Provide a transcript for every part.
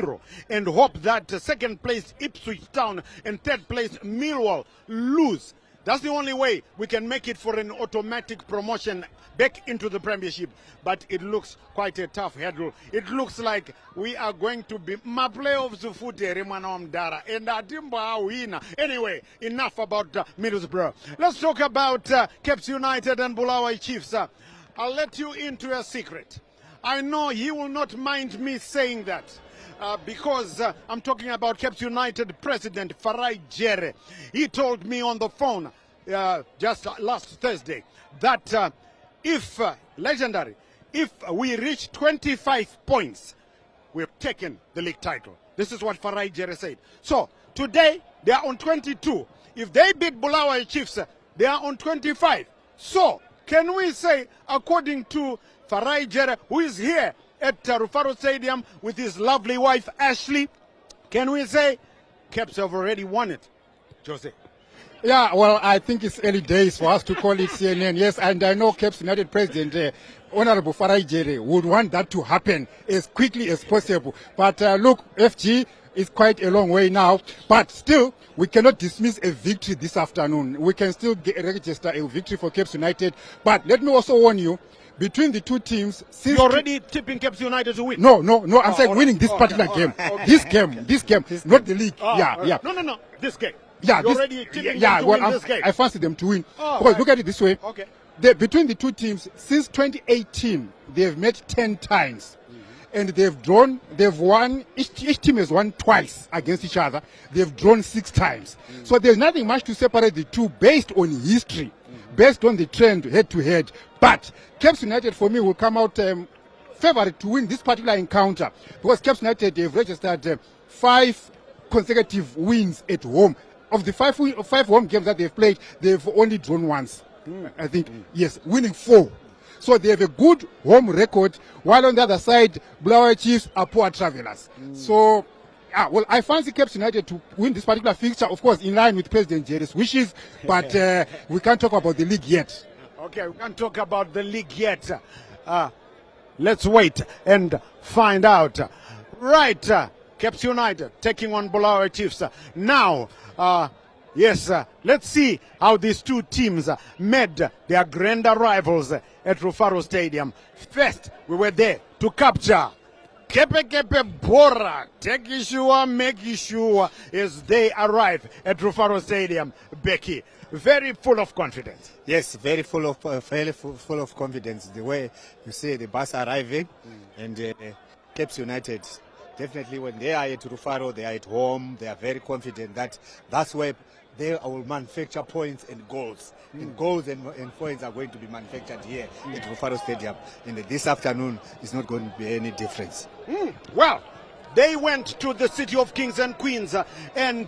0 and hope that second place Ipswich Town and third place Millwall lose. That's the only way we can make it for an automatic promotion back into the Premiership. But it looks quite a tough hurdle. It looks like we are going to be my playoffs and anyway, enough about Middlesbrough. Let's talk about Caps United and Bulawayo Chiefs. I'll let you into a secret. I know he will not mind me saying that. Because I'm talking about Caps United President Farai Jere. He told me on the phone just last Thursday that if we reach 25 points, we've taken the league title. This is what Farai Jere said. So today they are on 22. If they beat Bulawayo Chiefs, they are on 25. So can we say, according to Farai Jere, who is here at Rufaro Stadium with his lovely wife Ashley, can we say Caps have already won it? Jose. Yeah, well, I think it's early days for us to call it CNN. Yes, and I know Caps United President Honorable Farai Jere would want that to happen as quickly as possible. But look, FG is quite a long way now. But still, we cannot dismiss a victory this afternoon. We can still register a victory for Caps United. But let me also warn you, between the two teams, since you're already tipping Caps United to win. No. I'm saying winning this particular game. Okay. This game, not the league. Yeah. No. This game. Yeah, you're already tipping them to win this game. I fancy them to win. Because look at it this way. Okay. Between the two teams, since 2018, they have met 10 times. And they've won, each team has won twice against each other. They've drawn 6 times. So there's nothing much to separate the two based on history, based on the trend head to head. But Caps United, for me, will come out favorite to win this particular encounter because Caps United have registered 5 consecutive wins at home. Of the 5 home games that they've played, they've only drawn once. I think, yes, winning 4. So they have a good home record, while on the other side, Bulawayo Chiefs are poor travelers. So, well, I fancy Caps United to win this particular fixture, of course, in line with President Jerry's wishes, but we can't talk about the league yet. Okay, we can't talk about the league yet. Let's wait and find out. Right, Caps United taking on Bulawayo Chiefs. Now, yes, let's see how these two teams met their grander rivals at Rufaro Stadium. First, we were there to capture Kepe Bora, take sure, make sure as they arrive at Rufaro Stadium. Becky, very full of confidence. Yes, very full of confidence. The way you see the bus arriving and Caps United, definitely when they are at Rufaro, they are at home, they are very confident that that's where they will manufacture points and goals. And goals and points are going to be manufactured here at Rufaro Stadium. And this afternoon is not going to be any difference. Well, they went to the City of Kings and Queens and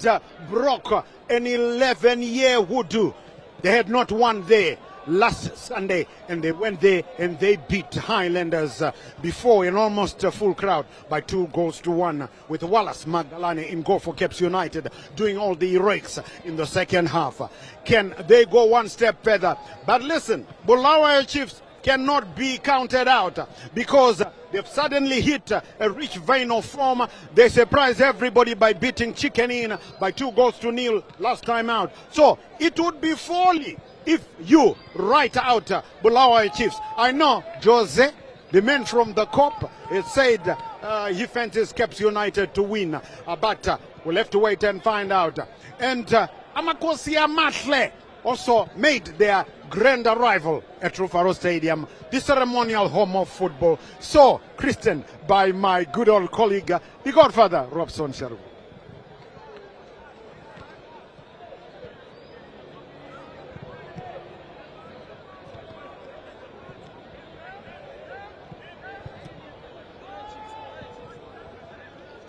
broke an 11-year hoodoo. They had not won there last Sunday, and they went there and they beat Highlanders before an almost full crowd by 2-1 with Wallace Magdalene in goal for Caps United doing all the heroics in the second half. Can they go one step further? But listen, Bulawayo Chiefs cannot be counted out because they've suddenly hit a rich vein of form. They surprised everybody by beating Chicken Inn by 2-0 last time out. So it would be folly if you write out Bulawayo Chiefs. I know Jose, the man from the COP, has said he fancies Caps United to win, but we'll have to wait and find out. And Amakosi Amatle also made their grand arrival at Rufaro Stadium, the ceremonial home of football. So, christened by my good old colleague, the Godfather, Robson Sharu.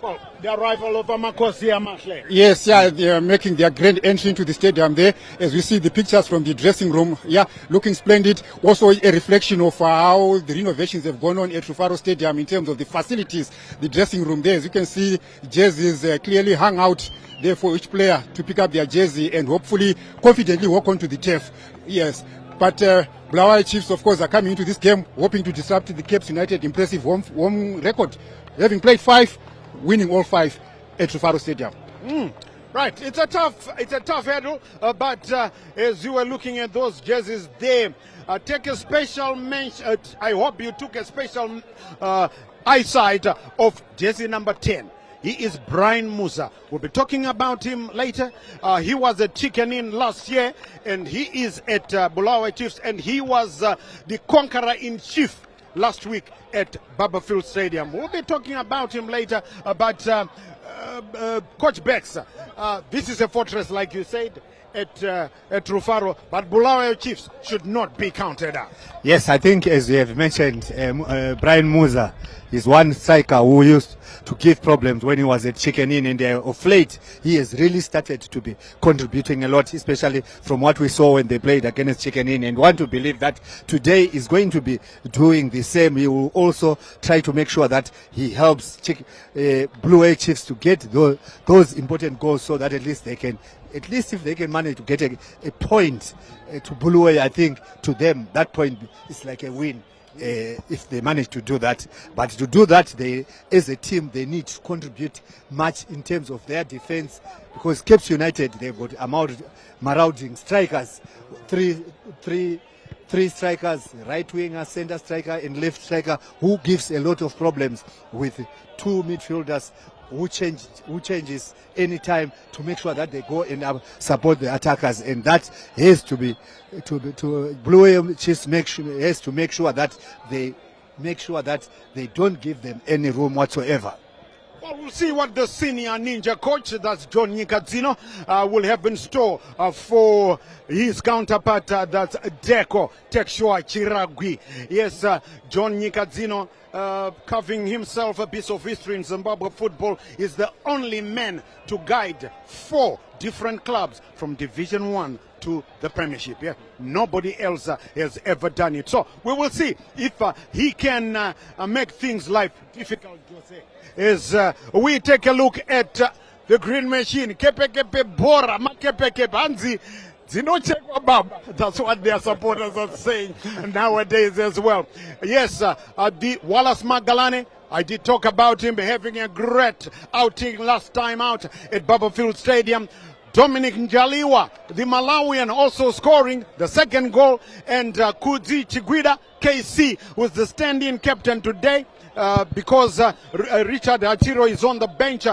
Well, the arrival of Amakosi Amahle. Yes, yeah, they are making their grand entry into the stadium there. As we see the pictures from the dressing room, yeah, looking splendid. Also a reflection of how the renovations have gone on at Rufaro Stadium in terms of the facilities, the dressing room there. As you can see, jerseys clearly hung out there for each player to pick up their jersey and hopefully confidently walk onto the turf. Yes. But Bulawayo Chiefs, of course, are coming into this game hoping to disrupt the Caps United impressive home record. Having played 5 winning all 5 at Rufaro Stadium. Right, it's a tough hurdle, but as you were looking at those jerseys there, take a special mention. I hope you took a special eyesight of jersey number 10. He is Brian Musa. We'll be talking about him later. He was a chicken in last year, and he is at Bulawayo Chiefs, and he was the conqueror in chief last week at Barberfield Stadium. We'll be talking about him later, but Coach Bex, this is a fortress, like you said, at Rufaro, but Bulawayo Chiefs should not be counted out. Yes, I think as you have mentioned, Brian Musa is one striker who used to give problems when he was at Chicken Inn, and of late he has really started to be contributing a lot, especially from what we saw when they played against Chicken Inn, and want to believe that today is going to be doing the same. He will also try to make sure that he helps Blue Chiefs to get those important goals, so that at least if they can manage to get a point to Bulawayo, I think to them that point is like a win. If they manage to do that. But to do that, they, as a team, they need to contribute much in terms of their defense, because Cape United, they've got marauding strikers, three strikers, right winger, center striker, and left striker, who gives a lot of problems with 2 midfielders who changes anytime to make sure that they go and support the attackers, and that has to be Blue Chiefs has to make sure that they don't give them any room whatsoever. Well, we'll see what the senior ninja coach, that's John Nyikadzino, will have in store for his counterpart, that's Deco Tekshua Chiragwi. Yes, John Nyikadzino, carving himself a piece of history in Zimbabwe football, is the only man to guide 4 different clubs from Division 1 to the Premiership. Yeah, nobody else has ever done it. So we will see if he can make things life difficult, Jose. As we take a look at the green machine, kepe bora makepe banzi. That's what their supporters are saying nowadays as well. Yes, the Wallace Magalane, I did talk about him having a great outing last time out at Barberfield Stadium. Dominic Njaliwa, the Malawian, also scoring the second goal, and Kudzi Chiguida, KC, was the stand-in captain today because Richard Achiro is on the bench.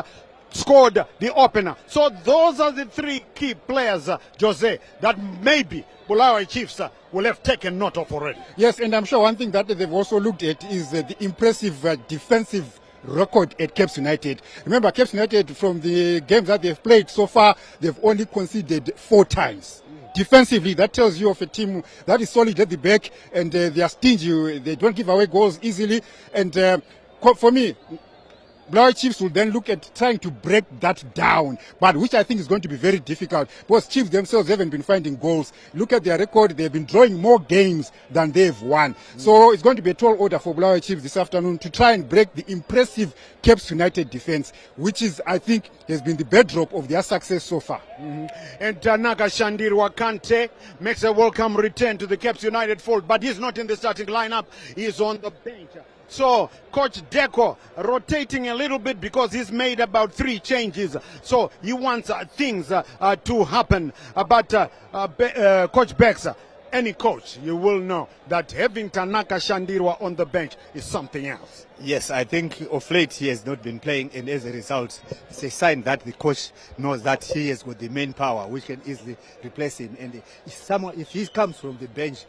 Scored the opener. So those are the 3 key players, Jose, that maybe Bulawayo Chiefs will have taken note of already. Yes, and I'm sure one thing that they've also looked at is the impressive defensive record at Cape United. Remember, Cape United, from the games that they've played so far, they've only conceded 4 times. Defensively, that tells you of a team that is solid at the back, and they are stingy. They don't give away goals easily. And for me, Bulawayo Chiefs will then look at trying to break that down, but which I think is going to be very difficult, because Chiefs themselves haven't been finding goals. Look at their record, they've been drawing more games than they've won. So it's going to be a tall order for Bulawayo Chiefs this afternoon to try and break the impressive Cape United defense, which is, I think, has been the bedrock of their success so far. And Tanaka Shandirwa Kante makes a welcome return to the Cape United fold, but he's not in the starting lineup, he's on the bench. So Coach Deco rotating a little bit because he's made about 3 changes. So he wants things to happen. But Coach Bex, any coach, you will know that having Tanaka Shandirwa on the bench is something else. Yes, I think of late he has not been playing, and as a result, it's a sign that the coach knows that he has got the main power, which can easily replace him. And if he comes from the bench,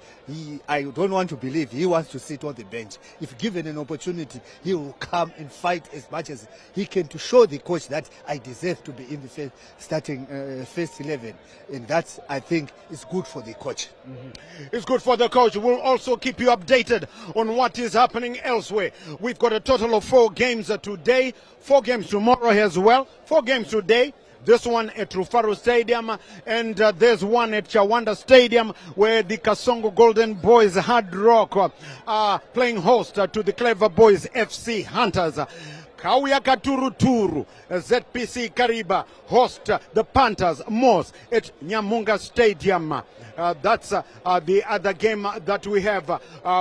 I don't want to believe he wants to sit on the bench. If given an opportunity, he will come and fight as much as he can to show the coach that I deserve to be in the starting first 11. And that, I think, is good for the coach. It's good for the coach. We'll also keep you updated on what is happening elsewhere. We've got a total of 4 games today, 4 games tomorrow as well, 4 games today. This one at Rufaro Stadium, and there's one at Chawanda Stadium where the Kasongo Golden Boys Hard Rock are playing host to the Clever Boys FC Hunters. Kauya Katuruturu, ZPC Kariba host the Panthers Moss at Nyamunga Stadium. That's the other game that we have.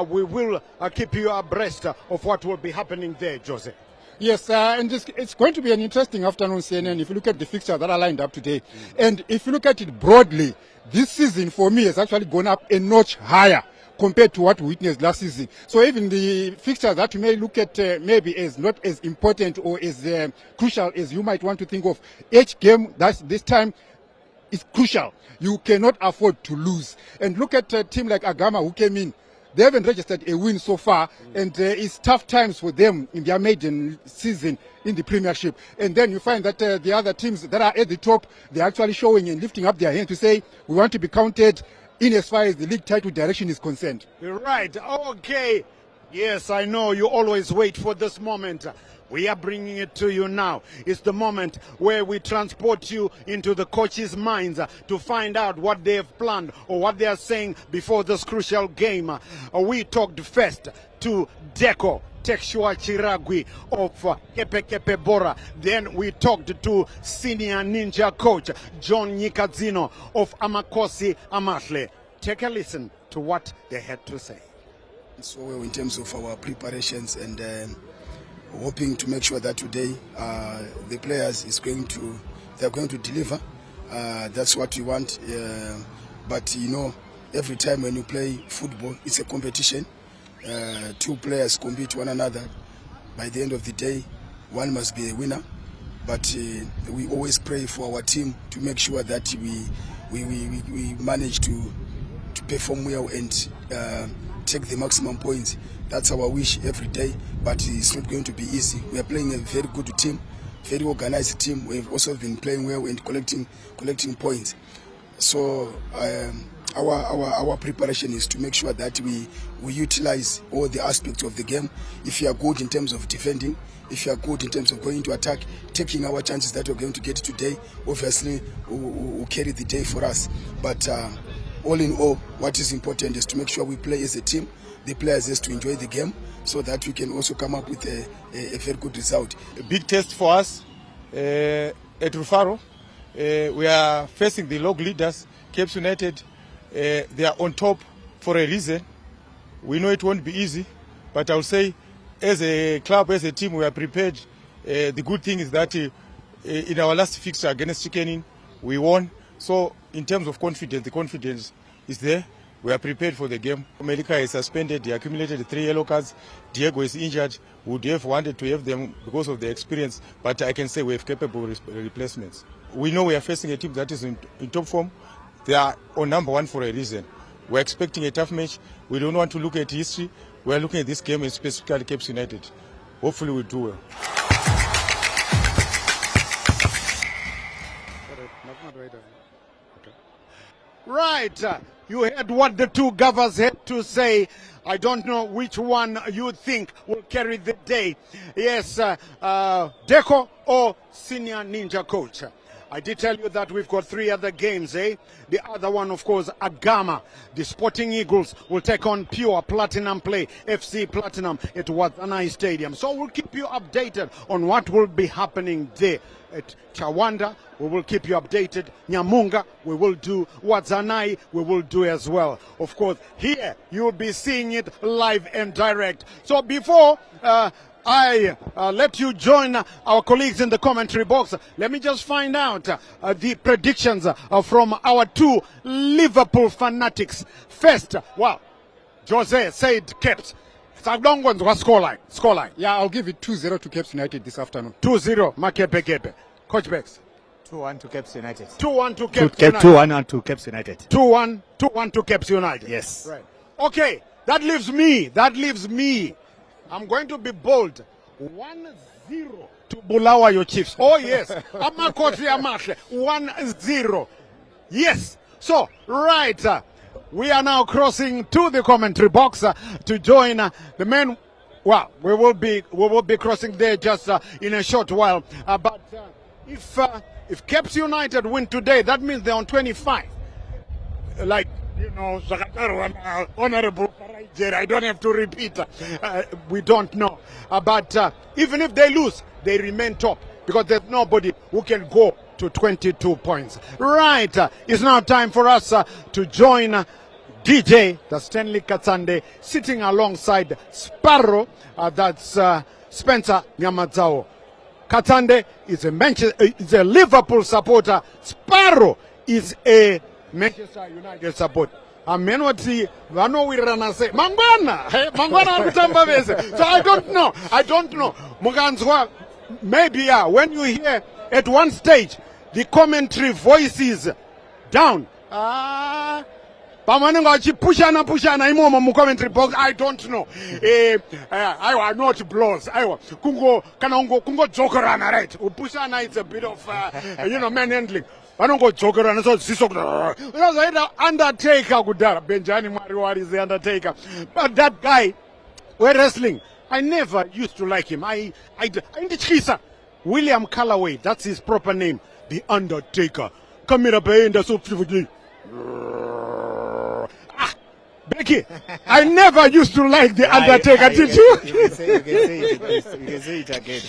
We will keep you abreast of what will be happening there, Jose. Yes, and it's going to be an interesting afternoon, CNN, if you look at the fixtures that are lined up today. And if you look at it broadly, this season for me has actually gone up a notch higher compared to what we witnessed last season. So even the fixtures that you may look at maybe as not as important or as crucial as you might want to think of, each game this time is crucial. You cannot afford to lose. And look at a team like Agama who came in. They haven't registered a win so far, and it's tough times for them in their maiden season in the Premiership. And then you find that the other teams that are at the top, they're actually showing and lifting up their hand to say, we want to be counted in as far as the league title direction is concerned. Right. Okay. Yes, I know you always wait for this moment. We are bringing it to you now. It's the moment where we transport you into the coaches' minds to find out what they have planned or what they are saying before this crucial game. We talked first to Deco Tekshua Chiragwi of Kepe Kepe Bora. Then we talked to senior ninja coach John Nyikadzino of Amakosi Amashle. Take a listen to what they had to say. So in terms of our preparations and hoping to make sure that today the players they're going to deliver. That's what we want. But you know, every time when you play football, it's a competition. Two players compete one another. By the end of the day, one must be a winner. But we always pray for our team to make sure that we manage to perform well and take the maximum points. That's our wish every day, but it's not going to be easy. We are playing a very good team, very organized team. We've also been playing well and collecting points. So our preparation is to make sure that we utilize all the aspects of the game. If you are good in terms of defending, if you are good in terms of going to attack, taking our chances that we're going to get today, obviously will carry the day for us. But all in all, what is important is to make sure we play as a team. The players has to enjoy the game so that we can also come up with a very good result. A big test for us at Rufaro. We are facing the log leaders, Cape United. They are on top for a reason. We know it won't be easy, but I will say as a club, as a team, we are prepared. The good thing is that in our last fixture against Chickening, we won. So in terms of confidence, the confidence is there. We are prepared for the game. Melika is suspended. He accumulated 3 yellow cards. Diego is injured. We would have wanted to have them because of the experience, but I can say we have capable replacements. We know we are facing a team that is in top form. They are on number 1 for a reason. We're expecting a tough match. We don't want to look at history. We're looking at this game and specifically Cape United. Hopefully we'll do well. Right. You heard what the two governors had to say. I don't know which one you think will carry the day. Yes, Deco or senior ninja coach. I did tell you that we've got 3 other games, eh? The other one, of course, Agama. The Sporting Eagles will take on Pure Platinum Play, FC Platinum at Wadzanai Stadium. So we'll keep you updated on what will be happening there. At Chawanda, we will keep you updated. Nyamunga, we will do. Wadzanai, we will do as well. Of course, here, you'll be seeing it live and direct. So before I let you join our colleagues in the commentary box, let me just find out the predictions from our 2 Liverpool fanatics. First, well, Jose said Caps. Sagdongwan's was scoreline. Yeah, I'll give it 2-0 to Cape United this afternoon. 2-0, Makepe Kepe. Coach Bex. 2-1 to Cape United. 2-1 to Cape United. 2-1 to Cape United. 2-1 to Cape United. Yes. Right. Okay, that leaves me. I'm going to be bold. 1-0 to Bulawayo Chiefs. Oh yes. Amakosi Amashe. 1-0. Yes. So, right. We are now crossing to the commentary box to join the men. Well, we will be crossing there just in a short while. But if Cape United win today, that means they're on 25. Like, you know, Honorable I don't have to repeat. We don't know. But even if they lose, they remain top because there's nobody who can go to 22 points. Right. It's now time for us to join DJ, the Stanley Katsande, sitting alongside Sparrow. That's Spencer Nyamadzao. Katande is a Liverpool supporter. Sparrow is a Manchester United supporter. Amenwati vanowirana se mangwana kutamba vese. So I don't know muganzwa, maybe when you hear at one stage the commentary voices down pamanenge vachipushana imomo mu commentary box. I don't know. I not blows. Kana kungodzokerana, right? Upushana, it's a bit of manhandling. Vanongodzokerana so ziso kuda Undertaker kudara. Benjani Mariwari is the Undertaker. But that guy, we're wrestling. I never used to like him. I William Callaway, that's his proper name. The Undertaker. Kamira Bayenda so Becky, I never used to like the Undertaker, did you? You can say it again.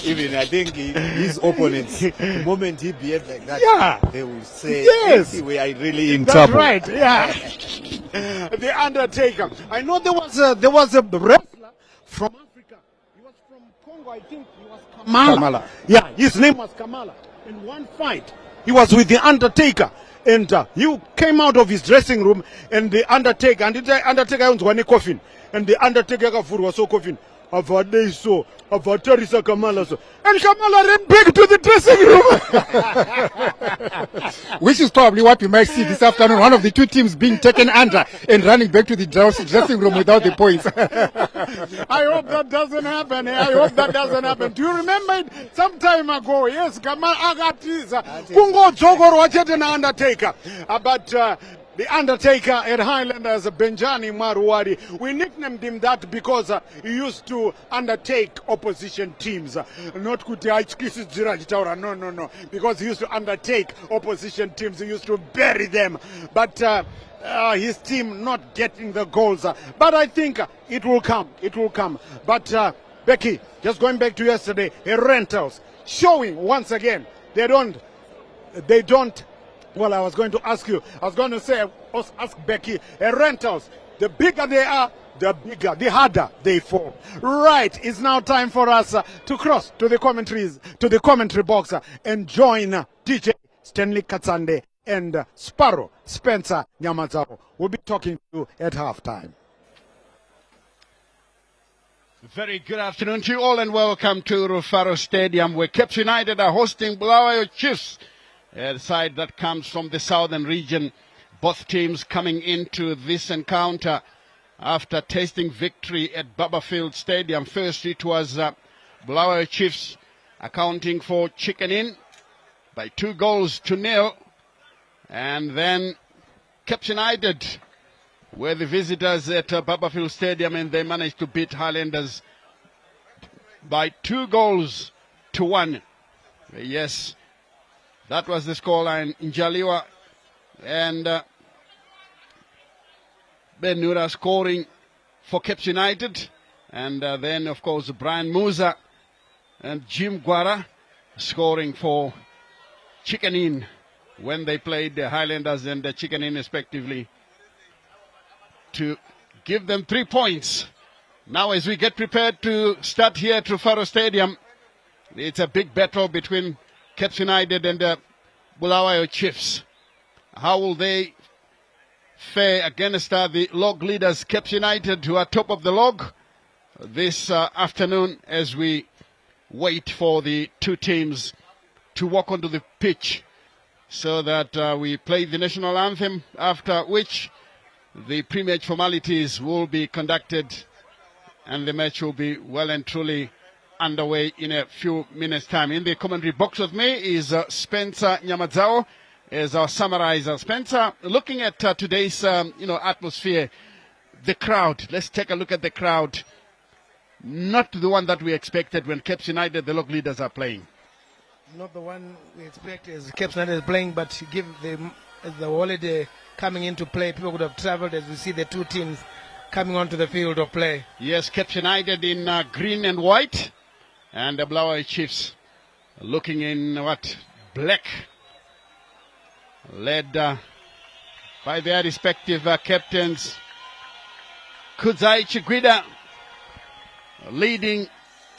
Even I think his opponents, the moment he behaved like that, they will say, yes, we are really in that's trouble. Right, yeah. The Undertaker. I know there was a wrestler from Africa. He was from Congo, I think he was Kamala. Yeah, his name was Kamala. In one fight, he was with the Undertaker. And he came out of his dressing room, and the Undertaker owns one coffin, and the Undertaker was so coffin. So, Kamala so, and Kamala ran back to the dressing room. Which is probably what we might see this afternoon. One of the two teams being taken under and running back to the dressing room without the points. I hope that doesn't happen. Do you remember it some time ago? Yes, Kamala Agatiza. Kungo Jogor Wacheten Undertaker. But the Undertaker at Highlanders, Benjani Maruwari, we nicknamed him that because he used to undertake opposition teams. Not Kuti no. Because he used to undertake opposition teams. He used to bury them. But his team not getting the goals. But I think it will come. But Becky, just going back to yesterday, rentals showing once again they don't. Well, I was going to ask you. I was going to say, ask Becky. Rentals, the bigger they are, the harder they fall. Right, it's now time for us to cross to the commentary box and join DJ Stanley Katsande and Sparrow Spencer Nyamadzao. We'll be talking to you at halftime. Very good afternoon to you all, and welcome to Rufaro Stadium, where Caps United are hosting Bulawayo Chiefs. A side that comes from the southern region. Both teams coming into this encounter after tasting victory at Barberfield Stadium. First, it was Bulawayo Chiefs accounting for Chicken Inn by 2-0. And then Caps United were the visitors at Barberfield Stadium, and they managed to beat Highlanders by 2-1. Yes. That was the scoreline in Jaliwa, and Ben Nura scoring for Caps United, and then of course Brian Musa and Jim Guara scoring for Chicken Inn when they played the Highlanders and the Chicken Inn respectively, to give them 3 points. Now as we get prepared to start here at Rufaro Stadium, it's a big battle between Caps United and the Bulawayo Chiefs. How will they fare against the log leaders, Caps United, who are top of the log this afternoon, as we wait for the two teams to walk onto the pitch so that we play the national anthem, after which the pre-match formalities will be conducted and the match will be well and truly underway in a few minutes' time. In the commentary box with me is Spencer Nyamadzao as our summarizer. Spencer, looking at today's atmosphere, the crowd. Let's take a look at the crowd. Not the one that we expected when Caps United, the log leaders, are playing. Not the one we expect as Caps United is playing, but give the holiday coming into play, people would have travelled as we see the two teams coming onto the field of play. Yes, Caps United in green and white, and the Bulawayo Chiefs looking in black, led by their respective captains. Kudzai Chiguida leading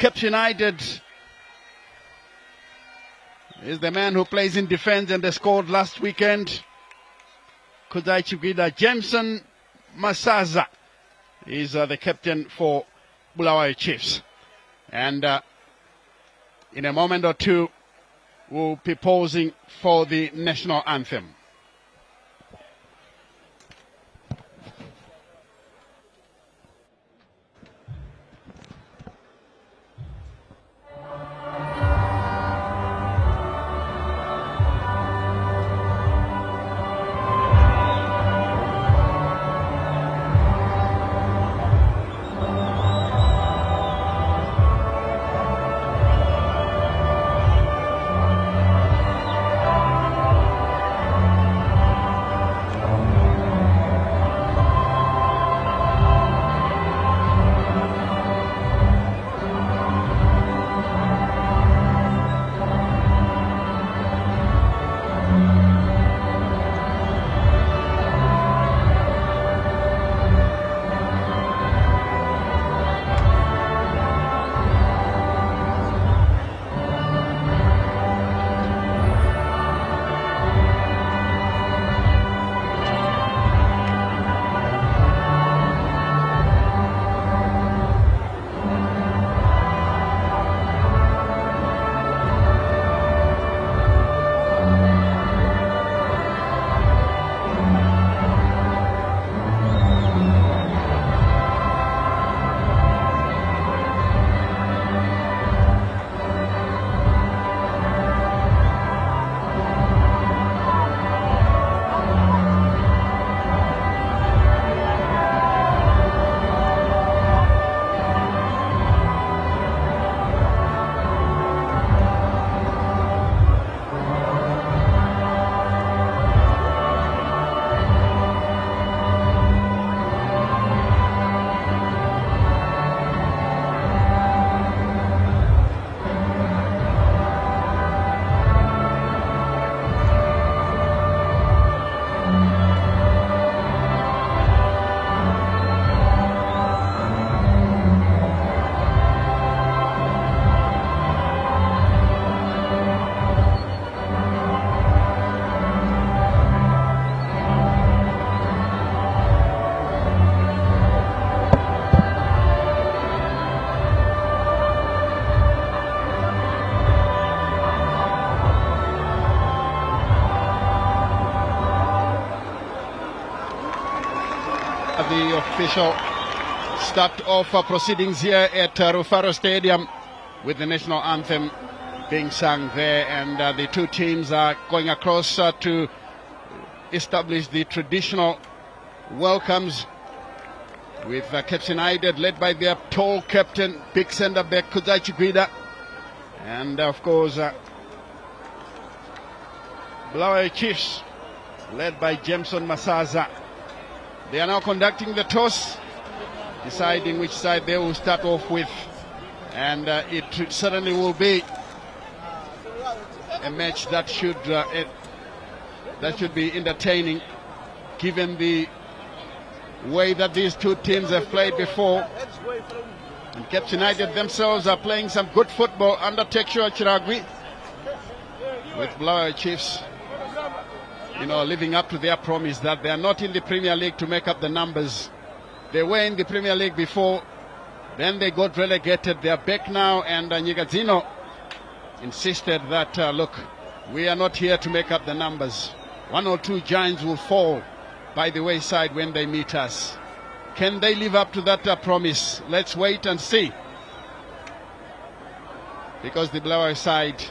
Caps United is the man who plays in defense and they scored last weekend. Kudai Chigida. Jameson Masaza is the captain for Bulawayo Chiefs. And in a moment or two, we'll be posing for the national anthem. The official start of proceedings here at Rufaro Stadium with the national anthem being sung there, and the two teams are going across to establish the traditional welcomes with Caps United led by their tall captain, big centre back Kudai Chigida, and of course Bulawayo Chiefs led by Jameson Masaza. They are now conducting the toss, deciding which side they will start off with, and it certainly will be a match that should be entertaining, given the way that these two teams have played before. And Caps United themselves are playing some good football under Tekshua Chiragwi, with Bulawayo Chiefs, living up to their promise that they are not in the Premier League to make up the numbers. They were in the Premier League before, then they got relegated. They are back now, and Nyigadzino insisted that, look, we are not here to make up the numbers. One or two giants will fall by the wayside when they meet us. Can they live up to that promise? Let's wait and see. Because the Bulawayo side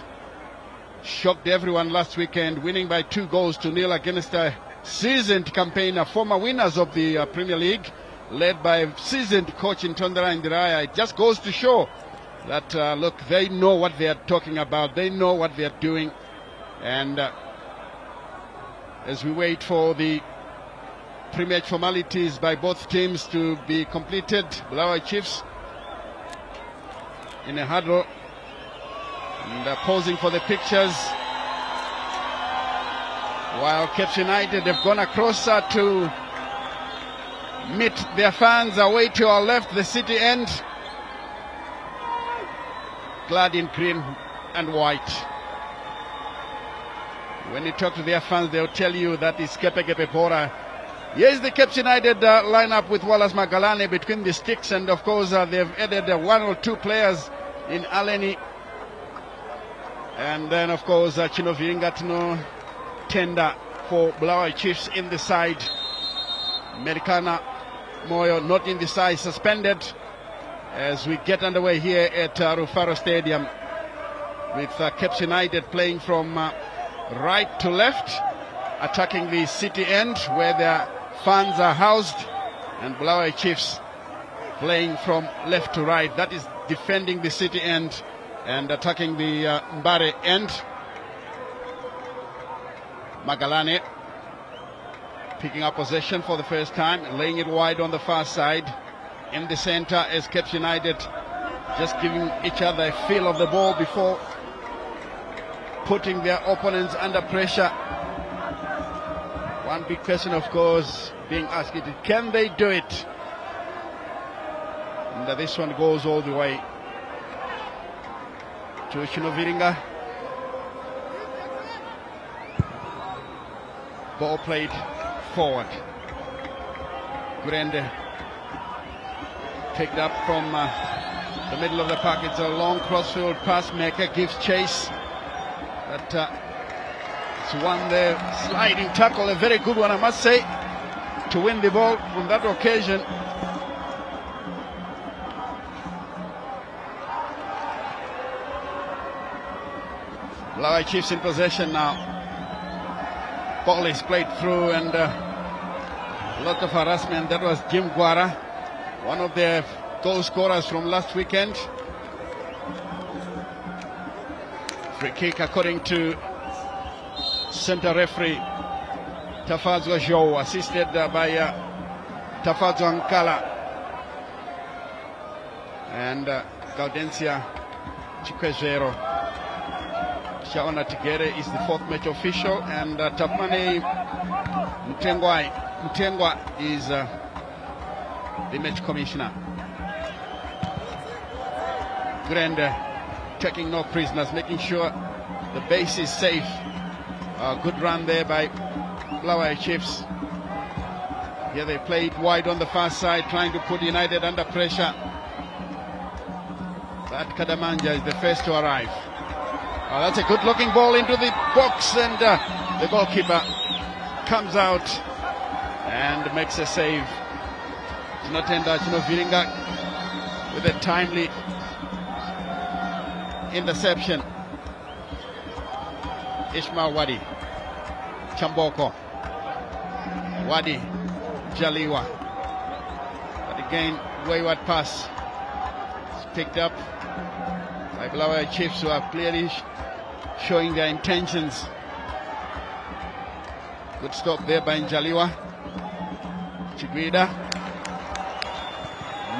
shocked everyone last weekend, winning by 2-0 against a seasoned campaigner, former winners of the Premier League, led by a seasoned coach in Tondera Indiraya. It just goes to show that, look, they know what they are talking about. They know what they are doing. And as we wait for the pre-match formalities by both teams to be completed, Bulawayo Chiefs in a huddle and posing for the pictures, while Caps United have gone across to meet their fans away to our left, the city end. clad in green and white. When you talk to their fans, they'll tell you that is Kepe Kepe Pora. Here's the Cape United lineup with Wallace Magalane between the sticks, and of course they've added one or two players in Aleni, and then of course Chino Viringatino tender for Bulawayo Chiefs in the side. Americana Moyo not in the side, suspended as we get underway here at Rufaro Stadium with Cape United playing from right to left, attacking the city end where their fans are housed, and Bulawayo Chiefs playing from left to right. That is defending the city end and attacking the Mbare end. Magalane picking up possession for the first time, laying it wide on the far side. In the center as Cape United just giving each other a feel of the ball before putting their opponents under pressure. One big question, of course, being asked is, can they do it? And this one goes all the way to Chinoviringa. Ball played forward. Grande picked up from the middle of the park. It's a long crossfield pass. Maker gives chase. But it's one there, sliding tackle, a very good one, I must say, to win the ball on that occasion. Bulawayo Chiefs in possession now. Ball is played through, and a lot of harassment. That was Jim Guara, one of their goal scorers from last weekend. Free kick according to center referee Tafazwa Joe, assisted by Tafazwa Nkala and Gaudencia Chikwezero. Shaona Tigere is the fourth match official, and Tapane Mtengwa is the match commissioner. Grande taking no prisoners, making sure the base is safe. Good run there by Bulawayo Chiefs. Here they played wide on the far side, trying to put United under pressure. But Kadamanja is the first to arrive. That's a good looking ball into the box, and the goalkeeper comes out and makes a save. Tinotenda Chinoviringa with a timely interception. Ishmael Wadi, Chamboko, Wadi, Jaliwa. But again, wayward pass. It's picked up by Bulawayo Chiefs, who are clearly showing their intentions. Good stop there by Njaliwa. Chigwida.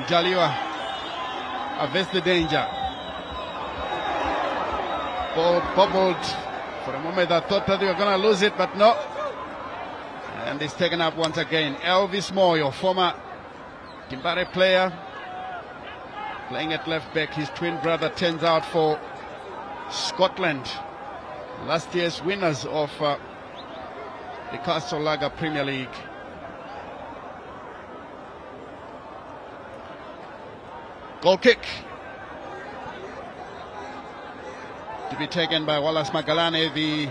Njaliwa averts the danger. Ball bobbled. For a moment I thought that they were going to lose it, but no. And it's taken up once again. Elvis Moyo, former Timbare player, playing at left back. His twin brother turns out for Scotland. Last year's winners of the Castle Lager Premier League. Goal kick to be taken by Wallace Magalane, the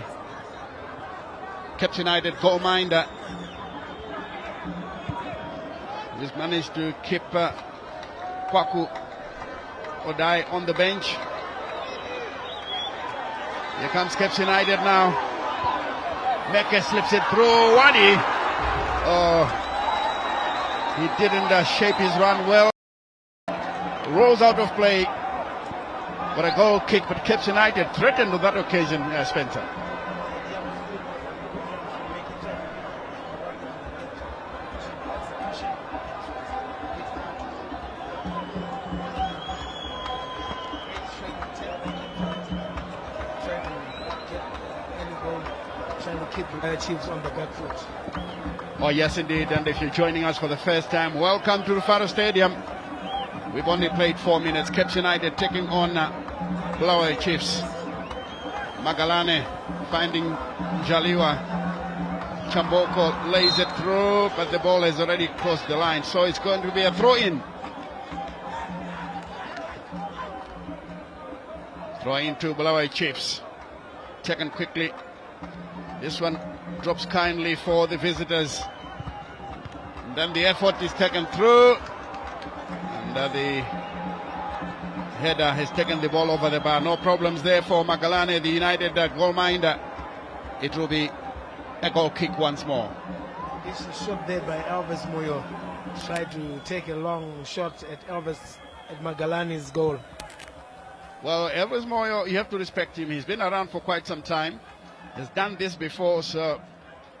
Cape United goalminder. He's managed to keep Kwaku Odai on the bench. Here comes Cape United now. Meke slips it through. Wadi. Oh, he didn't shape his run well. Rolls out of play for a goal kick, but Cape United threatened on that occasion, Spencer. Chiefs on the back foot. Oh yes indeed, and if you're joining us for the first time, welcome to Rufaro Stadium. We've only played 4 minutes. Cape United taking on Bulawayo Chiefs. Magalane finding Jaliwa. Chamboko lays it through, but the ball has already crossed the line, so it's going to be a throw-in. Throw-in to Bulawayo Chiefs. Taken quickly. This one drops kindly for the visitors. And then the effort is taken through. And the header has taken the ball over the bar. No problems there for Magalane, the United goalminder. It will be a goal kick once more. This is shot there by Elvis Moyo. Tried to take a long shot at Magalane's goal. Well, Elvis Moyo, you have to respect him. He's been around for quite some time. Has done this before, so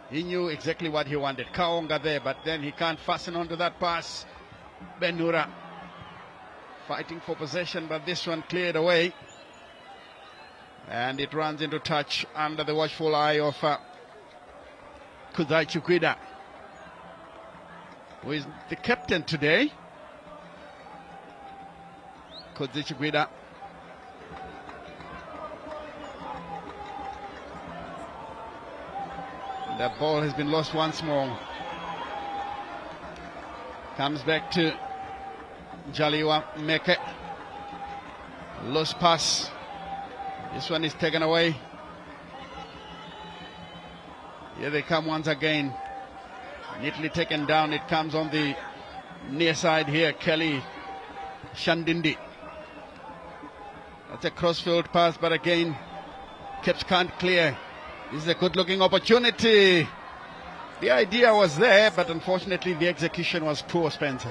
he knew exactly what he wanted. Kaonga there, but then he can't fasten onto that pass. Benura fighting for possession, but this one cleared away. And it runs into touch under the watchful eye of Kudai Chukwida, who is the captain today. Kudai Chukwida. That ball has been lost once more. Comes back to Jaliwa Meke. Lost pass. This one is taken away. Here they come once again. Neatly taken down. It comes on the near side here. Kelly Shandindi. That's a crossfield pass, but again, Caps can't clear. This is a good looking opportunity. The idea was there, but unfortunately the execution was poor, Spencer.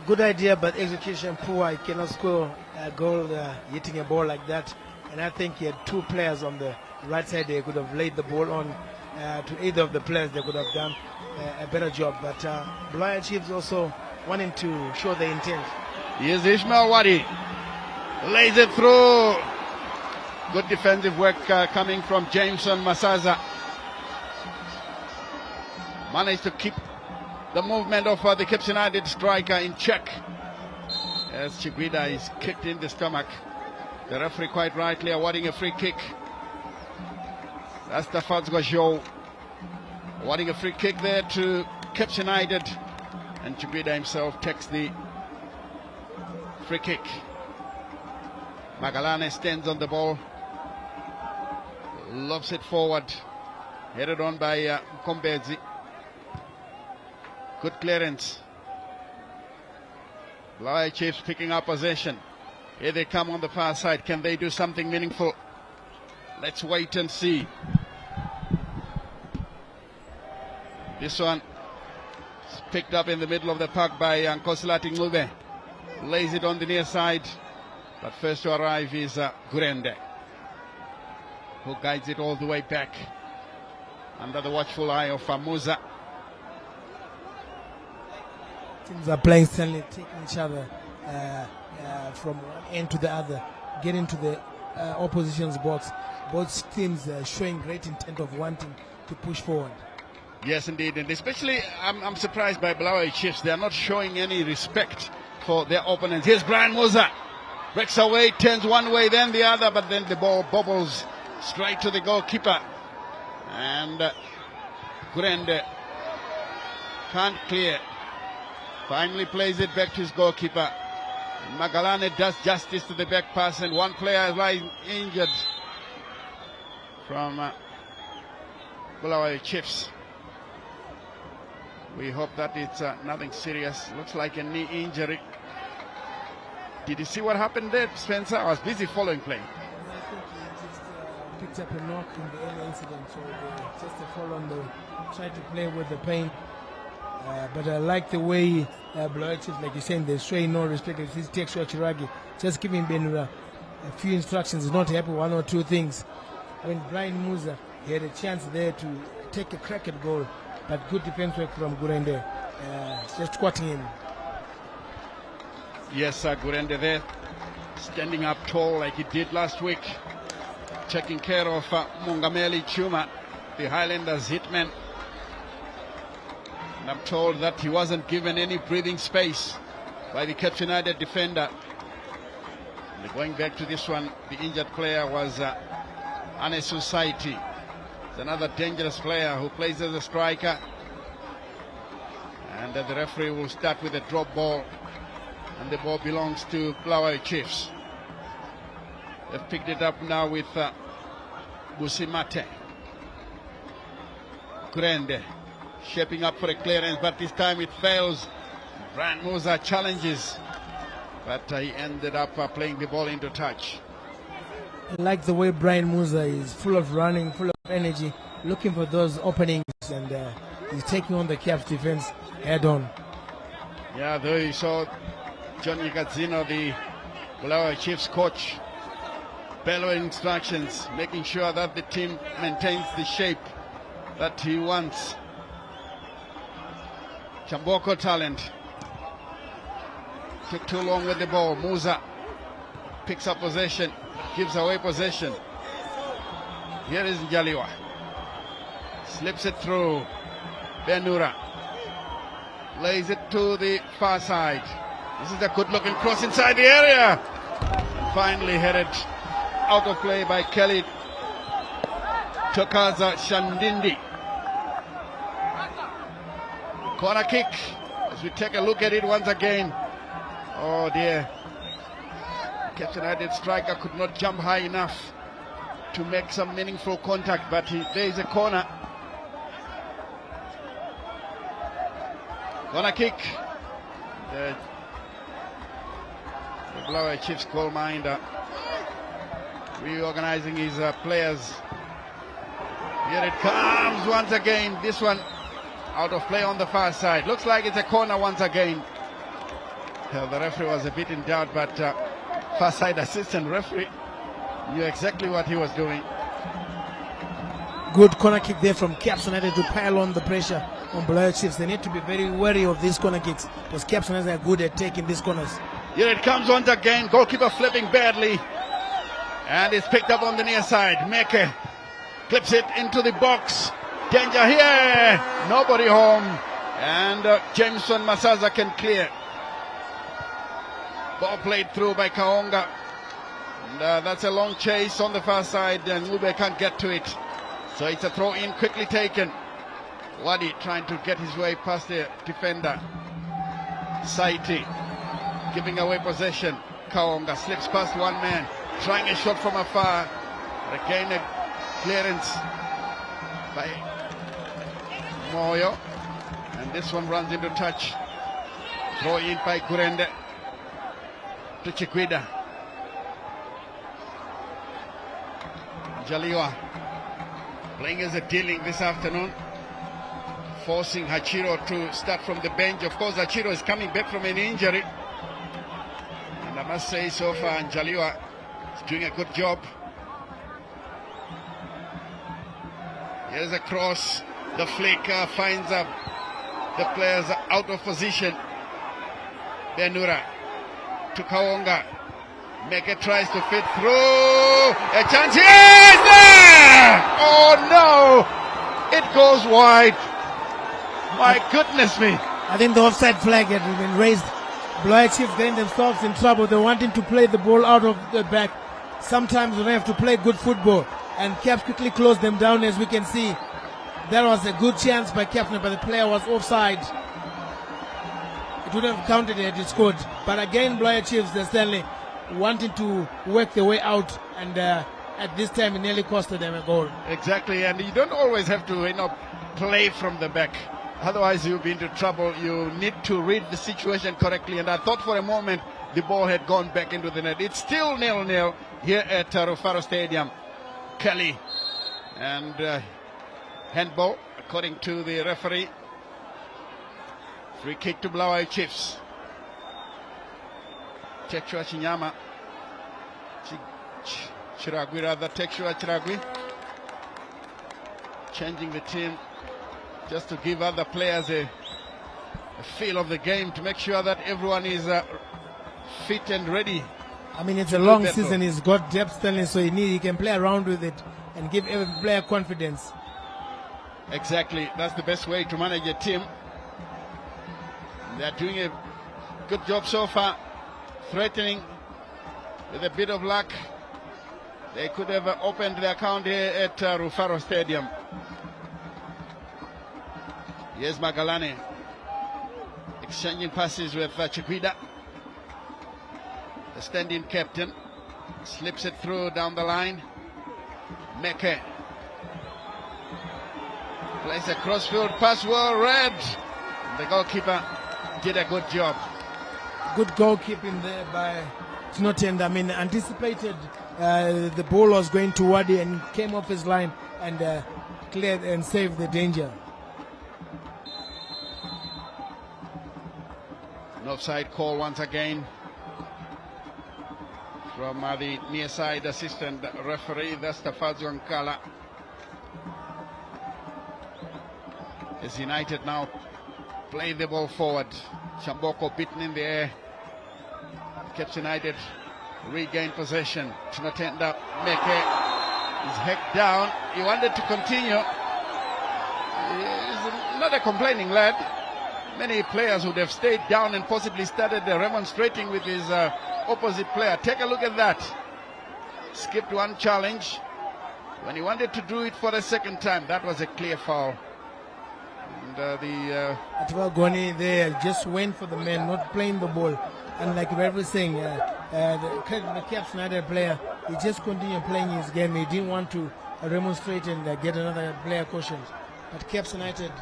Good idea, but execution poor. He cannot score a goal hitting a ball like that. And I think he had two players on the right side. They could have laid the ball on to either of the players. They could have done a better job. But Bulawayo Chiefs also wanting to show their intent. Here's Ishmael Wadi. Lays it through. Good defensive work coming from Jameson Masaza. Managed to keep the movement of the Caps United striker in check. As Chiguida is kicked in the stomach. The referee quite rightly awarding a free kick. That's the Fatsgo show. Awarding a free kick there to Caps United. And Chiguida himself takes the free kick. Magalane stands on the ball. Lobs it forward. Headed on by Kombezi. Good clearance. Bulawayo Chiefs picking up possession. Here they come on the far side. Can they do something meaningful? Let's wait and see. This one is picked up in the middle of the park by Nkosilati Ngube. Lays it on the near side. But first to arrive is Gurende, who guides it all the way back under the watchful eye of Musa. Teams are playing silently, taking each other from one end to the other, getting to the opposition's box. Both teams showing great intent of wanting to push forward. Yes, indeed, and especially I'm surprised by Bulawayo Chiefs. They are not showing any respect for their opponents. Here's Brian Musa. Breaks away, turns one way, then the other, but then the ball bobbles straight to the goalkeeper. And Gurende can't clear. Finally plays it back to his goalkeeper. Magalane does justice to the back pass, and one player lies injured from Bulawayo Chiefs. We hope that it's nothing serious. Looks like a knee injury. Did you see what happened there, Spencer? I was busy following play. I think he just picked up a knock in the early incident, so just a fall on the try to play with the pain. But I like the way Bulawayo Chiefs, like you're saying, they're showing no respect. If he takes Chiragi, just giving Benura a few instructions, not happy one or two things. I mean, Brian Musa, he had a chance there to take a crack at goal, but good defense work from Gurende, just squatting him. Yes, Gurende there, standing up tall like he did last week, taking care of Mungameli Chuma, the Highlanders hitman. And I'm told that he wasn't given any breathing space by the Caps United defender. And going back to this one, the injured player was Anesu Saiti. It's another dangerous player who plays as a striker. And the referee will start with a drop ball. And the ball belongs to Bulawayo Chiefs. They've picked it up now with Busimate. Kurende shaping up for a clearance, but this time it fails. Brian Musa challenges, but he ended up playing the ball into touch. I like the way Brian Musa is full of running, full of energy, looking for those openings, and he's taking on the Caps defense head on. Yeah, though you saw John Yagazzino, the Bulawayo Chiefs coach, bellowing instructions, making sure that the team maintains the shape that he wants. Chamboko talent. Took too long with the ball. Musa picks up possession, gives away possession. Here is Njaliwa. Slips it through. Benura lays it to the far side. This is a good looking cross inside the area. Finally headed out of play by Kelly Tokaza Shandindi. Corner kick as we take a look at it once again. Oh dear. Caps United striker could not jump high enough to make some meaningful contact, but there is a corner. Corner kick. The Bulawayo Chiefs goal minder reorganizing his players. Here it comes once again. This one out of play on the far side. Looks like it's a corner once again. The referee was a bit in doubt, but far side assistant referee knew exactly what he was doing. Good corner kick there from Caps United to pile on the pressure on Bulawayo Chiefs. They need to be very wary of these corner kicks because Caps United are good at taking these corners. Here it comes once again. Goalkeeper flipping badly. And it's picked up on the near side. Meke clips it into the box. Danger here. Nobody home. And Jameson Masaza can clear. Ball played through by Kaonga. And that's a long chase on the far side. And Ube can't get to it. So it's a throw in, quickly taken. Wadi trying to get his way past the defender. Saiti giving away possession. Kaonga slips past one man. Trying a shot from afar. But again a clearance by Moyo. And this one runs into touch. Throw in by Kurende to Chikwida. Jaliwa playing as a dealing this afternoon, forcing Hachiro to start from the bench. Of course, Hachiro is coming back from an injury. And I must say, so far, Jaliwa is doing a good job. Here's a cross. The flicker finds up the players out of position. Benura to Kaonga. Meke tries to fit through. A chance here is there! Oh no! It goes wide. My goodness me. I think the offside flag had been raised. Bulawayo Chiefs getting themselves in trouble. They're wanting to play the ball out of the back. Sometimes they have to play good football. And Caps quickly closed them down, as we can see. That was a good chance by Captain, but the player was offside. It would have counted had he scored. But again, Bulawayo Chiefs, they're certainly wanting to work their way out, and at this time it nearly costed them a goal. Exactly, and you don't always have to play from the back. Otherwise you'll be into trouble. You need to read the situation correctly, and I thought for a moment the ball had gone back into the net. It's still 0-0 here at Rufaro Stadium. Kelly and handball according to the referee. Free kick to Bulawayo Chiefs. Tekshua Chinyama. Chiragwi rather, Tekshua Chiragwi. Changing the team just to give other players a feel of the game, to make sure that everyone is fit and ready. I mean, it's a long season. He's got depth, Stanley, so he can play around with it and give every player confidence. Exactly. That's the best way to manage a team. They're doing a good job so far, threatening With a bit of luck, they could have opened the account here at Rufaro Stadium. Here's Magalane exchanging passes with Chikwida. The stand-in captain slips it through down the line. Meke plays a crossfield pass, well read. The goalkeeper did a good job. Good goalkeeping there by Tinotenda. I mean, anticipated the ball was going to Wadi and came off his line and cleared and saved the danger. An offside call once again from the near side assistant referee, that's Tafazu Nkala. As United now play the ball forward. Chamboko beaten in the air. Caps United regain possession. Tinotenda Meke is hacked down. He wanted to continue. He's not a complaining lad. Many players would have stayed down and possibly started remonstrating with his opposite player. Take a look at that. Skipped one challenge. When he wanted to do it for the second time, that was a clear foul. And Atwa Goni there just went for the man, not playing the ball. And like we were saying, the Caps United player, he just continued playing his game. He didn't want to remonstrate and get another player cautioned. But Caps United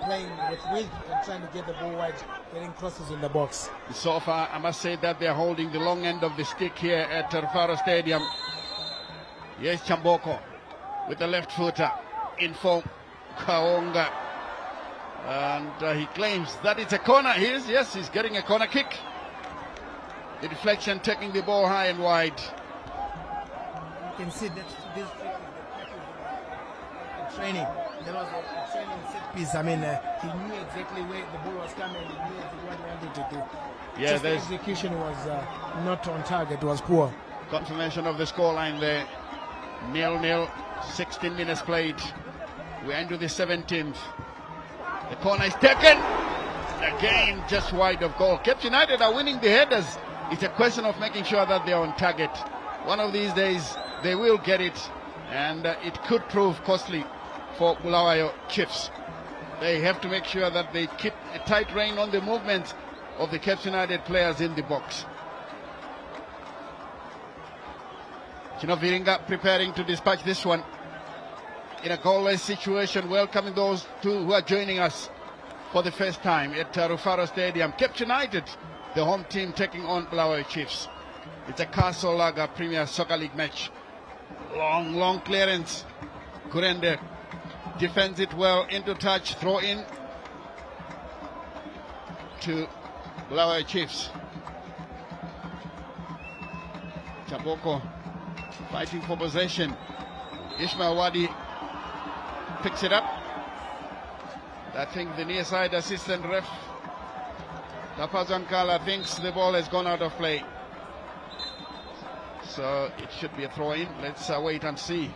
playing with width and trying to get the ball wide, getting crosses in the box. So far, I must say that they're holding the long end of the stick here at Rufaro Stadium. Yes, Chamboko with the left footer in for Kaonga. And he claims that it's a corner. Yes, he's getting a corner kick. The deflection taking the ball high and wide. You can see that this is training. There was a training set piece. I mean, he knew exactly where the ball was coming. He knew exactly what he wanted to do. Yeah, the execution was not on target. It was poor. Confirmation of the scoreline there. 0-0. 16 minutes played. We're into the 17th. The corner is taken. Again, just wide of goal. Caps United are winning the headers. It's a question of making sure that they're on target. One of these days, they will get it. And it could prove costly for Bulawayo Chiefs. They have to make sure that they keep a tight rein on the movement of the Caps United players in the box. Chino Viringa preparing to dispatch this one in a goalless situation, welcoming those two who are joining us for the first time at Rufaro Stadium. Caps United, the home team, taking on Bulawayo Chiefs. It's a Castle Lager Premier Soccer League match. Long clearance. Kurende defends it well, into touch, throw in to Bulawayo Chiefs. Chamboko fighting for possession. Ishmael Wadi picks it up. I think the near side assistant ref Tapazankala thinks the ball has gone out of play. So it should be a throw in. Let's wait and see.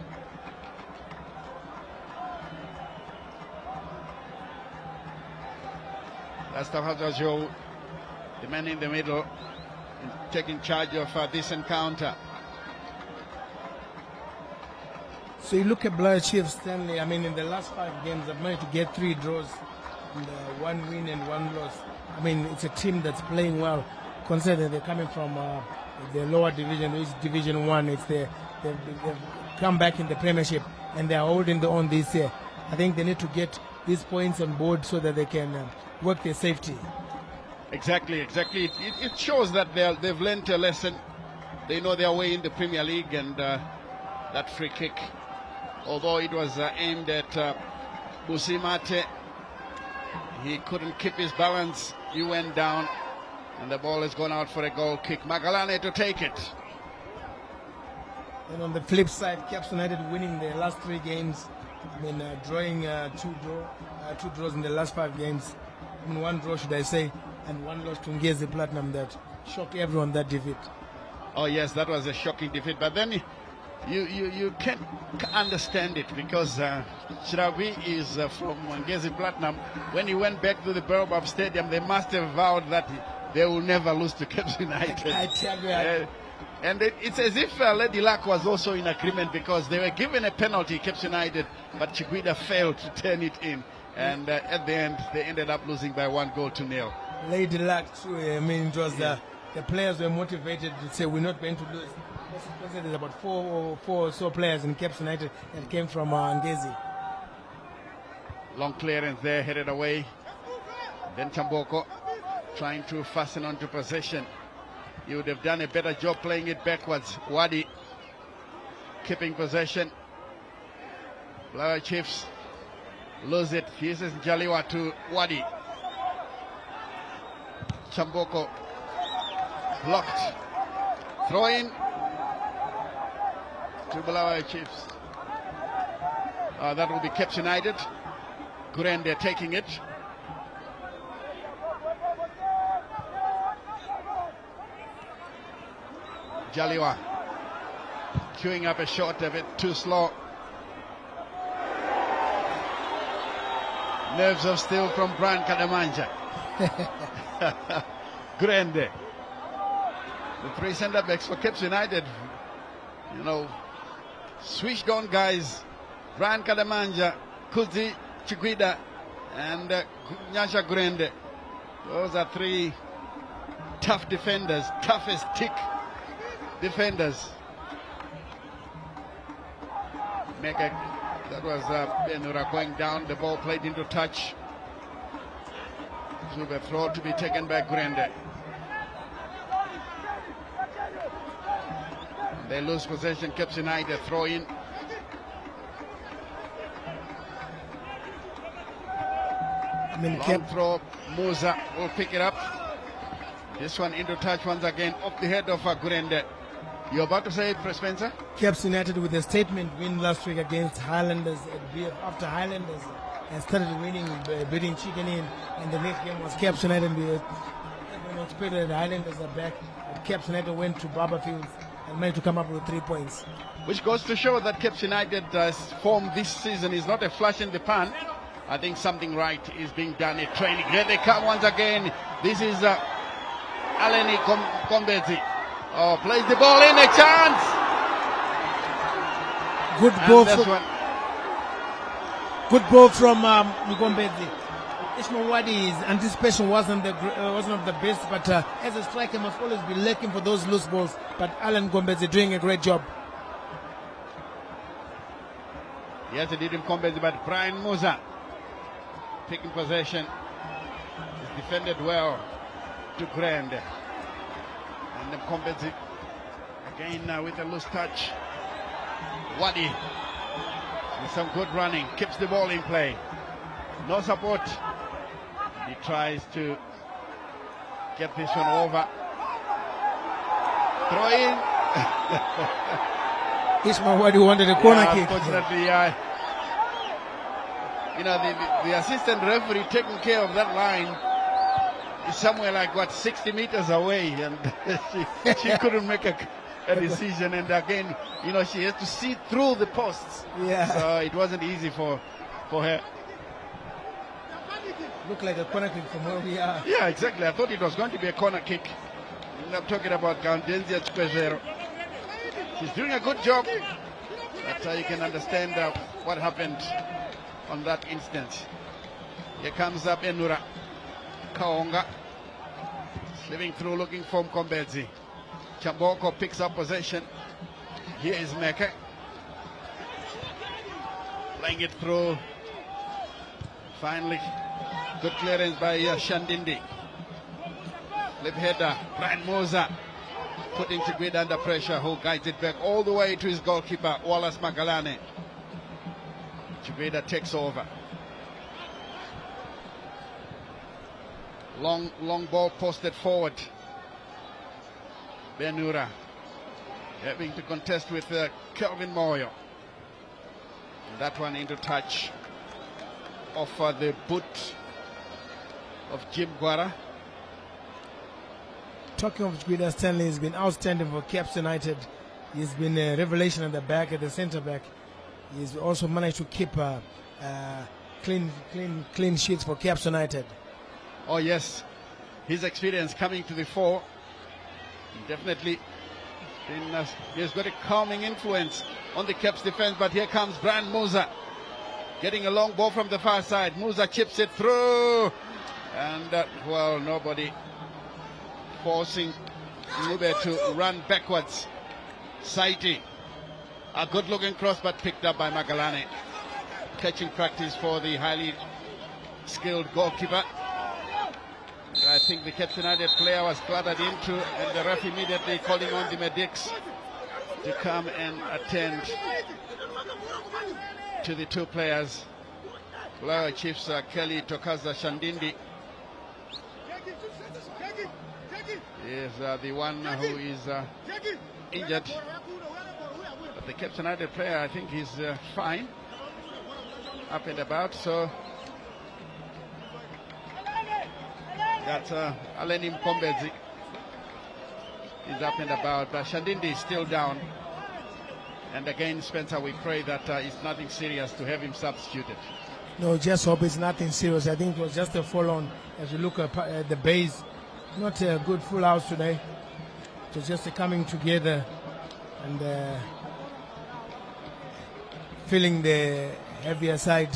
That's Tapazajo, the man in the middle, taking charge of this encounter. So you look at Bulawayo Chiefs, Stanley. I mean, in the last 5 games, they've managed to get 3 draws and 1 win and 1 loss. I mean, it's a team that's playing well, considering they're coming from the lower division, which is Division 1. They've come back in the Premiership, and they're holding on this year. I think they need to get these points on board so that they can work their safety. Exactly. It shows that they've learned a lesson. They know their way in the Premier League, and that free kick, although it was aimed at Busimate, he couldn't keep his balance. He went down, and the ball has gone out for a goal kick. Magalane to take it. And on the flip side, Caps United winning their last 3 games. I mean, drawing 2 draws in the last 5 games. I mean, 1 draw, should I say, and 1 loss to Ngezi Platinum that shocked everyone, that defeat. Oh yes, that was a shocking defeat. But then you can't understand it, because Shiravi is from Ngezi Platinum. When he went back to the Baobab Stadium, they must have vowed that they will never lose to Caps United. I tell you, And it's as if Lady Luck was also in agreement, because they were given a penalty, Caps United, but Chikwida failed to turn it in. And at the end, they ended up losing by 1-0. Lady luck too. I mean, it was the players were motivated to say we're not going to lose. There's about four or so players in Caps United that came from Ngezi. Long clearance there, headed away. Then Chamboko trying to fasten onto possession. You would have done a better job playing it backwards. Wadi keeping possession. Bulawayo Chiefs lose it. Here's Jaliwa to Wadi. Chamboko blocked. Throw in to Bulawayo Chiefs. That will be Caps United. Gurende taking it. Jaliwa queuing up a shot, a bit too slow. Nerves of steel from Brian Kadamanja. Gurende. The three centre-backs for Caps United, you know, switched on guys. Brian Kadamanja, Kuzi, Chikwida, and Nyasha Gurende. Those are three tough defenders, toughest tick defenders. Mega, that was Benura going down, the ball played into touch. Zuba throw to be taken by Gurende. They lose possession, Caps United throw in. Long throw, Musa will pick it up. This one into touch once again, off the head of Gurende. You're about to say it, Spencer? Caps United with a statement win last week against Highlanders. After Highlanders started winning, beating Chicken in, and the next game was Caps United. We expected the Highlanders are back. Caps United went to Barberfields and managed to come up with 3 points. Which goes to show that Caps United's form this season is not a flash in the pan. I think something right is being done in training. Here they come once again. This is Aleni Kombezi. Oh, plays the ball in, a chance. Good ball from Ngombezi. Ishmael Wadi's anticipation wasn't of the best, but as a striker must always be looking for those loose balls. But Alan Ngombezi doing a great job. Yes, he did him Kombezi, but Brian Musa taking possession. He's defended well to Grande. And then Kombezi again with a loose touch. Wadi with some good running, keeps the ball in play. No support. He tries to get this one over. Throw in. Ismail Wadi wanted a corner kick. Unfortunately, you know, the assistant referee taking care of that line is somewhere like, 60 meters away, and she couldn't make a decision. And again, you know, she has to see through the posts. Yeah. So it wasn't easy for her. Looked like a corner kick from where we are. Yeah, exactly. I thought it was going to be a corner kick. I'm talking about Gandenzia Chipezero. She's doing a good job. That's how you can understand what happened on that instance. Here comes up Enura. Kaonga slipping through, looking for Mkombezi. Chamboko picks up possession. Here is Meke. Playing it through. Finally, good clearance by Shandindi. Flip header, Brian Moza putting Chikwida under pressure, who guides it back all the way to his goalkeeper, Wallace Magalane. Chikwida takes over. Long ball posted forward. Benura having to contest with Kelvin Moyo. And that one into touch of the boot of Jim Guara. Talking of Chikwida, Stanley has been outstanding for Caps United. He's been a revelation at the back, at the centre back. He's also managed to keep clean sheets for Caps United. Oh yes, his experience coming to the fore. Definitely He's got a calming influence on the Caps defense, but here comes Brian Musa getting a long ball from the far side. Musa chips it through, and well, nobody forcing Mube to run backwards. Saiti, a good looking cross but picked up by Magalani. Catching practice for the highly skilled goalkeeper. I think the Caps United player was cluttered into, and the ref immediately calling on the medics to come and attend to the two players. Bulawayo Chiefs Kelly Tokaza Shandindi is the one who is injured. But the Caps United player, I think he's fine, up and about. So that's Alenim Kombezi is up and about. Shandindi is still down. And again, Spencer, we pray that it's nothing serious to have him substituted. No, just hope it's nothing serious. I think it was just a fall-on as we look at the base. Not a good full house today. It was just a coming together and feeling the heavier side.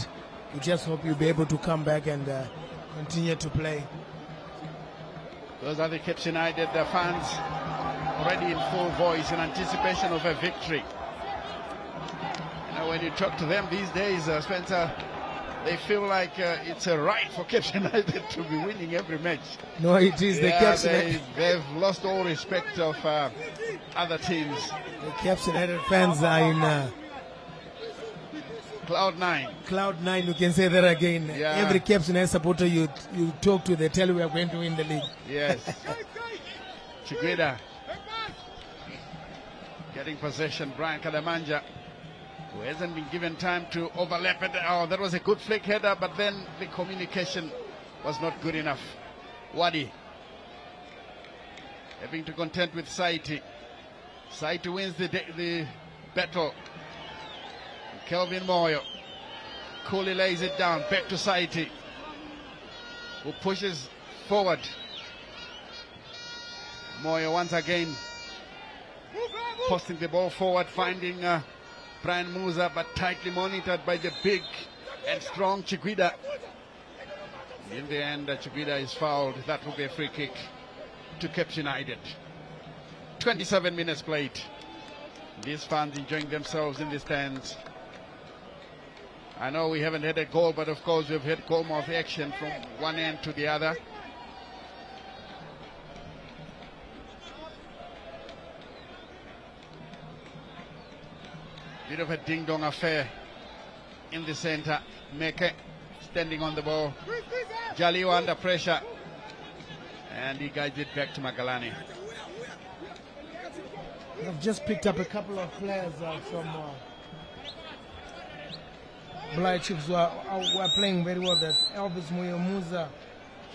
We just hope you'll be able to come back and continue to play. Those are the Caps United fans already in full voice in anticipation of a victory. You know, when you talk to them these days, Spencer, they feel like it's a right for Caps United to be winning every match. No, it is the Caps United. They've lost all respect of other teams. The Caps United fans are in Cloud 9. Cloud 9, you can say that again. Yeah. Every Caps United supporter you talk to, they tell you we are going to win the league. Yes. Chiguida getting possession. Brian Kadamanja, who hasn't been given time to overlap it. Oh, that was a good flick header, but then the communication was not good enough. Wadi having to contend with Saiti. Saiti wins the battle. Kelvin Moyo coolly lays it down, back to Saiti, who pushes forward. Moyo once again posting the ball forward, finding Brian Musa, but tightly monitored by the big and strong Chiguida. In the end, Chiguida is fouled. That will be a free kick to Caps United. 27 minutes played. These fans enjoying themselves in the stands. I know we haven't had a goal, but of course we've had goal-mouth action from one end to the other. Bit of a ding-dong affair in the center. Meke standing on the ball. Jaliwa under pressure. And he guides it back to Magalani. I've just picked up a couple of players from Bulawayo Chiefs who are playing very well. That Elvis Musa,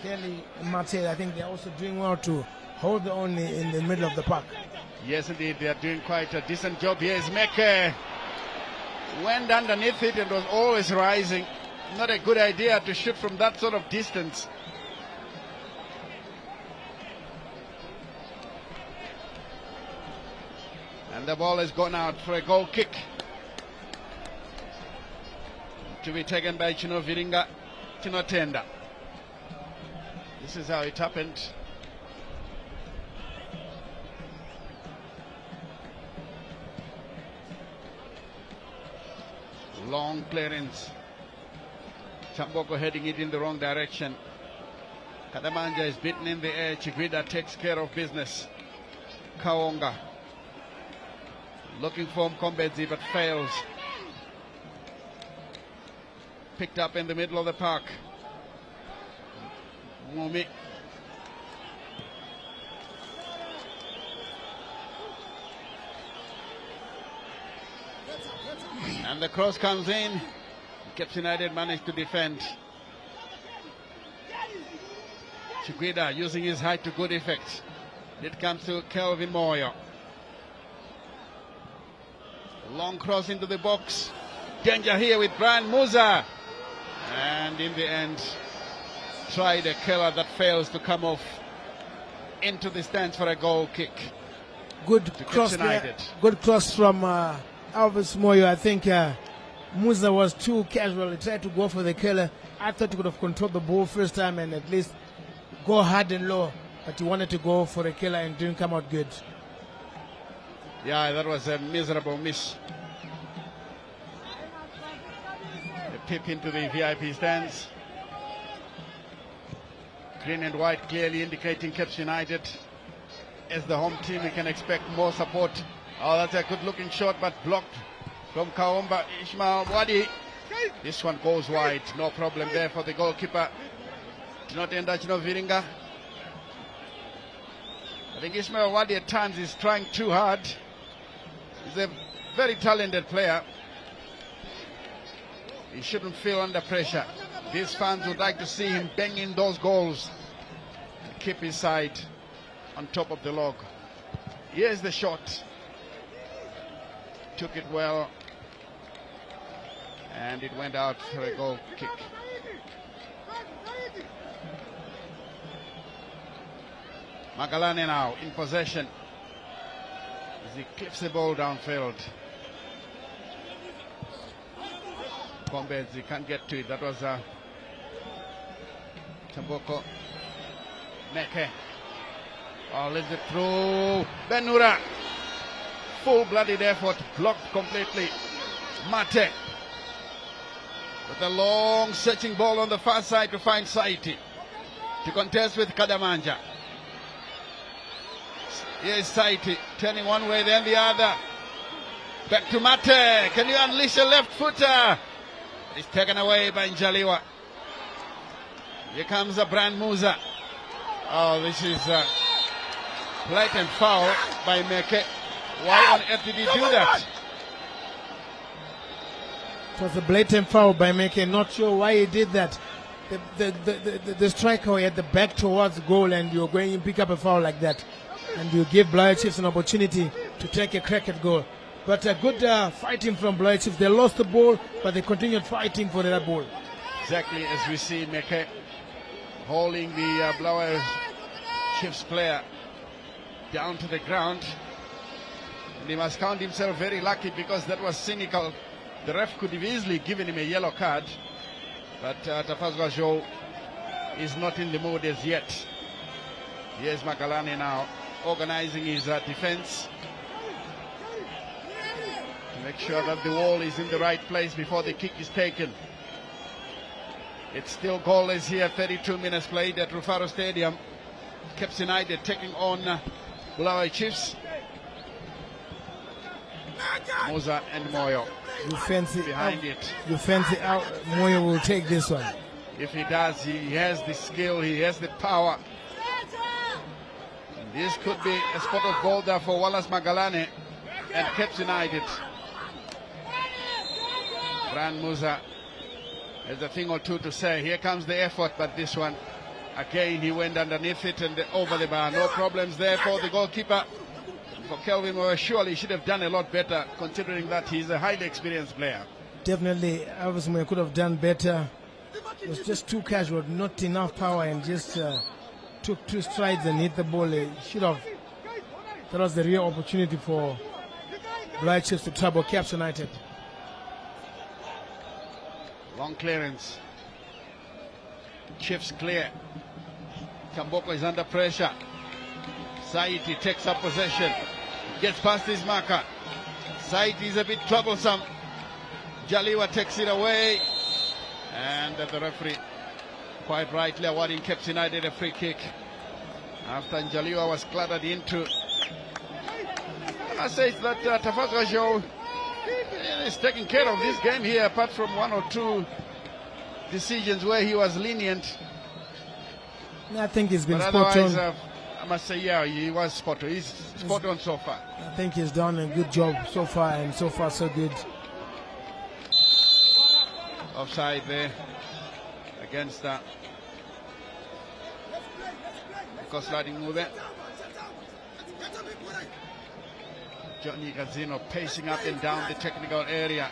Kelly, and Mate. I think they're also doing well to hold the own in the middle of the park. Yes, indeed, they are doing quite a decent job. Here is Meke. Went underneath it and was always rising. Not a good idea to shoot from that sort of distance. And the ball has gone out for a goal kick. To be taken by Chino Viringa, Chino Tenda. This is how it happened. Long clearance. Chamboko heading it in the wrong direction. Kadamanja is beaten in the air. Chiguida takes care of business. Kaonga looking for Mkombezi but fails. Picked up in the middle of the park. Mumi. And the cross comes in. Caps United managed to defend. Chiguida using his height to good effect. It comes to Kelvin Moyo. Long cross into the box. Danger here with Brian Musa. And in the end, tried a killer that fails to come off into the stands for a goal kick. Good to cross Cape there. United. Good cross from Alvis Moyo. I think Musa was too casual. He tried to go for the killer. I thought he could have controlled the ball first time and at least go hard and low. But he wanted to go for a killer and didn't come out good. Yeah, that was a miserable miss. A pip into the VIP stands. Green and white clearly indicating Cape United. As the home team, we can expect more support. Oh, that's a good-looking shot, but blocked from Kaomba. Ismail Wadi. This one goes wide. No problem there for the goalkeeper. Tinotenda Chinoviringa. I think Ismail Wadi at times is trying too hard. He's a very talented player. He shouldn't feel under pressure. These fans would like to see him banging those goals and keep his side on top of the log. Here's the shot. Took it well. And it went out for a goal kick. Magalane now in possession as he clips the ball downfield. Combes, he can't get to it. That was Tamboko. Meke. Oh, leaves it through. Benura. Full-blooded effort. Blocked completely. Mate. With a long searching ball on the far side to find Saiti. To contest with Kadamanja. Here's Saiti. Turning one way, then the other. Back to Mate. Can you unleash a left footer? It's taken away by Njaliwa. Here comes a Brian Musa. Oh, this is a blatant foul by Meke. Why on earth did he do that? It was a blatant foul by Meke. Not sure why he did that. The striker had the back towards goal and you're going to pick up a foul like that. And you give Bulawayo Chiefs an opportunity to take a crack at goal. But a good fighting from Bulawayo Chiefs. They lost the ball, but they continued fighting for that ball. Exactly as we see Meke holding the Bulawayo Chiefs player down to the ground. And he must count himself very lucky because that was cynical. The ref could have easily given him a yellow card. But Tafazwa Joe is not in the mood as yet. Here's Magalane now organizing his defense. Make sure that the wall is in the right place before the kick is taken. It's still goalless here, 32 minutes played at Rufaro Stadium. Cape United taking on Bulawayo Chiefs. Musa and Moyo You fancy behind it. You fancy out. Moyo will take this one. If he does, he has the skill, he has the power. And this could be a spot of gold there for Wallace Magalane and Cape United. Brian Musa has a thing or two to say. Here comes the effort, but this one, again, he went underneath it and over the bar. No problems there for the goalkeeper. For Kelvin Moore, surely he should have done a lot better, considering that he's a highly experienced player. Definitely, Alvis Moyo could have done better. It was just too casual, not enough power, and just took 2 strides and hit the ball. He should have. That was the real opportunity for Bulawayo Chiefs to trouble Cape United. Long clearance. Chiefs clear. Tamboko is under pressure. Saiti takes up possession. Gets past his marker. Saiti is a bit troublesome. Jaliwa takes it away. And the referee quite rightly awarding Cape United a free kick. After Jaliwa was clattered into. I say that Tafazwa Joe is taking care of this game here, apart from 1 or 2 decisions where he was lenient. I think he's been But spot otherwise, on. I must say, yeah, he was spot on. He's spot on so far. I think he's done a good job so far, and so far so good. Offside there against Kosladi Mube. Johnny Gazzino pacing up and down the technical area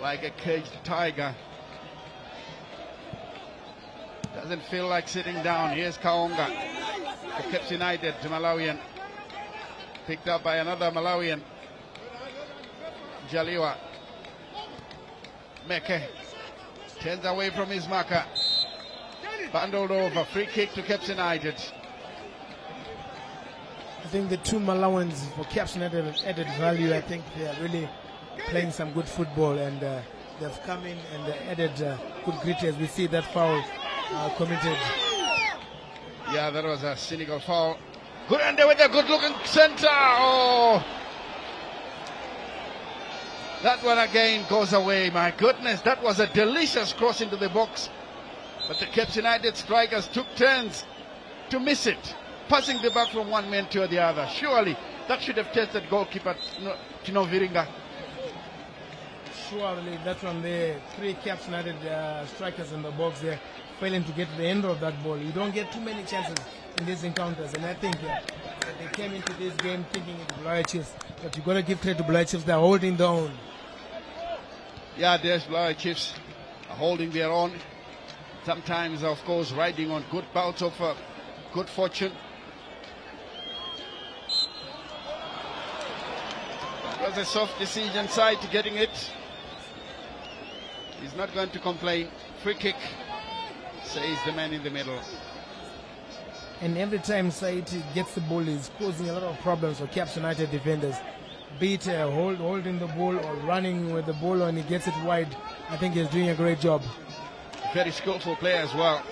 like a caged tiger. Doesn't feel like sitting down. Here's Kaonga for Cape United, Malawian. Picked up by another Malawian. Jaliwa. Meke turns away from his marker. Bundled over. Free kick to Caps United. I think the two Malawans for Caps United have added value. I think they are really playing some good football, and they've come in and added good grit as we see that foul committed. Yeah, that was a cynical foul. Good under with a good looking centre. Oh, that one again goes away. My goodness, that was a delicious cross into the box. But the Caps United strikers took turns to miss it, passing the ball from one man to the other. Surely that should have tested goalkeeper Tino Viringa. Surely that one there, 3 Caps United strikers in the box there, failing to get to the end of that ball. You don't get too many chances in these encounters, and I think they came into this game thinking it's Bulawayo Chiefs, but you've got to give credit to Bulawayo Chiefs. They're holding their own. Yeah, there's Bulawayo Chiefs holding their own. Sometimes, of course, riding on good bouts of good fortune. It was a soft decision side to getting it. He's not going to complain. Free kick, says the man in the middle. And every time Saiti gets the ball, he's causing a lot of problems for Caps United defenders. Be it holding the ball or running with the ball when he gets it wide. I think he's doing a great job. Very skillful player as well.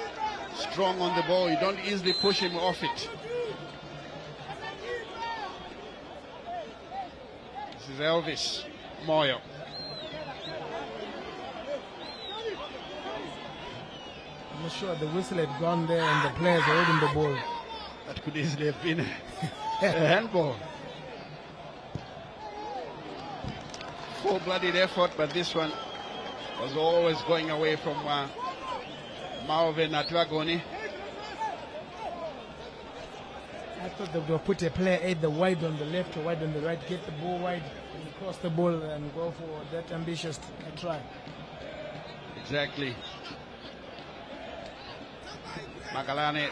Strong on the ball. You don't easily push him off it. This is Elvis Moyo. I'm not sure the whistle had gone there and the players are holding the ball. That could easily have been a handball. Full-blooded effort, but this one was always going away from Maove Natuagoni. I thought they would put a player either wide on the left or wide on the right, get the ball wide and cross the ball and go for that ambitious try. Exactly. Magalane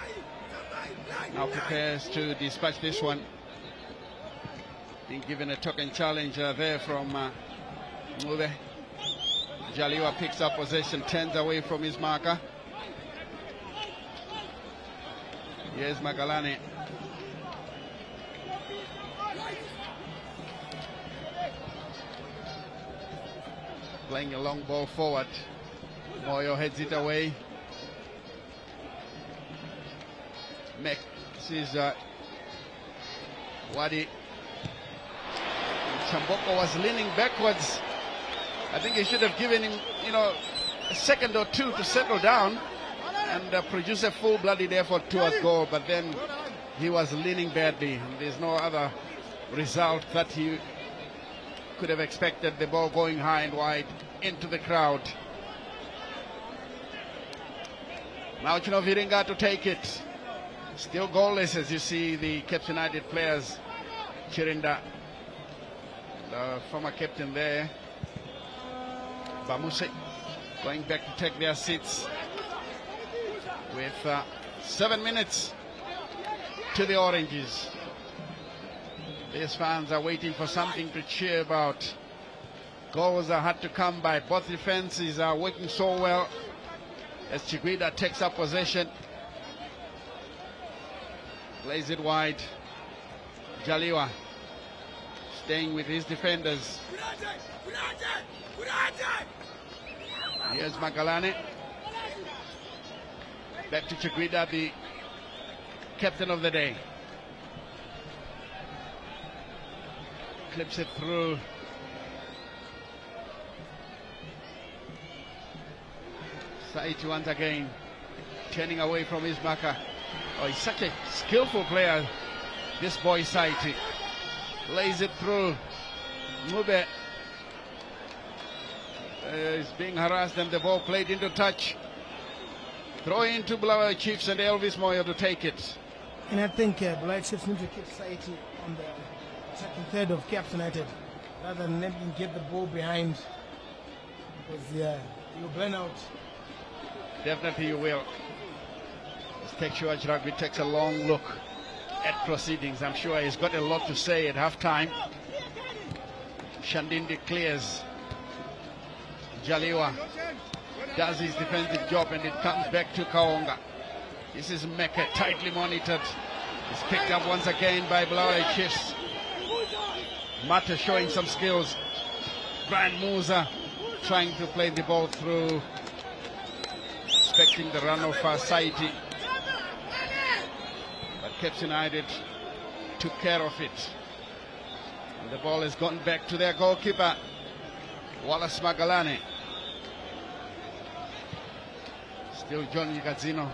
now prepares to dispatch this one. Being given a token challenge there from Mube. Jaliwa picks up possession, turns away from his marker. Here's Magalane. Playing a long ball forward. Moyo heads it away. Mek sees Wadi. Chamboko was leaning backwards. I think he should have given him, a second or two to settle down and produce a full-blooded effort towards goal. But then he was leaning badly, and there's no other result that he could have expected. The ball going high and wide into the crowd. Now Tino Viringa to take it. Still goalless, as you see the Caps United players. Chirinda, the former captain there. Bamuse going back to take their seats with 7 minutes to the Oranges. These fans are waiting for something to cheer about. Goals are hard to come by. Both defenses are working so well as Chiguida takes up possession. Plays it wide. Jaliwa staying with his defenders. Here's Magalane. Back to Chiguida, the captain of the day. Clips it through. Saiti once again turning away from his marker. Oh, he's such a skillful player, this boy Saiti. Lays it through. Mube is being harassed and the ball played into touch. Throw into Bulawayo Chiefs and Elvis Moyo to take it. And I think Bulawayo Chiefs need to keep Saiti on the second third of Caps United rather than let him get the ball behind, because you'll burn out. Definitely you will. As Texuage Rugby takes a long look at proceedings. I'm sure he's got a lot to say at halftime. Shandindi clears. Jaliwa does his defensive job, and it comes back to Kaonga. This is Meke, tightly monitored. It's picked up once again by Bulawayo Chiefs. Mata showing some skills. Brian Musa trying to play the ball through, expecting the run of Saiti. But Caps United took care of it. And the ball has gone back to their goalkeeper, Wallace Magalane. Still John Nyikadzino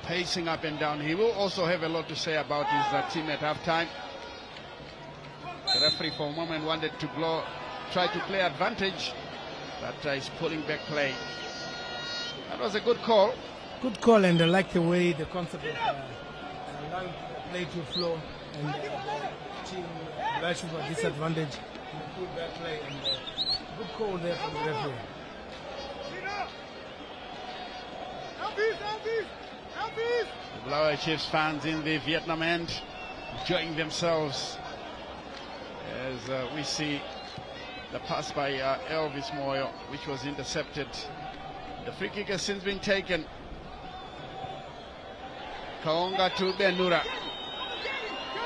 pacing up and down. He will also have a lot to say about his team at halftime. The referee for a moment wanted to try to play advantage, but he's pulling back play. That was a good call. Good call, and I like the way the concept of allowing play to flow, and the team Bulawayo at disadvantage in the good back play, and good call there from the referee. The Bulawayo Chiefs fans in the Vietnam end enjoying themselves as we see the pass by Elvis Moyo, which was intercepted. The free kick has since been taken. Kaonga to Benura.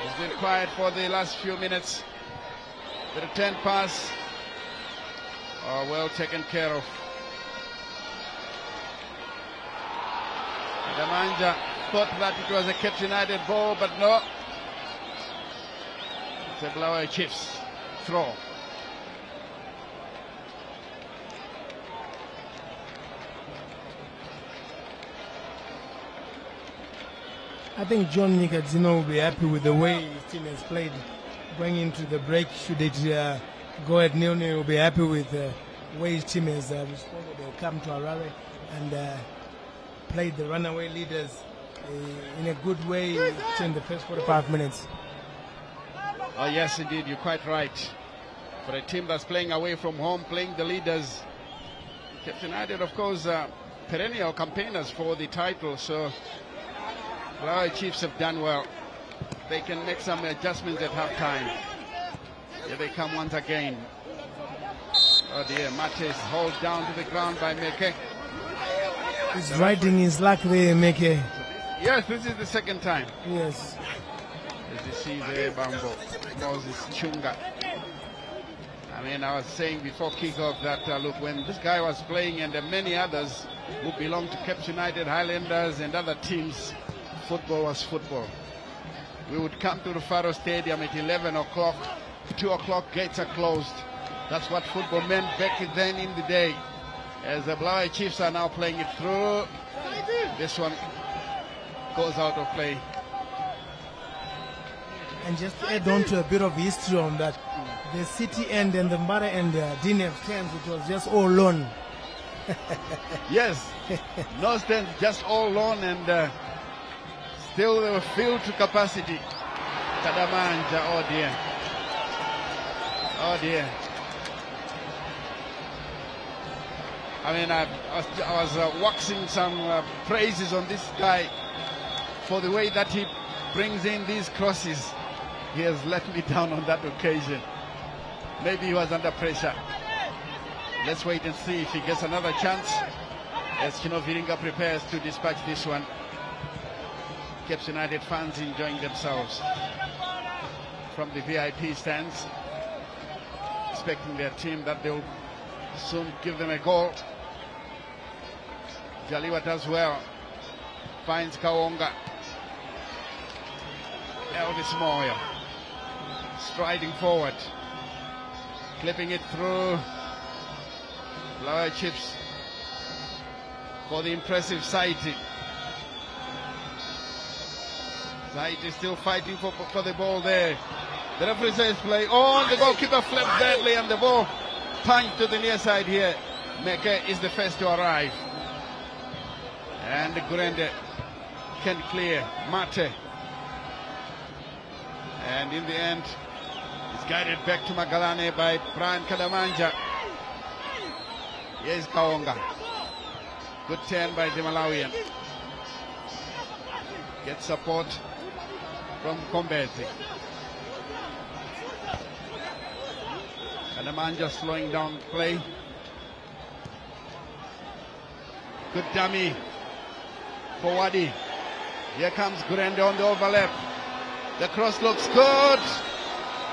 He's been quiet for the last few minutes. The return pass, well taken care of. Damanja thought that it was a Caps United ball, but no. It's a Bulawayo Chiefs throw. I think John Nyikadzino will be happy with the way his team has played going into the break. Should it go at 0-0, he will be happy with the way his team has responded. They come to Harare and played the runaway leaders in a good way in the first 45 minutes. Oh yes, indeed, you're quite right. For a team that's playing away from home, playing the leaders, Caps United, of course, perennial campaigners for the title, so Bulawayo Chiefs have done well. They can make some adjustments at halftime. Here they come once again. Oh dear, Mate is hauled down to the ground by Meke. He's riding his luck there, Meke. Yes, this is the second time. Yes. As you see there, Bambo, Moses Chunga. I mean, I was saying before kickoff that, look, when this guy was playing and many others who belong to Caps United, Highlanders and other teams, football was football. We would come to the Faro Stadium at 11 o'clock, 2 o'clock, gates are closed. That's what football meant back then in the day. As the Bulawayo Chiefs are now playing it through, this one goes out of play. And just to add on to a bit of history on that, the City end and the Mbara end didn't have stands, it was just all lawn. Yes, no stands, just all lawn, and still they were filled to capacity. Kadamanja, oh dear. Oh dear. I mean, I was waxing some praises on this guy for the way that he brings in these crosses. He has let me down on that occasion. Maybe he was under pressure. Let's wait and see if he gets another chance as Chino Viringa prepares to dispatch this one. Caps United fans enjoying themselves from the VIP stands, expecting their team that they'll soon give them a goal. Jaliwa does well, finds Kaonga. Elvis Moyo striding forward, clipping it through. Bulawayo Chiefs for the impressive Saiti. Saiti still fighting for the ball there. The referee says play on. The goalkeeper flapped badly and the ball punched to the near side here. Meke is the first to arrive. And Gurende can clear. Mate. And in the end, it's guided back to Magalane by Brian Kadamanja. Here's Kaonga. Good turn by the Malawian. Gets support from Kombezi. Kanamanja slowing down play. Good dummy for Wadi. Here comes Gurende on the overlap. The cross looks good.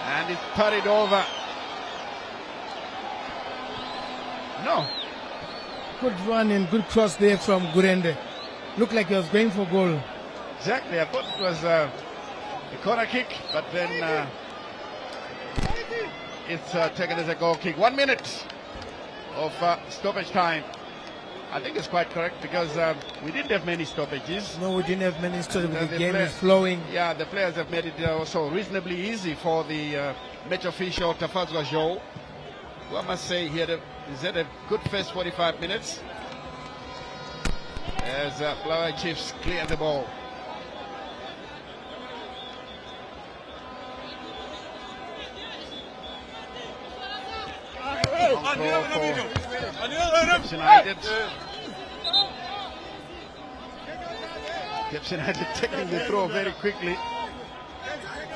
And it's parried over. No. Good run and good cross there from Gurende. Looked like he was going for goal. Exactly. I thought it was a corner kick, but then it's taken as a goal kick. 1 minute of stoppage time. I think it's quite correct because we didn't have many stoppages. No, we didn't have many stoppages. The game player- is flowing. Yeah, the players have made it also reasonably easy for the match official, Tafazwa Joe, who I must say he's had a good first 45 minutes as Bulawayo Chiefs clear the ball. United. Caps United taking the throw very quickly,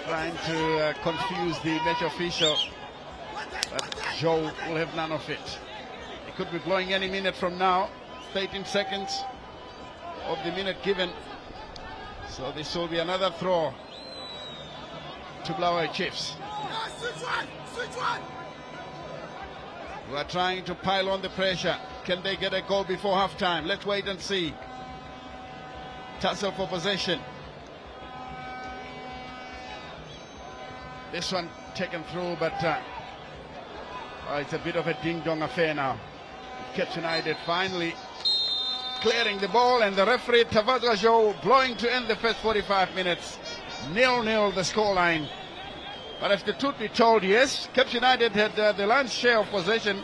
trying to confuse the match official. But Joe will have none of it. He could be blowing any minute from now. 13 seconds of the minute given. So this will be another throw to Bulawayo Chiefs. We are trying to pile on the pressure. Can they get a goal before halftime? Let's wait and see. Tussle for possession. This one taken through, but it's a bit of a ding-dong affair now. Caps United finally clearing the ball, and the referee Tavadra Joe blowing to end the first 45 minutes. 0-0 the scoreline. But if the truth be told, yes, Caps United had the lion's share of possession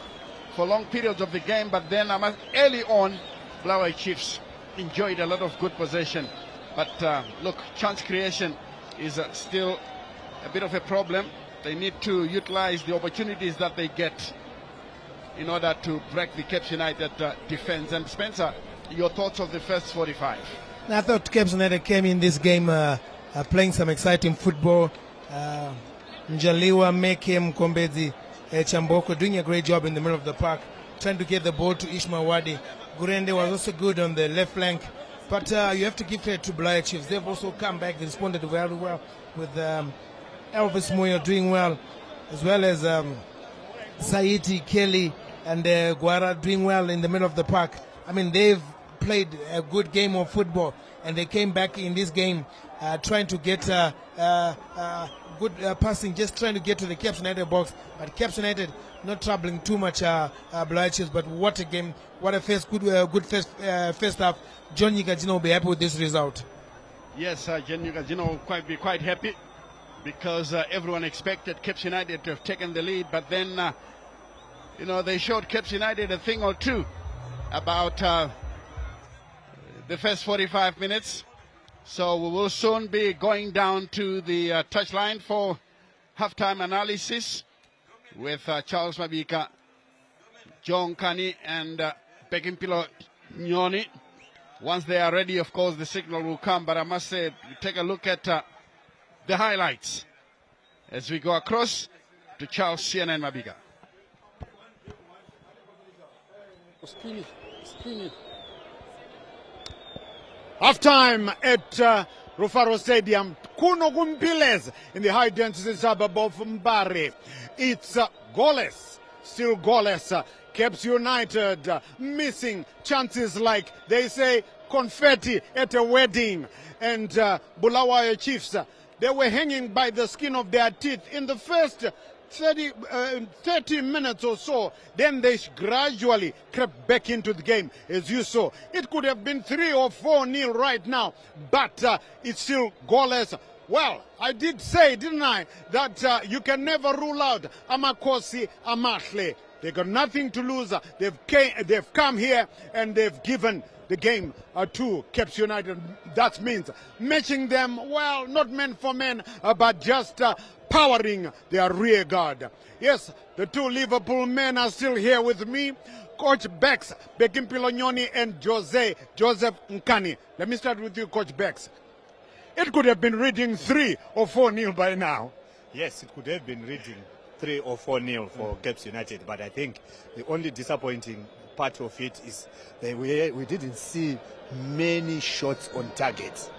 for long periods of the game, but then early on, Bulawayo Chiefs enjoyed a lot of good possession. But look, chance creation is still a bit of a problem. They need to utilize the opportunities that they get in order to break the Caps United defense. And Spencer, your thoughts of the first 45? I thought Caps United came in this game playing some exciting football. Njaliwa, Mekem, Kombezi, Chamboko doing a great job in the middle of the park, trying to get the ball to Ishmael Wadi. Gurende was also good on the left flank, but you have to give credit to Bulawayo Chiefs. They've also come back, they responded very well with Elvis Moyo doing well, as well as Saiti, Kelly, and Guara doing well in the middle of the park. I mean, they've played a good game of football, and they came back in this game trying to get good passing, just trying to get to the Caps United box. But Caps United not troubling too much Bulawayo Chiefs. But what a game, what a good first half. John Nyikajino will be happy with this result. Yes, John Nyikajino will be quite happy because everyone expected Caps United to have taken the lead. But then, they showed Caps United a thing or two about the first 45 minutes. So we will soon be going down to the touchline for halftime analysis with Charles Mabika, John Kani, and Pekimpilo Nyoni. Once they are ready, of course, the signal will come. But I must say, take a look at the highlights as we go across to Charles CNN Mabika. Halftime at Rufaro Stadium, Kuno Gumpiles in the high-density suburb of Mbare. It's goalless, still goalless. Caps United missing chances like, they say, confetti at a wedding. And Bulawayo Chiefs, they were hanging by the skin of their teeth in the first 30 minutes or so. Then they gradually crept back into the game, as you saw. It could have been 3 or 4-0 right now, but it's still goalless. Well, I did say, didn't I, that you can never rule out Amakosi Amakhle. They got nothing to lose. They've come here and they've given the game to Caps United. That means matching them, well, not man for man, but just powering their rear guard. Yes, the two Liverpool men are still here with me. Coach Bex, Bekimpilo Nyoni, and Joseph Nkani. Let me start with you, Coach Bex. It could have been reading 3 or 4-0 by now. Yes, it could have been reading 3 or 4-0 for Caps United, but I think the only disappointing part of it is that we didn't see many shots on target.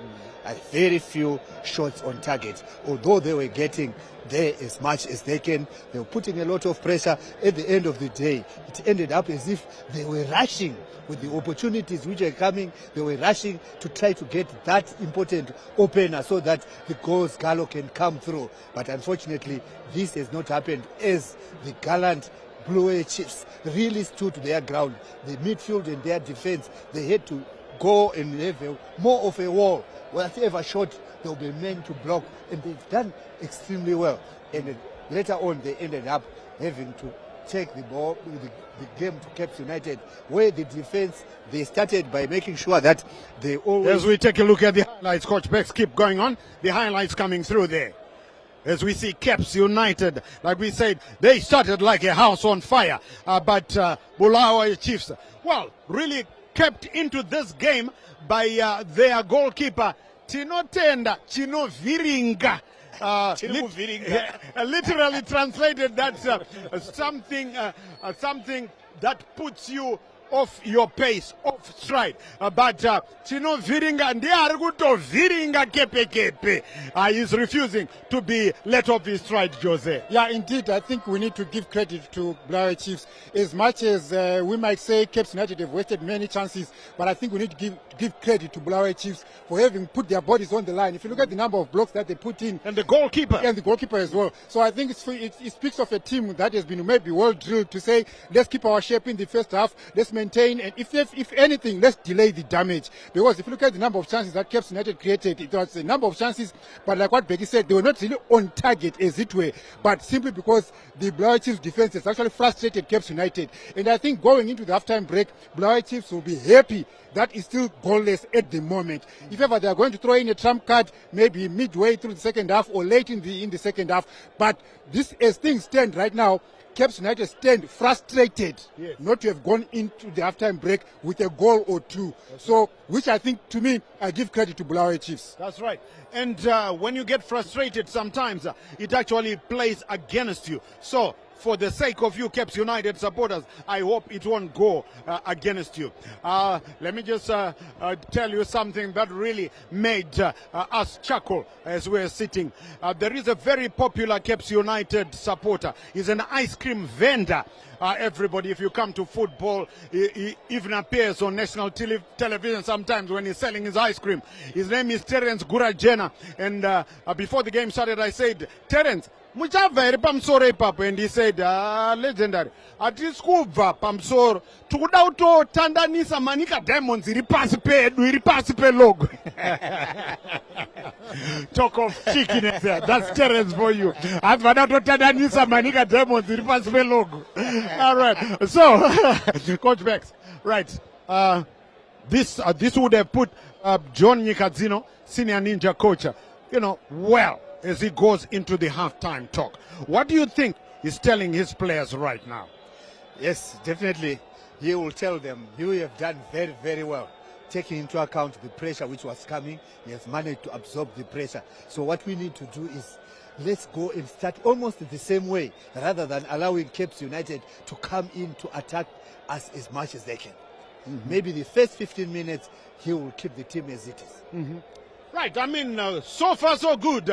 Very few shots on target. Although they were getting there as much as they can, they were putting a lot of pressure. At the end of the day, it ended up as if they were rushing with the opportunities which were coming. They were rushing to try to get that important opener so that the goals Gallo can come through. But unfortunately, this has not happened as the gallant Bulawayo Chiefs really stood their ground. The midfield and their defense, they had to go and have more of a wall. Whatever shot, they'll be meant to block, and they've done extremely well. And later on, they ended up having to take the ball, the game to Caps United, where the defense, they started by making sure that they always... As we take a look at the highlights, Coach Bex, keep going on. The highlights coming through there. As we see Caps United, like we said, they started like a house on fire. But Bulawayo Chiefs, well, really kept into this game by their goalkeeper, Tinotenda Chinoviringa. Literally translated, that's something that puts you off your pace, off stride. But Chino Viringa, Viringa kepe. He's refusing to be let off his stride, Jose. Yeah, indeed. I think we need to give credit to Bulawayo Chiefs. As much as we might say Caps United have wasted many chances, but I think we need to give credit to Bulawayo Chiefs for having put their bodies on the line. If you look at the number of blocks that they put in. And the goalkeeper. And the goalkeeper as well. So I think it speaks of a team that has been maybe well drilled to say, let's keep our shape in the first half, let's maintain, and if anything, let's delay the damage. Because if you look at the number of chances that Caps United created, it was a number of chances, but like what Becky said, they were not really on target as it were, but simply because the Bulawayo Chiefs defense has actually frustrated Caps United. And I think going into the halftime break, Bulawayo Chiefs will be happy that is still goalless at the moment. If ever they are going to throw in a trump card, maybe midway through the second half or late in the second half. But this, as things stand right now, Caps United stand frustrated not to have gone into the halftime break with a goal or two. So, which I think, to me, I give credit to Bulawayo Chiefs. That's right. And when you get frustrated sometimes, it actually plays against you. So, for the sake of you Caps United supporters, I hope it won't go against you. Let me just tell you something that really made us chuckle as we're sitting. There is a very popular Caps United supporter. He's an ice cream vendor. Everybody, if you come to football, he even appears on national television sometimes when he's selling his ice cream. His name is Terence Gurajena. And before the game started, I said, Terence, muchabva pamsoro ipapo, and he said, legendary, atisikuva pamsoro tikuda kutotandanisa manika diamonds iri pasi pelogo. Talk of cheekiness there. That's Terence for you. Avada totandanisa manika diamonds iri pasi pelogo. All right. So, Coach Bex, right. This would have put John Nyikadzino, senior ninja coach, well, as he goes into the halftime talk. What do you think he's telling his players right now? Yes, definitely. He will tell them, you have done very, very well. Taking into account the pressure which was coming, he has managed to absorb the pressure. So what we need to do is, let's go and start almost the same way, rather than allowing Caps United to come in to attack us as much as they can. Maybe the first 15 minutes, he will keep the team as it is. Right, I mean, so far so good.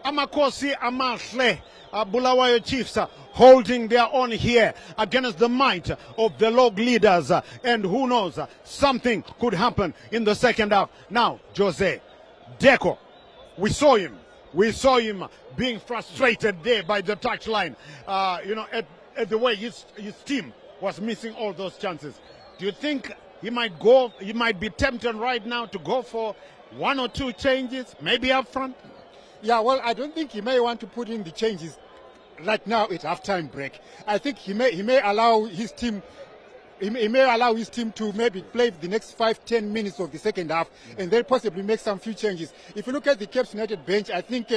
Amakosi Amashle, Bulawayo Chiefs holding their own here against the might of the log leaders. And who knows, something could happen in the second half. Now, Jose, Deco, we saw him being frustrated there by the touchline, at the way his team was missing all those chances. Do you think he might be tempted right now to go for one or two changes, maybe up front? Yeah, well, I don't think he may want to put in the changes right now at halftime break. I think he may allow his team. He may allow his team to maybe play the next 5-10 minutes of the second half, and then possibly make some few changes. If you look at the Caps United bench, I think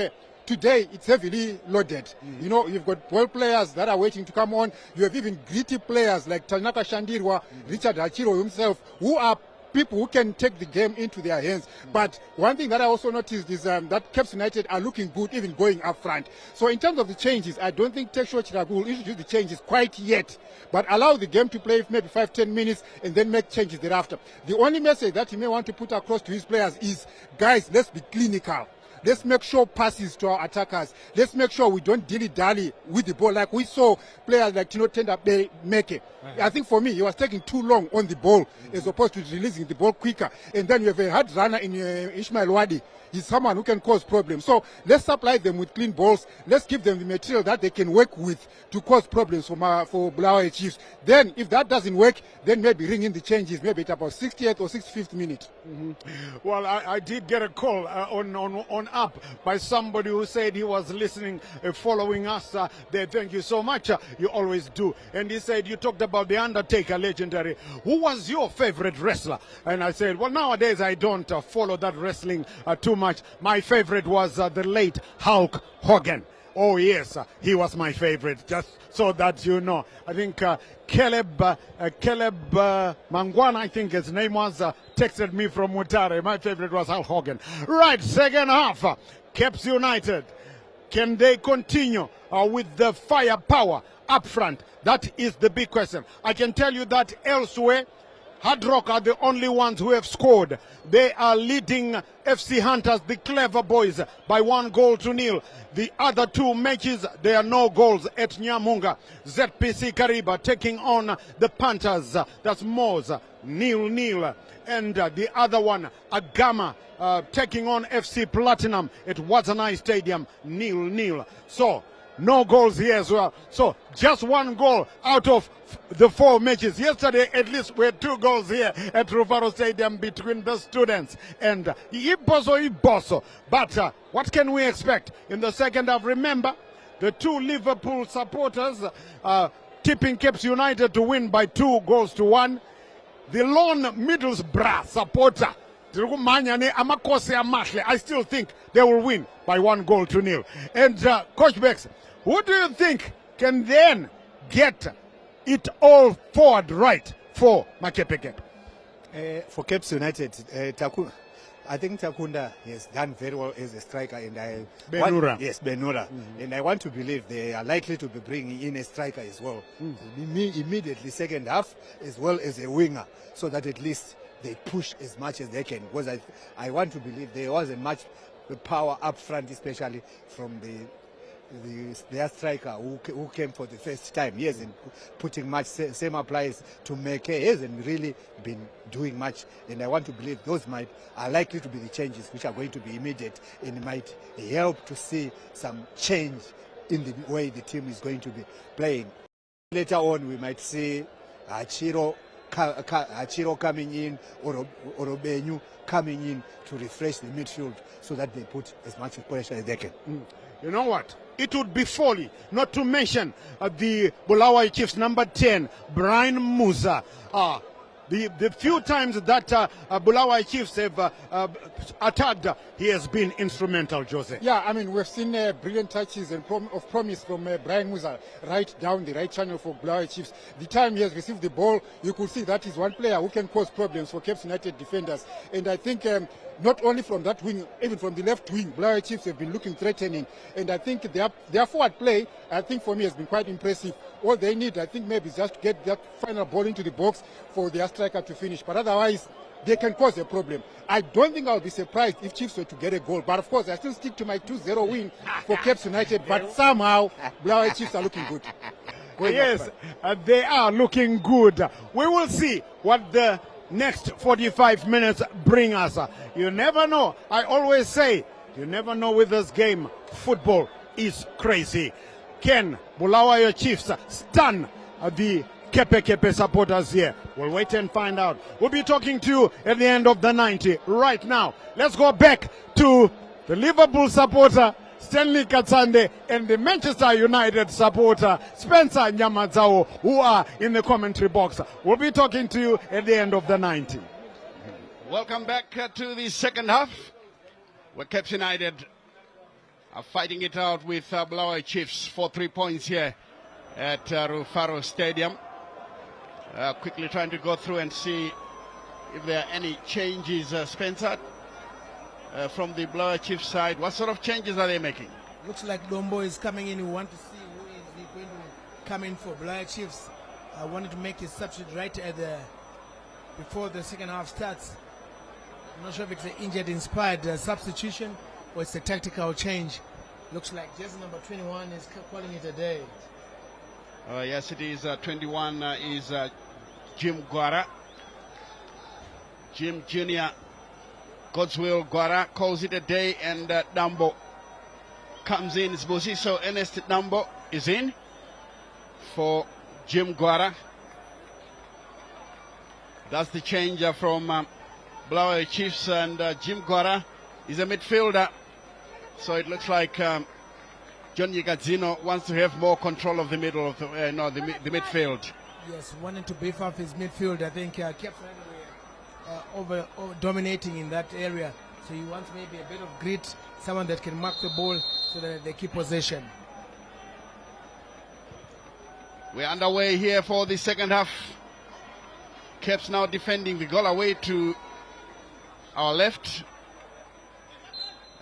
today it's heavily loaded. You've got ball players that are waiting to come on. You have even gritty players like Tanaka Shandirwa, Richard Hachiro himself, who are people who can take the game into their hands. But one thing that I also noticed is that Caps United are looking good, even going up front. So in terms of the changes, I don't think Texuo Chiragu will introduce the changes quite yet, but allow the game to play maybe 5-10 minutes and then make changes thereafter. The only message that he may want to put across to his players is, guys, let's be clinical. Let's make sure passes to our attackers. Let's make sure we don't dilly-dally with the ball like we saw players like Tino Tenda make it. I think for me, he was taking too long on the ball as opposed to releasing the ball quicker. And then you have a hard runner in Ismail Wadi. He's someone who can cause problems. So let's supply them with clean balls. Let's give them the material that they can work with to cause problems for Bulawayo Chiefs. Then, if that doesn't work, then maybe ring in the changes, maybe at about 60th or 65th minute. Well, I did get a call on app by somebody who said he was listening, following us there. Thank you so much. You always do. And he said, you talked about The Undertaker, legendary. Who was your favorite wrestler? And I said, well, nowadays I don't follow that wrestling too much. My favorite was the late Hulk Hogan. Oh, yes, he was my favorite, just so that you know. I think Caleb Mangwana, I think his name was, texted me from Mutare. My favorite was Hulk Hogan. Right, second half, Caps United. Can they continue with the firepower up front? That is the big question. I can tell you that elsewhere, Hard Rock are the only ones who have scored. They are leading FC Hunters, the Clever Boys, by 1-0. The other two matches, there are no goals at Nyamunga. ZPC Kariba taking on the Panthers. That's Moz, 0-0. And the other one, Agama, taking on FC Platinum at Wazanai Stadium, 0-0. So, no goals here as well. So just 1 goal out of the 4 matches. Yesterday, at least, we had 2 goals here at Rufaro Stadium between the students and Iboso. But what can we expect in the second half? Remember, the 2 Liverpool supporters tipping Caps United to win by 2-1. The lone Middlesbrough supporter, I still think they will win by 1-0. And Coach Bex, who do you think can then get it all forward right for Makepeke? For Caps United, I think Takunda has done very well as a striker. And Benura. Yes, Benura. And I want to believe they are likely to be bringing in a striker as well. Immediately, second half, as well as a winger, so that at least they push as much as they can. Because I want to believe there wasn't much power up front, especially from their striker who came for the first time. He hasn't putting much, same applies to Meke. He hasn't really been doing much, and I want to believe those are likely to be the changes which are going to be immediate and might help to see some change in the way the team is going to be playing. Later on, we might see Achiro coming in, or Obenyu coming in to refresh the midfield so that they put as much pressure as they can. You know what? It would be folly not to mention the Bulawayo Chiefs number 10, Brian Musa. The few times that Bulawayo Chiefs have attacked, he has been instrumental, Jose. Yeah, I mean, we've seen brilliant touches and of promise from Brian Musa right down the right channel for Bulawayo Chiefs. The time he has received the ball, you could see that is one player who can cause problems for Caps United defenders. And I think not only from that wing, even from the left wing, Bulawayo Chiefs have been looking threatening. And I think their forward play, I think for me, has been quite impressive. All they need, I think, maybe is just to get that final ball into the box for their striker to finish. But otherwise, they can cause a problem. I don't think I'll be surprised if Chiefs were to get a goal. But of course, I still stick to my 2-0 win for Caps United. But somehow, Bulawayo Chiefs are looking good. Yes, they are looking good. We will see what the next 45 minutes bring us. You never know. I always say, you never know with this game. Football is crazy. Can Bulawayo Chiefs stun the Kepe supporters here? We'll wait and find out. We'll be talking to you at the end of the 90. Right now, let's go back to the Liverpool supporter, Stanley Katsande, and the Manchester United supporter, Spencer Nyamazao, who are in the commentary box. We'll be talking to you at the end of the 90. Welcome back to the second half, where Caps United are fighting it out with Bulawayo Chiefs for 3 points here at Rufaro Stadium. Quickly trying to go through and see if there are any changes, Spencer, from the Bulawayo Chiefs side. What sort of changes are they making? Looks like Dombo is coming in. We want to see who is he going to come in for. Bulawayo Chiefs wanted to make his substitute right at before the second half starts. I'm not sure if it's an injured-inspired substitution or it's a tactical change. Looks like jersey number 21 is calling it a day. Yes, it is. 21 is Jim Guara. Jim Jr. Godswill Guara calls it a day, and Dambo comes in. So Ernest Dambo is in for Jim Guara. That's the change from Bulawayo Chiefs, and Jim Guara is a midfielder. So it looks like John Yigadzino wants to have more control of the middle of the midfield. Yes, wanting to beef up his midfield. I think kept over dominating in that area. So he wants maybe a bit of grit, someone that can mark the ball so that they keep possession. We're underway here for the second half. Caps now defending the goal away to our left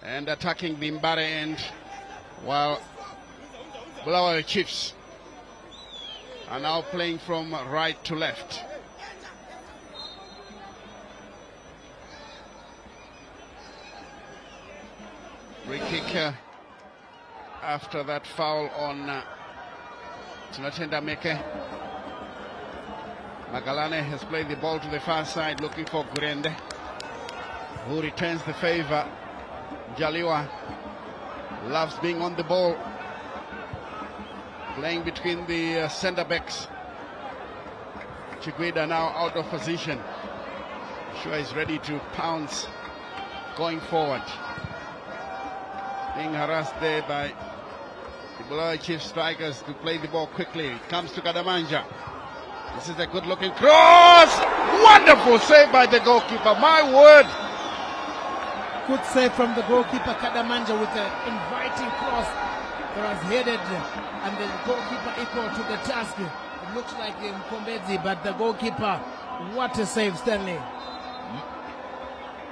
and attacking the Mbare end, while Bulawayo Chiefs are now playing from right to left. Free kick after that foul on Tinatenda Meke. Magalane has played the ball to the far side looking for Gurende, who returns the favor. Jaliwa loves being on the ball, playing between the centre backs. Chiguida now out of position. Sure is ready to pounce going forward. Being harassed there by the Bulawayo Chiefs strikers to play the ball quickly. It comes to Kadamanja. This is a good looking cross. Wonderful save by the goalkeeper. My word. Good save from the goalkeeper Kadamanja with an inviting cross that was headed, and the goalkeeper equal to the task. It looks like Mkombezi, but the goalkeeper, what a save, Stanley.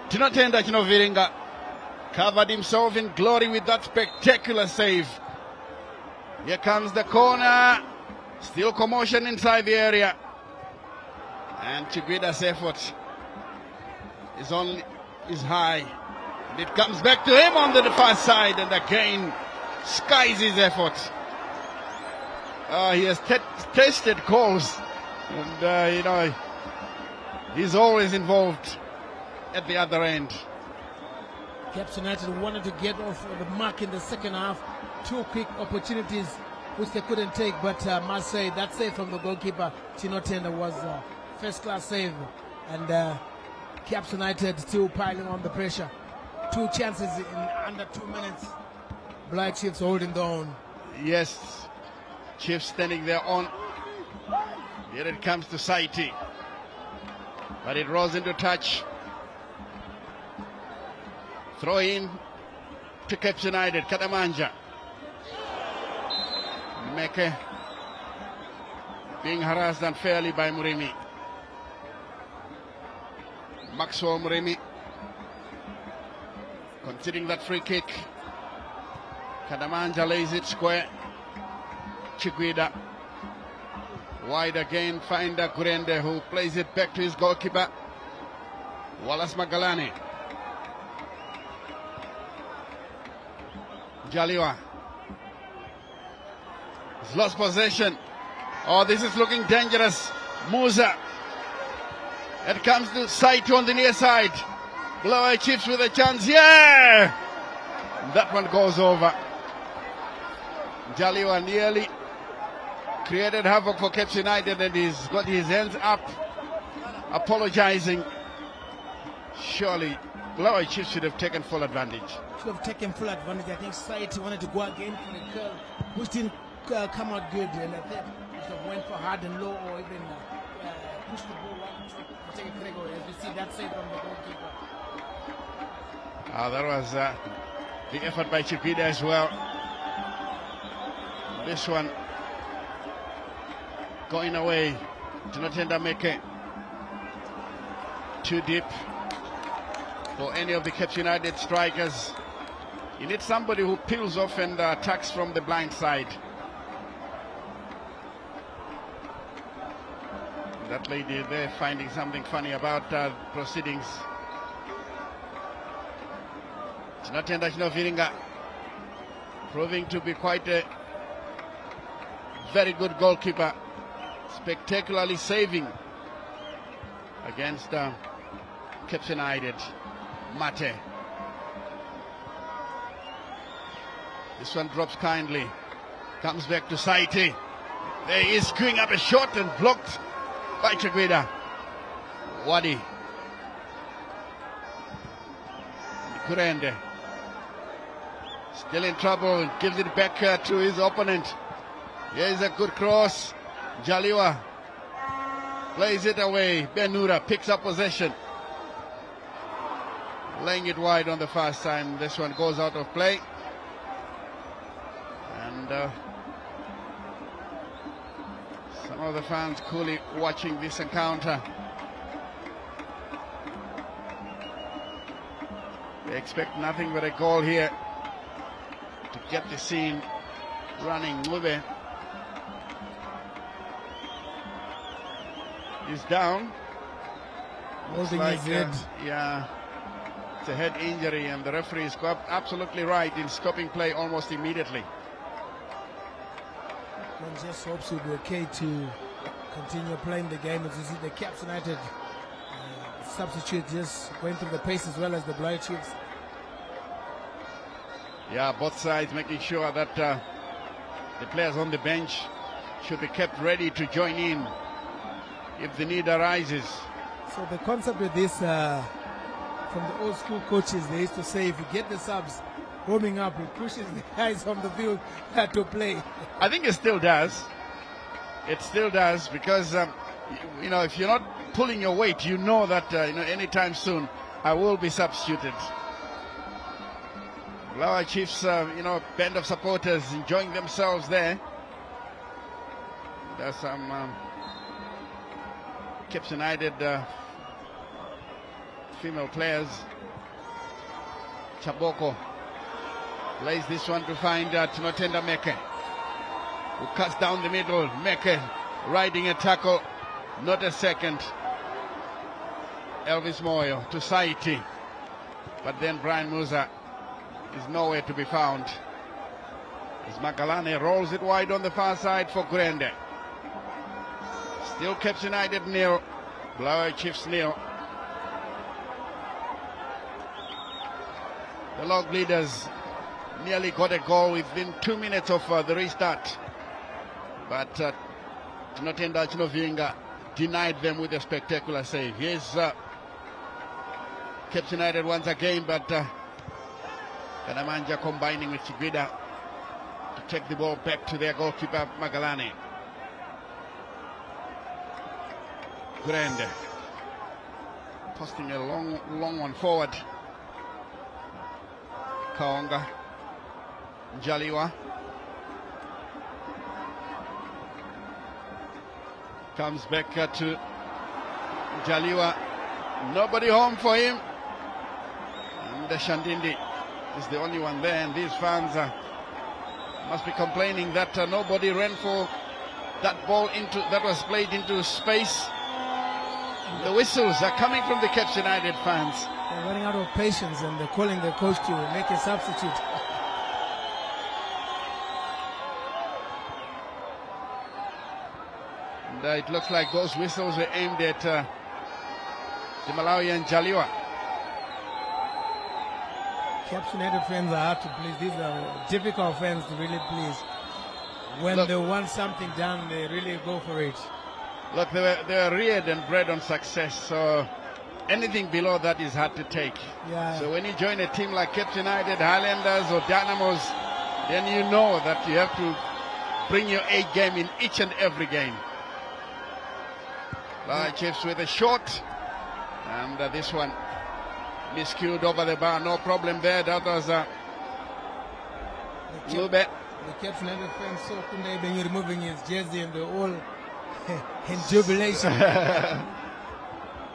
Tinatenda Chinoviringa covered himself in glory with that spectacular save. Here comes the corner. Still commotion inside the area. And Chiguida's effort is high. And it comes back to him on the far side, and again skies his effort. He has tasted goals, and he's always involved at the other end. Caps United wanted to get off the mark in the second half. Two quick opportunities which they couldn't take, but must say that save from the goalkeeper Tino Tenda was a first-class save, and Caps United still piling on the pressure. Two chances in under 2 minutes. Black Chiefs holding the own. Yes, Chiefs standing there on. Here it comes to Saiti, but it rolls into touch. Throw in to Caps United. Kadamanja. Meke being harassed unfairly by Murimi. Maxwell Murimi conceding that free kick. Kadamanja lays it square. Chiguida wide again, find Gurende, who plays it back to his goalkeeper Wallace Magalani. Jaliwa has lost possession. Oh, this is looking dangerous. Musa. It comes to Saito on the near side. Bulawayo Chiefs with a chance. Yeah! That one goes over. Jaliwa nearly created havoc for Caps United, and he's got his hands up, apologizing. Surely Bulawayo Chiefs should have taken full advantage. Should have taken full advantage. I think Saito wanted to go again for the curl, which didn't come out good, and I think he should have went for hard and low, or even pushed the ball one to take a Gregor, as we see that save from the goalkeeper. That was the effort by Chipida as well. This one going away. Tinatenda Meke too deep for any of the Caps United strikers. You need somebody who peels off and attacks from the blind side. That lady there finding something funny about proceedings. Tinotenda Chinoviringa proving to be quite a very good goalkeeper, spectacularly saving against Caps United. Mate. This one drops kindly. Comes back to Saiti. There he is queuing up a shot and blocked by Chagweda. Wadi. Kurende. Still in trouble. Gives it back to his opponent. Here's a good cross. Jaliwa plays it away. Benura picks up possession. Laying it wide on the far side. This one goes out of play. And some of the fans coolly watching this encounter. They expect nothing but a goal here to get the scene running. Mube is down. Holding his head. Yeah, it's a head injury, and the referee is absolutely right in stopping play almost immediately. One just hopes he'll be okay to continue playing the game. As you see, the Caps United substitute just going through the pace as well as the Bulawayo Chiefs. Yeah, both sides making sure that the players on the bench should be kept ready to join in if the need arises. So the concept with this, from the old school coaches, they used to say, if you get the subs warming up, it pushes the guys on the field to play. I think it still does. It still does, because you know, if you're not pulling your weight, you know that anytime soon I will be substituted. Bulawayo Chiefs, band of supporters enjoying themselves there. There's some Caps United female players. Chaboko plays this one to find Tinotenda Meke, who cuts down the middle. Meke riding a tackle, not a second. Elvis Moyo to Saiti, but then Brian Musa is nowhere to be found. As Magalane rolls it wide on the far side for Grende. Still Caps United nil, Bulawayo Chiefs nil. The log leaders nearly got a goal within 2 minutes of the restart, but Tinotenda Chinovinga denied them with a spectacular save. Here's Caps United once again, but Kanamanja combining with Chigwida to take the ball back to their goalkeeper Magalane. Grande posting a long one forward. Kaonga, Jaliwa comes back to Jaliwa. Nobody home for him. And Shandindi is the only one there, and these fans must be complaining that nobody ran for that ball that was played into space. The whistles are coming from the Caps United fans. They're running out of patience, and they're calling the coach to make a substitute. And it looks like those whistles were aimed at the Malawian Jaliwa. Caps United fans are hard to please. These are difficult fans to really please. When they want something done, they really go for it. Look, they were reared and bred on success, so anything below that is hard to take. Yeah. So when you join a team like Caps United, Highlanders or Dynamos, then you know that you have to bring your A game in each and every game. Chiefs with a shot, and this one miscued over the bar. No problem there. That was Lube. The Caps United fans saw Kunde Benyu removing his jersey, and they're all in jubilation.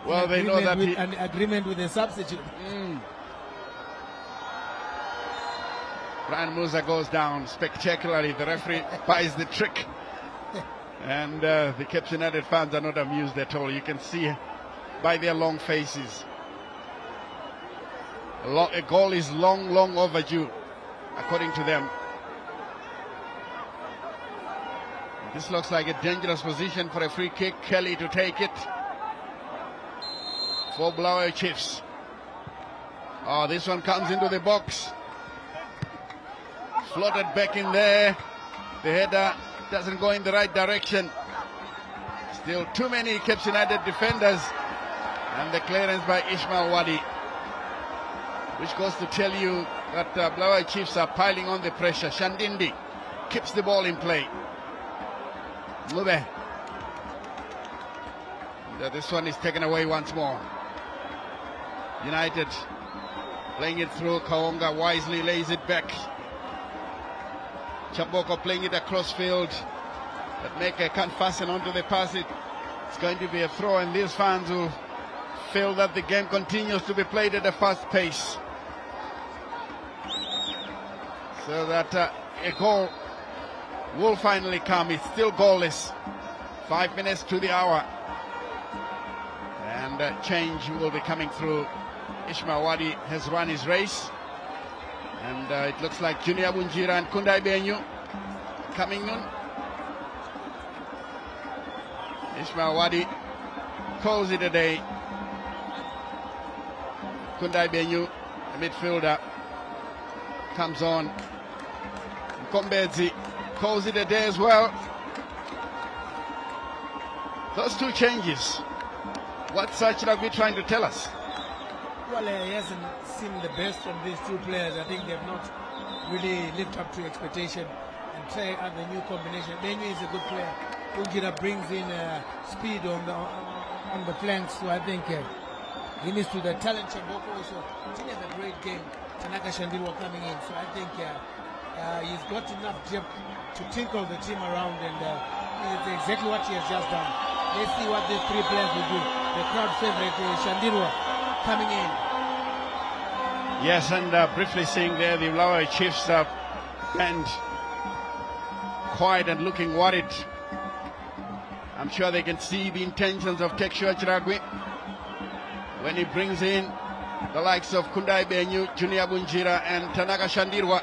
Well, they know that an agreement with the substitute. Brian Musa goes down spectacularly. The referee buys the trick. And the Cape United fans are not amused at all. You can see by their long faces. A goal is long overdue, according to them. This looks like a dangerous position for a free kick. Kelly to take it for Bulawayo Chiefs. Oh, this one comes into the box. Floated back in there. The header doesn't go in the right direction. Still too many Cape United defenders. And the clearance by Ismail Wadi, which goes to tell you that Bulawayo Chiefs are piling on the pressure. Shandindi keeps the ball in play. Mube. This one is taken away once more. United playing it through. Kaonga wisely lays it back. Chamboko playing it across field. But Meke can't fasten onto the pass. It's going to be a throw, and these fans will feel that the game continues to be played at a fast pace. So that a goal will finally come. It's still goalless. 5 minutes to the hour. And change will be coming through. Ismail Wadi has run his race. And it looks like Junior Bunjira and Kundai Benyu coming in. Ismail Wadi calls it a day. Kundai Benyu, the midfielder, comes on. Kombedzi calls it a day as well. Those two changes, what's Sachin trying to tell us? Well, he hasn't seen the best from these two players. I think they've not really lived up to expectation and try out the new combination. Benyu is a good player. Bunjira brings in speed on the flanks, so I think he needs to. The talent Chamboko also. He has a great game. Tanaka Shandirwa coming in, so I think he's got enough depth to tinkle the team around, and it's exactly what he has just done. Let's see what these three players will do. The crowd favorite Shandirwa coming in. Yes, and briefly seeing there the Bulawayo Chiefs and quiet and looking worried. I'm sure they can see the intentions of Tekshua Chiragwi when he brings in the likes of Kundai Benyu, Junior Bunjira and Tanaka Shandirwa.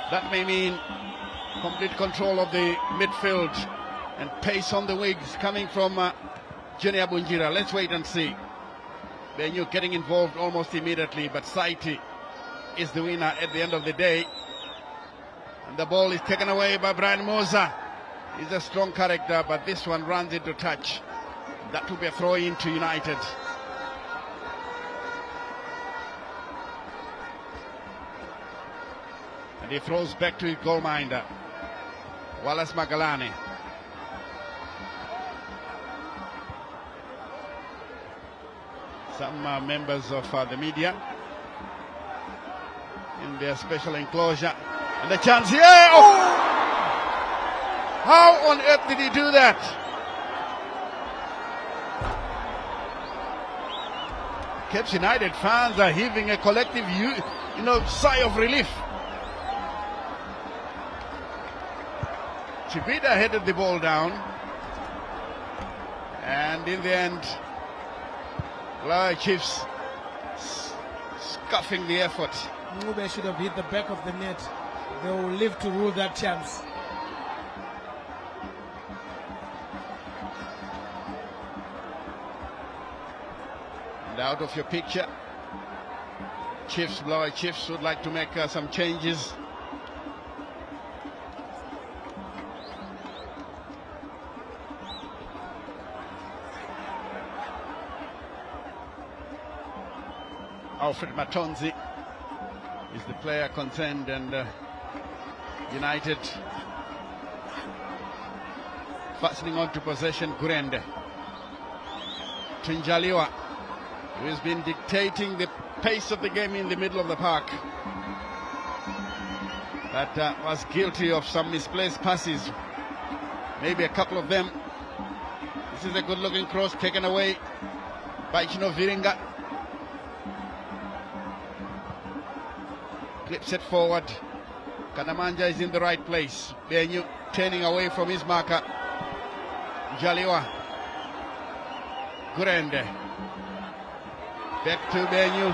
That may mean complete control of the midfield and pace on the wings coming from Junior Bunjira. Let's wait and see. Benyu getting involved almost immediately, but Saiti is the winner at the end of the day. And the ball is taken away by Brian Musa. He's a strong character, but this one runs into touch. That will be a throw in to United. And he throws back to his goalminder, Wallace Magalani. Some members of the media in their special enclosure. And the chance here! Oh! How on earth did he do that? Cape United fans are heaving a collective, sigh of relief. Chibida headed the ball down, and in the end, Bulawayo Chiefs scuffing the effort. Mube should have hit the back of the net. They will live to rule that chance. And out of your picture, Bulawayo Chiefs would like to make some changes. Alfred Matonzi is the player concerned, and United fastening on to possession. Gurende Tunjaliwa, who has been dictating the pace of the game in the middle of the park, but was guilty of some misplaced passes, maybe a couple of them. This is a good-looking cross taken away by Chino Viringa. Clips it forward. Kadamanja is in the right place. Benyu turning away from his marker. Jaliwa. Gurende. Back to Benyu.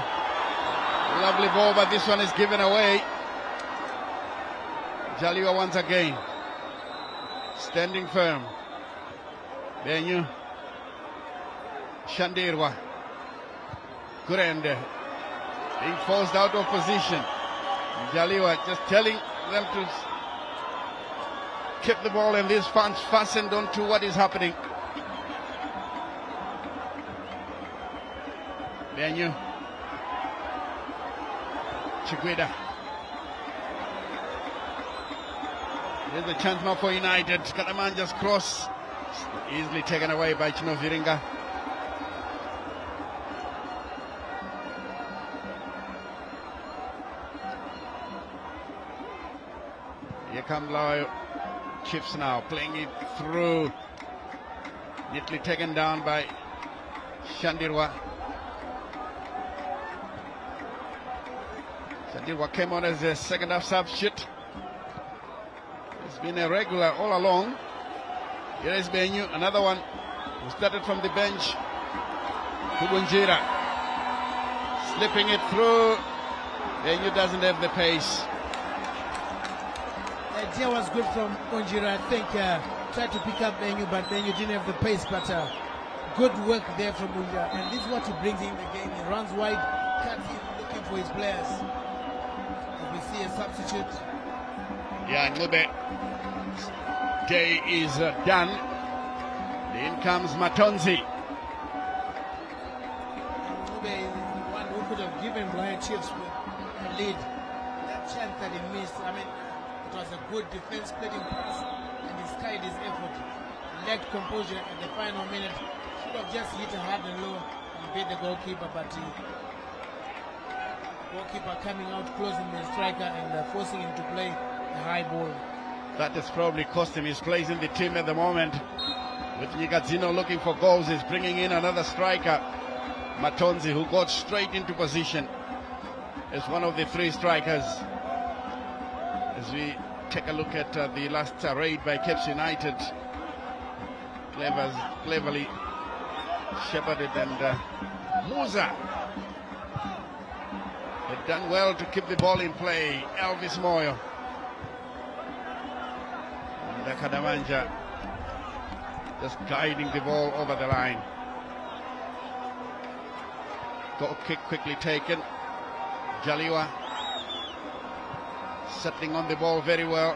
Lovely ball, but this one is given away. Jaliwa once again. Standing firm. Benyu. Shandirwa. Gurende. Being forced out of position. Jaliwa just telling them to keep the ball, and these fans fastened onto what is happening. Benyu. Chiguida. There's a chance now for United. Kalamanja's cross easily taken away by Chino Viringa. Here come Bulawayo Chiefs now, playing it through. Neatly taken down by Shandirwa. Shandirwa came on as a second half substitute. He's been a regular all along. Here is Benyu, another one who started from the bench. Kubunjira slipping it through. Benyu doesn't have the pace. The idea was good from Onjira. I think tried to pick up Benyu, but Benyu didn't have the pace. But good work there from Onjira, and this is what he brings in the game. He runs wide, cuts in, looking for his players. As we see a substitute. Yeah, Ngube day is done. In comes Matonzi. Ngube is the one who could have given Bulawayo Chiefs a lead. That chance that he missed. I mean, it was a good defense splitting pass, and he skied his effort. He lacked composure at the final minute. Should have just hit hard and low and beat the goalkeeper, but the goalkeeper coming out closing the striker and forcing him to play a high ball. That has probably cost him his place in the team at the moment. With Nyikadzino looking for goals, he's bringing in another striker, Matonzi, who got straight into position as one of the three strikers. As we take a look at the last raid by Caps United, cleverly shepherded, and Musa had done well to keep the ball in play. Elvis Moyo. And Kadamanja just guiding the ball over the line. Goal kick quickly taken. Jaliwa settling on the ball very well.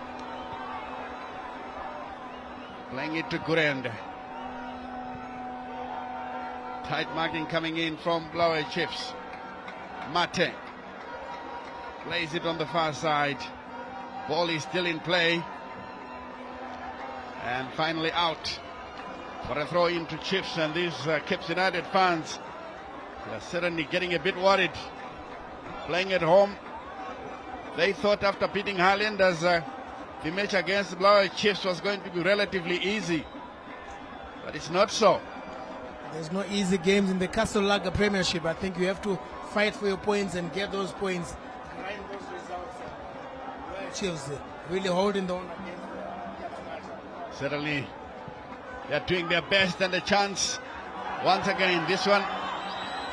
Playing it to Gurende. Tight marking coming in from Bulawayo Chiefs. Mate plays it on the far side. Ball is still in play. And finally out for a throw into Chiefs, and these Caps United fans are certainly getting a bit worried. Playing at home, they thought after beating Highlanders the match against Bulawayo Chiefs was going to be relatively easy, but it's not so. There's no easy games in the Castle Lager Premiership. I think you have to fight for your points and get those points. Grind those results. Bulawayo Chiefs really holding the own against Certainly, they're doing their best, and a chance once again. This one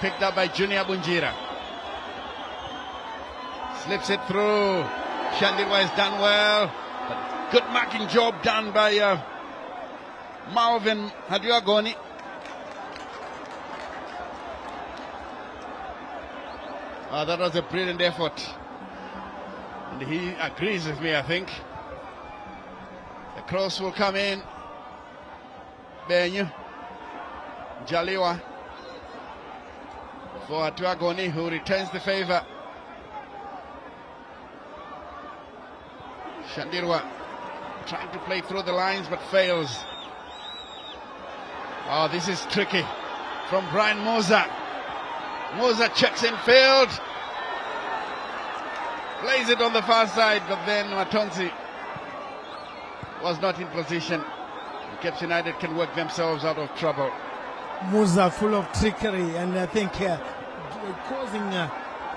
picked up by Junior Bunjira. Slips it through. Shandirwa has done well. But good marking job done by Malvin Hadiagoni. That was a brilliant effort. And he agrees with me, I think. The cross will come in. Benyu. Jaliwa. For Hadiagoni, who returns the favor. Shandirwa trying to play through the lines but fails. Oh, this is tricky from Brian Musa. Musa checks in field. Plays it on the far side, but then Matonzi was not in position. Caps United can work themselves out of trouble. Musa full of trickery, and I think causing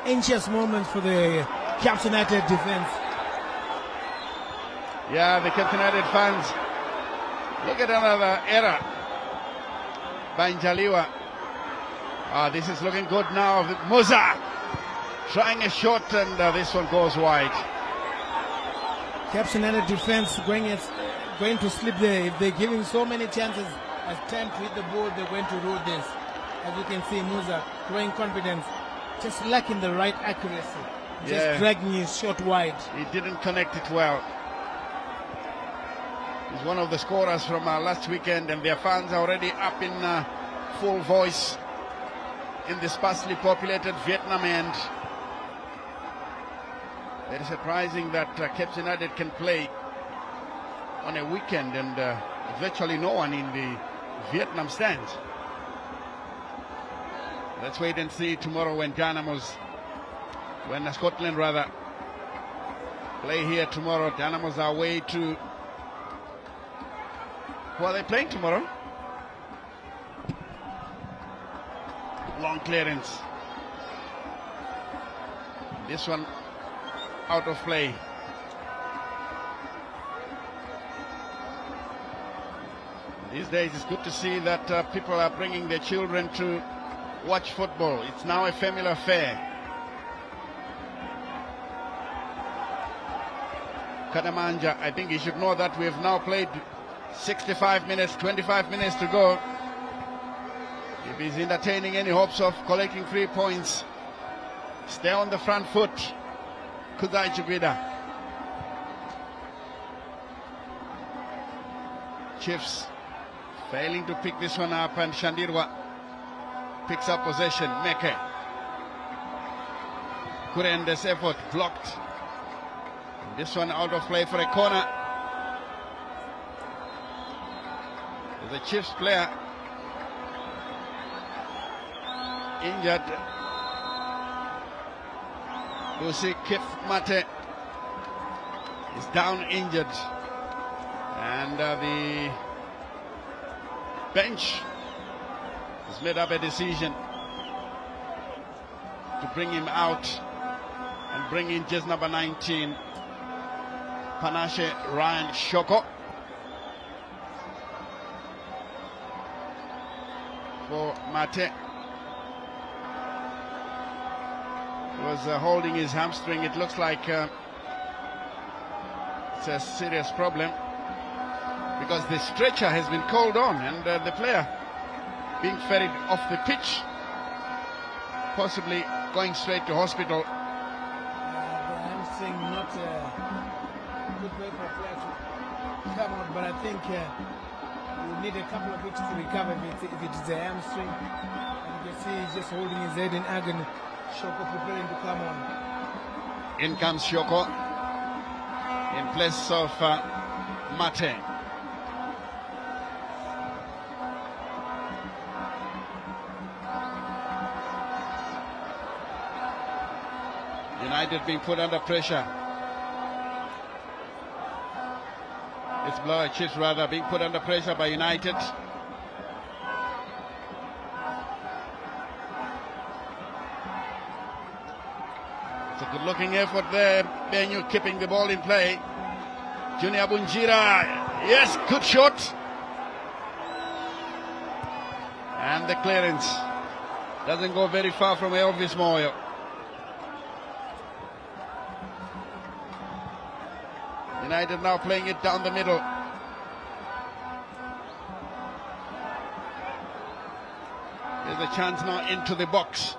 anxious moments for the Caps United defense. Yeah, the Caps United fans. Look at another error by Njaliwa. This is looking good now. Musa trying a shot, and this one goes wide. Caps United defense going to slip there. If they're giving so many chances as time to hit the ball, they're going to rule this. As you can see, Musa growing confidence, just lacking the right accuracy, just dragging his shot wide. He didn't connect it well. He's one of the scorers from last weekend, and their fans are already up in full voice in the sparsely populated Vietnam end. Very surprising that Caps United can play on a weekend and virtually no one in the Vietnam stands. Let's wait and see tomorrow when Scotland play here tomorrow. Dynamos are away to... Who are they playing tomorrow? Long clearance. This one out of play. These days it's good to see that people are bringing their children to watch football. It's now a family affair. Kadamanja, I think he should know that we have now played 65 minutes, 25 minutes to go. If he's entertaining any hopes of collecting 3 points, stay on the front foot. Kudai Chubida. Chiefs failing to pick this one up, and Shandirwa picks up possession. Meke. Kurende's effort blocked. This one out of play for a corner. The Chiefs player injured. You see Kif Mate is down injured, and the bench has made up a decision to bring him out and bring in just number 19, Panache Ryan Shoko, for Mate. Was holding his hamstring. It looks like it's a serious problem, because the stretcher has been called on, and the player being ferried off the pitch, possibly going straight to hospital. The hamstring not a good way for a player to come out, but I think you need a couple of weeks to recover if it is a hamstring. And you can see he's just holding his head in agony. Shoko preparing to come on. In comes Shoko in place of Mate. United being put under pressure. It's Bulawayo Chiefs rather being put under pressure by United. Good looking effort there. Benyu keeping the ball in play. Junior Bunjira. Yes, good shot. And the clearance doesn't go very far from Elvis Moyo. United now playing it down the middle. There's a chance now into the box.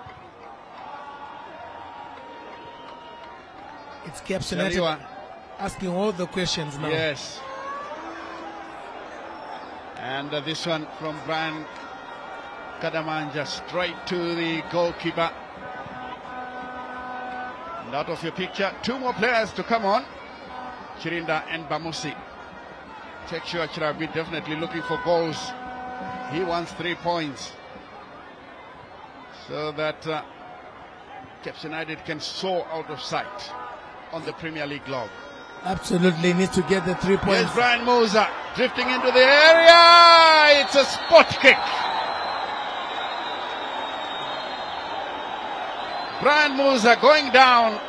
It's Caps United asking all the questions now. Yes. And this one from Brian Kadamanja straight to the goalkeeper. And out of your picture, 2 more players to come on. Chirinda and Bamusi. Texua Chirabi definitely looking for goals. He wants 3 points, so that Caps United can soar out of sight on the Premier League log. Absolutely needs to get the 3 points. Here's Brian Musa drifting into the area. It's a spot kick. Brian Musa going down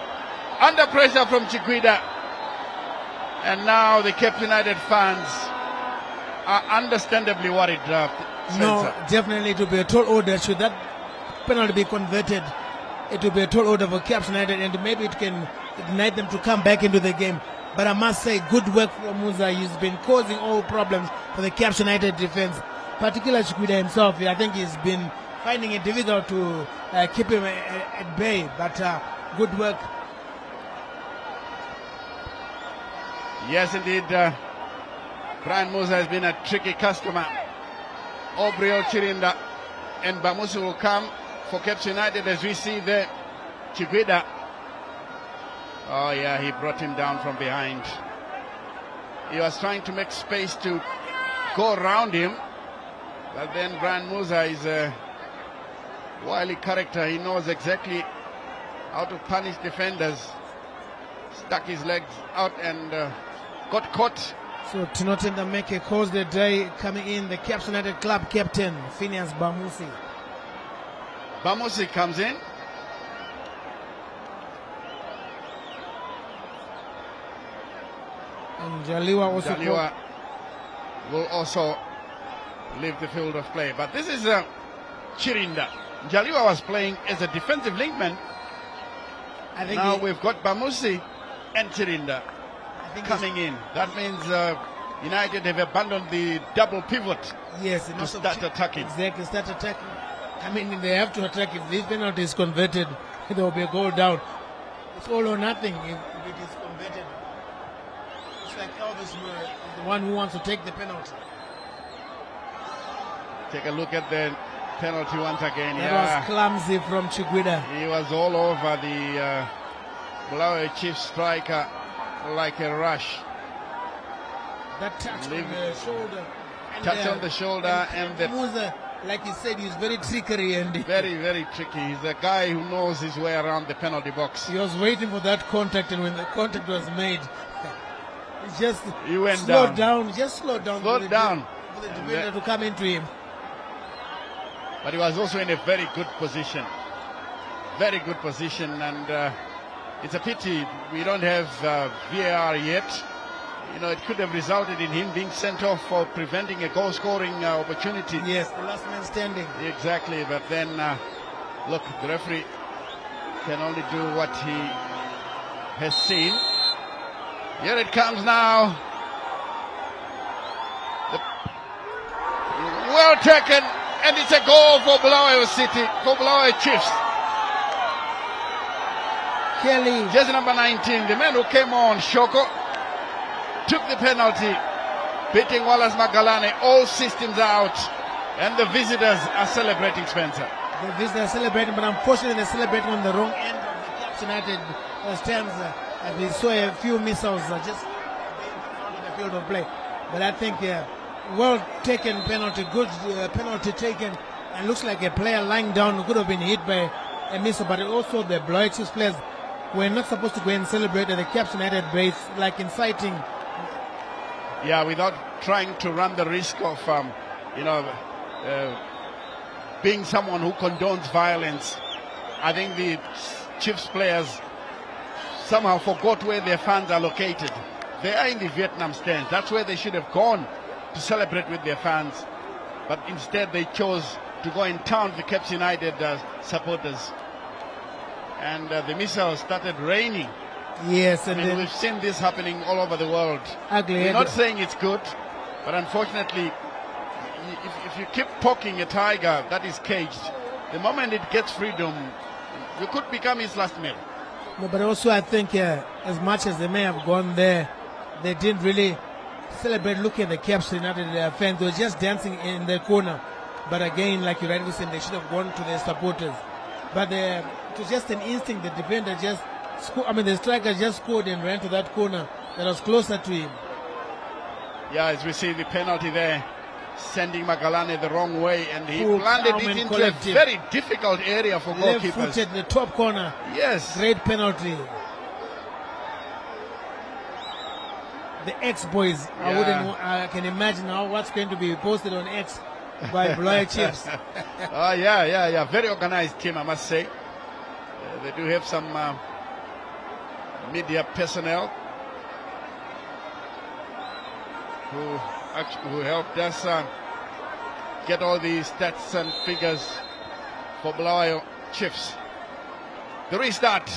under pressure from Chikwida. And now the Cape United fans are understandably worried. No, definitely it will be a tall order. Should that penalty be converted, it will be a tall order for Cape United, and maybe it can ignite them to come back into the game. But I must say, good work from Musa. He's been causing all problems for the Cape United defense, particularly Chikwida himself. I think he's been finding it difficult to keep him at bay, but good work. Yes, indeed. Brian Musa has been a tricky customer. Obrio Chirinda and Bamusi will come for Cape United, as we see there. Chikwida. Oh yeah, he brought him down from behind. He was trying to make space to go around him, but then Brian Musa is a wily character. He knows exactly how to punish defenders. Stuck his legs out and got caught. So Tinotenda Meke calls the day coming in, the Cape United club captain, Phineas Bamusi. Bamusi comes in. And Jaliwa will also leave the field of play. But this is Chirinda. Jaliwa was playing as a defensive linkman. I think now we've got Bamusi and Chirinda coming in. That means United have abandoned the double pivot. Yes, to start attacking. Exactly, start attacking. I mean, they have to attack. If this penalty is converted, there will be a goal down. It's all or nothing if it is converted. It's like Elvis is the one who wants to take the penalty. Take a look at the penalty once again. That was clumsy from Chikwida. He was all over the Bulawayo Chiefs striker like a rush. That touch on the shoulder. Touch on the shoulder and the Musa, like you said, he's very trickery and very, very tricky. He's a guy who knows his way around the penalty box. He was waiting for that contact, and when the contact was made, he went slowed down. Just slowed down. Slowed down. For the defender to come into him. But he was also in a very good position. Very good position, and it's a pity we don't have VAR yet. You know, it could have resulted in him being sent off for preventing a goal-scoring opportunity. Yes, the last man standing. Exactly, but then, look, the referee can only do what he has seen. Here it comes now. Well taken, and it's a goal for Bulawayo City, for Bulawayo Chiefs. Kelly. Jersey number 19, the man who came on, Shoko, took the penalty, beating Wallace Magalane. All systems out, and the visitors are celebrating, Spencer. The visitors are celebrating, but unfortunately they're celebrating on the wrong end of the Cape United stands. We saw a few missiles just out of the field of play. But I think well taken penalty, good penalty taken, and looks like a player lying down who could have been hit by a missile. But also the Bulawayo Chiefs players were not supposed to go and celebrate at the Cape United base, like inciting. Yeah, without trying to run the risk of, being someone who condones violence. I think the Chiefs players somehow forgot where their fans are located. They are in the Vietnam stands. That's where they should have gone to celebrate with their fans. But instead they chose to go in town with the Cape United supporters. And the missiles started raining. Yes, and we've seen this happening all over the world. Ugly. We're not saying it's good, but unfortunately, if you keep poking a tiger that is caged, the moment it gets freedom, you could become its last meal. No, but also I think as much as they may have gone there, they didn't really celebrate looking at the Cape United fans. They were just dancing in the corner. But again, like you rightly said, they should have gone to their supporters. But it was just an instinct. The defender the striker just scored and ran to that corner that was closer to him. Yeah, as we see the penalty there, sending Magalane the wrong way, and he Full planted it into a very difficult area for goalkeepers. Left-footed, the top corner. Yes. Great penalty. the X boys. I can imagine what's going to be posted on X by Bulawayo Chiefs. Yeah. Very organized team, I must say. They do have some media personnel who helped us get all the stats and figures for Bulawayo Chiefs. The restart.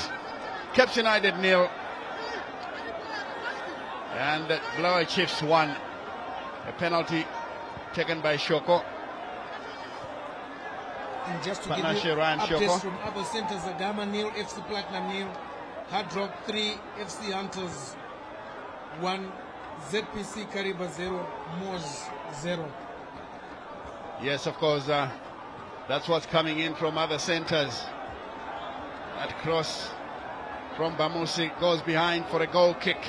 Caps United 0. And Bulawayo Chiefs 1. A penalty taken by Shoko. And just to Panashe give you Ryan updates Shoko. from Upper Centre, Zagama 0, FC Platinum 0, Hard Rock 3, FC Hunters 1, ZPC Kariba 0, Moz 0. Yes, of course, that's what's coming in from other centres. That cross from Bamusi goes behind for a goal kick,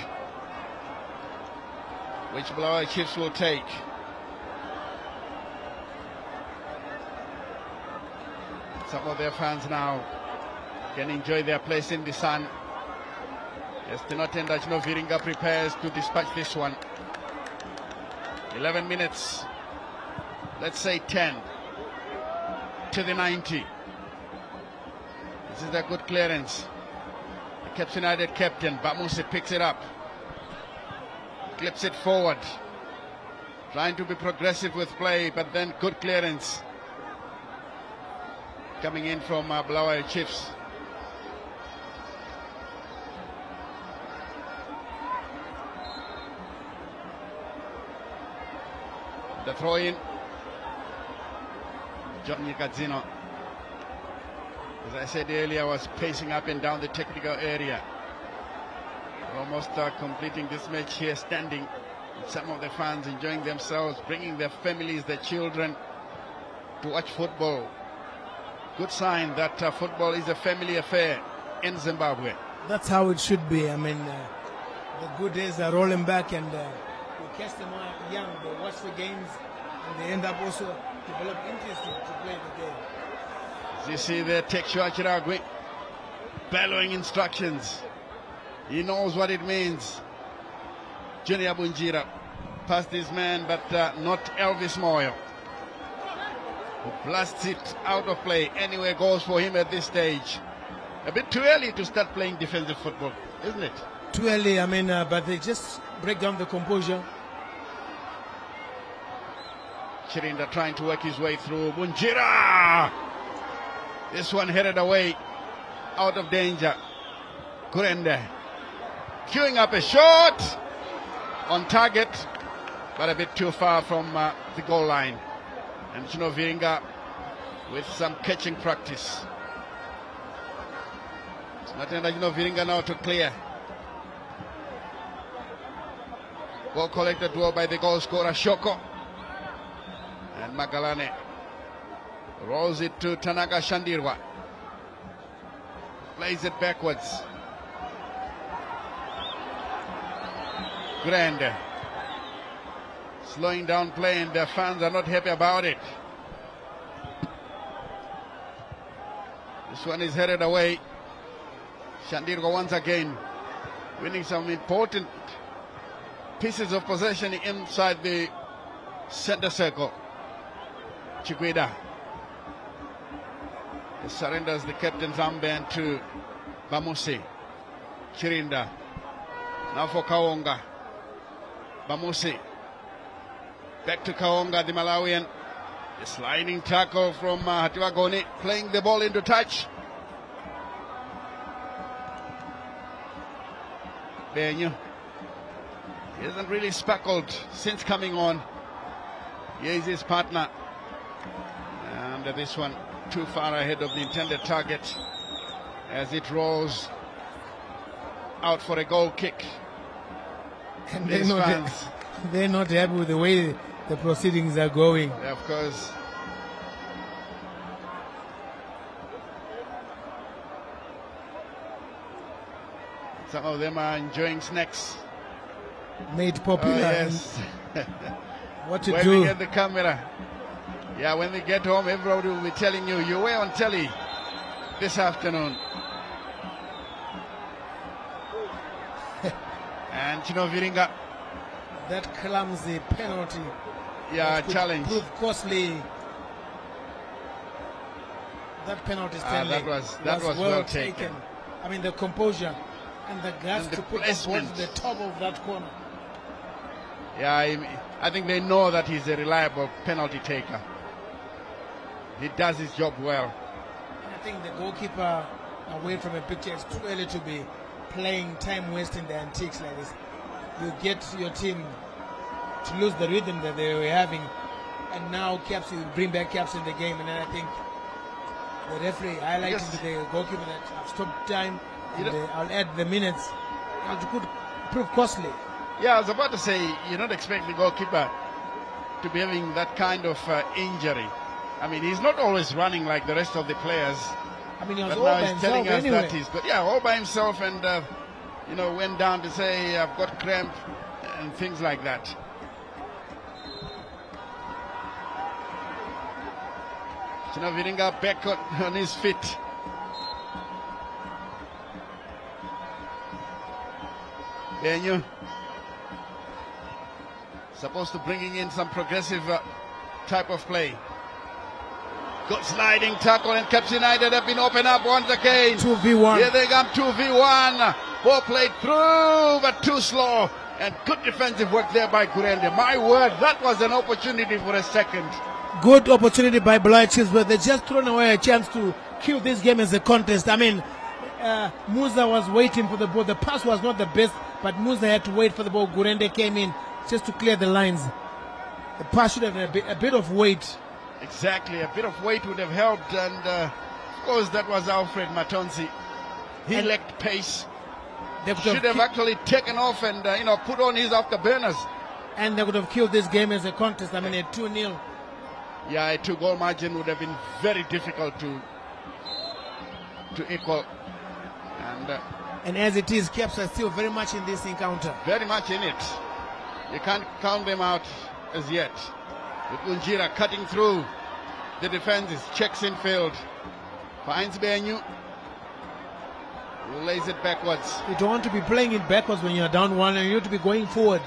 which Bulawayo Chiefs will take. Some of their fans now can enjoy their place in the sun. As Tinotenda Chino Viringa prepares to dispatch this one. 11 minutes, let's say 10 to the 90. This is a good clearance. The Caps United captain, Bamusi, picks it up. Clips it forward. Trying to be progressive with play, but then good clearance. Coming in from Bulawayo Chiefs. The throw in. John Nikadzino, as I said earlier, was pacing up and down the technical area. Almost completing this match here standing. Some of the fans enjoying themselves, bringing their families, their children to watch football. Good sign that football is a family affair in Zimbabwe. That's how it should be. I mean, the good days are rolling back, and we catch them young. They watch the games, and they end up also develop interest to play the game. As you see there, Tekshua Chiragwi bellowing instructions. He knows what it means. Junior Bunjira past his man, but not Elvis Moyo, who blasts it out of play. Anywhere goes for him at this stage. A bit too early to start playing defensive football, isn't it? Too early, I mean, but they just break down the composure. Chirinda trying to work his way through. Bunjira! This one headed away, out of danger. Kurende queuing up a shot on target, but a bit too far from the goal line. And Chino Viringa with some catching practice. It's not Chino Viringa now to clear. Ball collected well by the goal scorer Shoko. And Magalane rolls it to Tanaka Shandirwa. Plays it backwards. Grand. Slowing down play, and their fans are not happy about it. This one is headed away. Shandirwa once again winning some important pieces of possession inside the center circle. Chikweda surrenders the captain's armband to Bamusi. Chirinda now for Kaonga. Bamusi back to Kaonga, the Malawian. A sliding tackle from Hatiwagoni, playing the ball into touch. Benyu, he hasn't really sparkled since coming on. Here is his partner. And this one too far ahead of the intended target as it rolls out for a goal kick. And they're not happy with the way the proceedings are going. Yeah, of course. Some of them are enjoying snacks. Made popular. Oh, yes. What to Waving do. at the camera. Yeah, when they get home, everybody will be telling you, you were on telly this afternoon. And Chino Viringa That clumsy penalty. Yeah, could challenge. Prove costly. That penalty, Stanley, that was well taken. I mean, the composure and the guts And the to put the ball placement. to the top of that corner. Yeah, I think they know that he's a reliable penalty taker. He does his job well. And I think the goalkeeper, away from a picture, it's too early to be playing time wasting the antiques like this. You get your team to lose the rhythm that they were having, and now Caps, you bring back Caps in the game, and then I think the referee highlighting to the goalkeeper that I've stopped time, and I'll add the minutes, and it could prove costly. Yeah, I was about to say, you're not expecting the goalkeeper to be having that kind of injury. I mean, he's not always running like the rest of the players. I mean, he was But all now by he's himself telling us anyway. that he's good. Yeah, all by himself, and went down to say, I've got cramp and things like that. Chinaviringa back on his feet. Benyu supposed to bringing in some progressive type of play. Good sliding tackle, and Caps United have been opened up once again. 2v1. Here they come, 2v1. Ball played through, but too slow. And good defensive work there by Gurende. My word, that was an opportunity for a second. Good opportunity by Bulawayo, but they just thrown away a chance to kill this game as a contest. I mean, Musa was waiting for the ball. The pass was not the best, but Musa had to wait for the ball. Gurende came in just to clear the lines. The pass should have a bit of weight. Exactly, a bit of weight would have helped, and of course that was Alfred Matonzi. He lacked pace. They Should have actually taken off and put on his afterburners. And they would have killed this game as a contest. I mean, a 2-0. Yeah, a 2-goal margin would have been very difficult to equal. And as it is, Caps are still very much in this encounter. Very much in it. You can't count them out as yet. With Unjira cutting through the defenses, checks in field, finds Benyu, lays it backwards. You don't want to be playing it backwards when you're down 1, and you need to be going forward.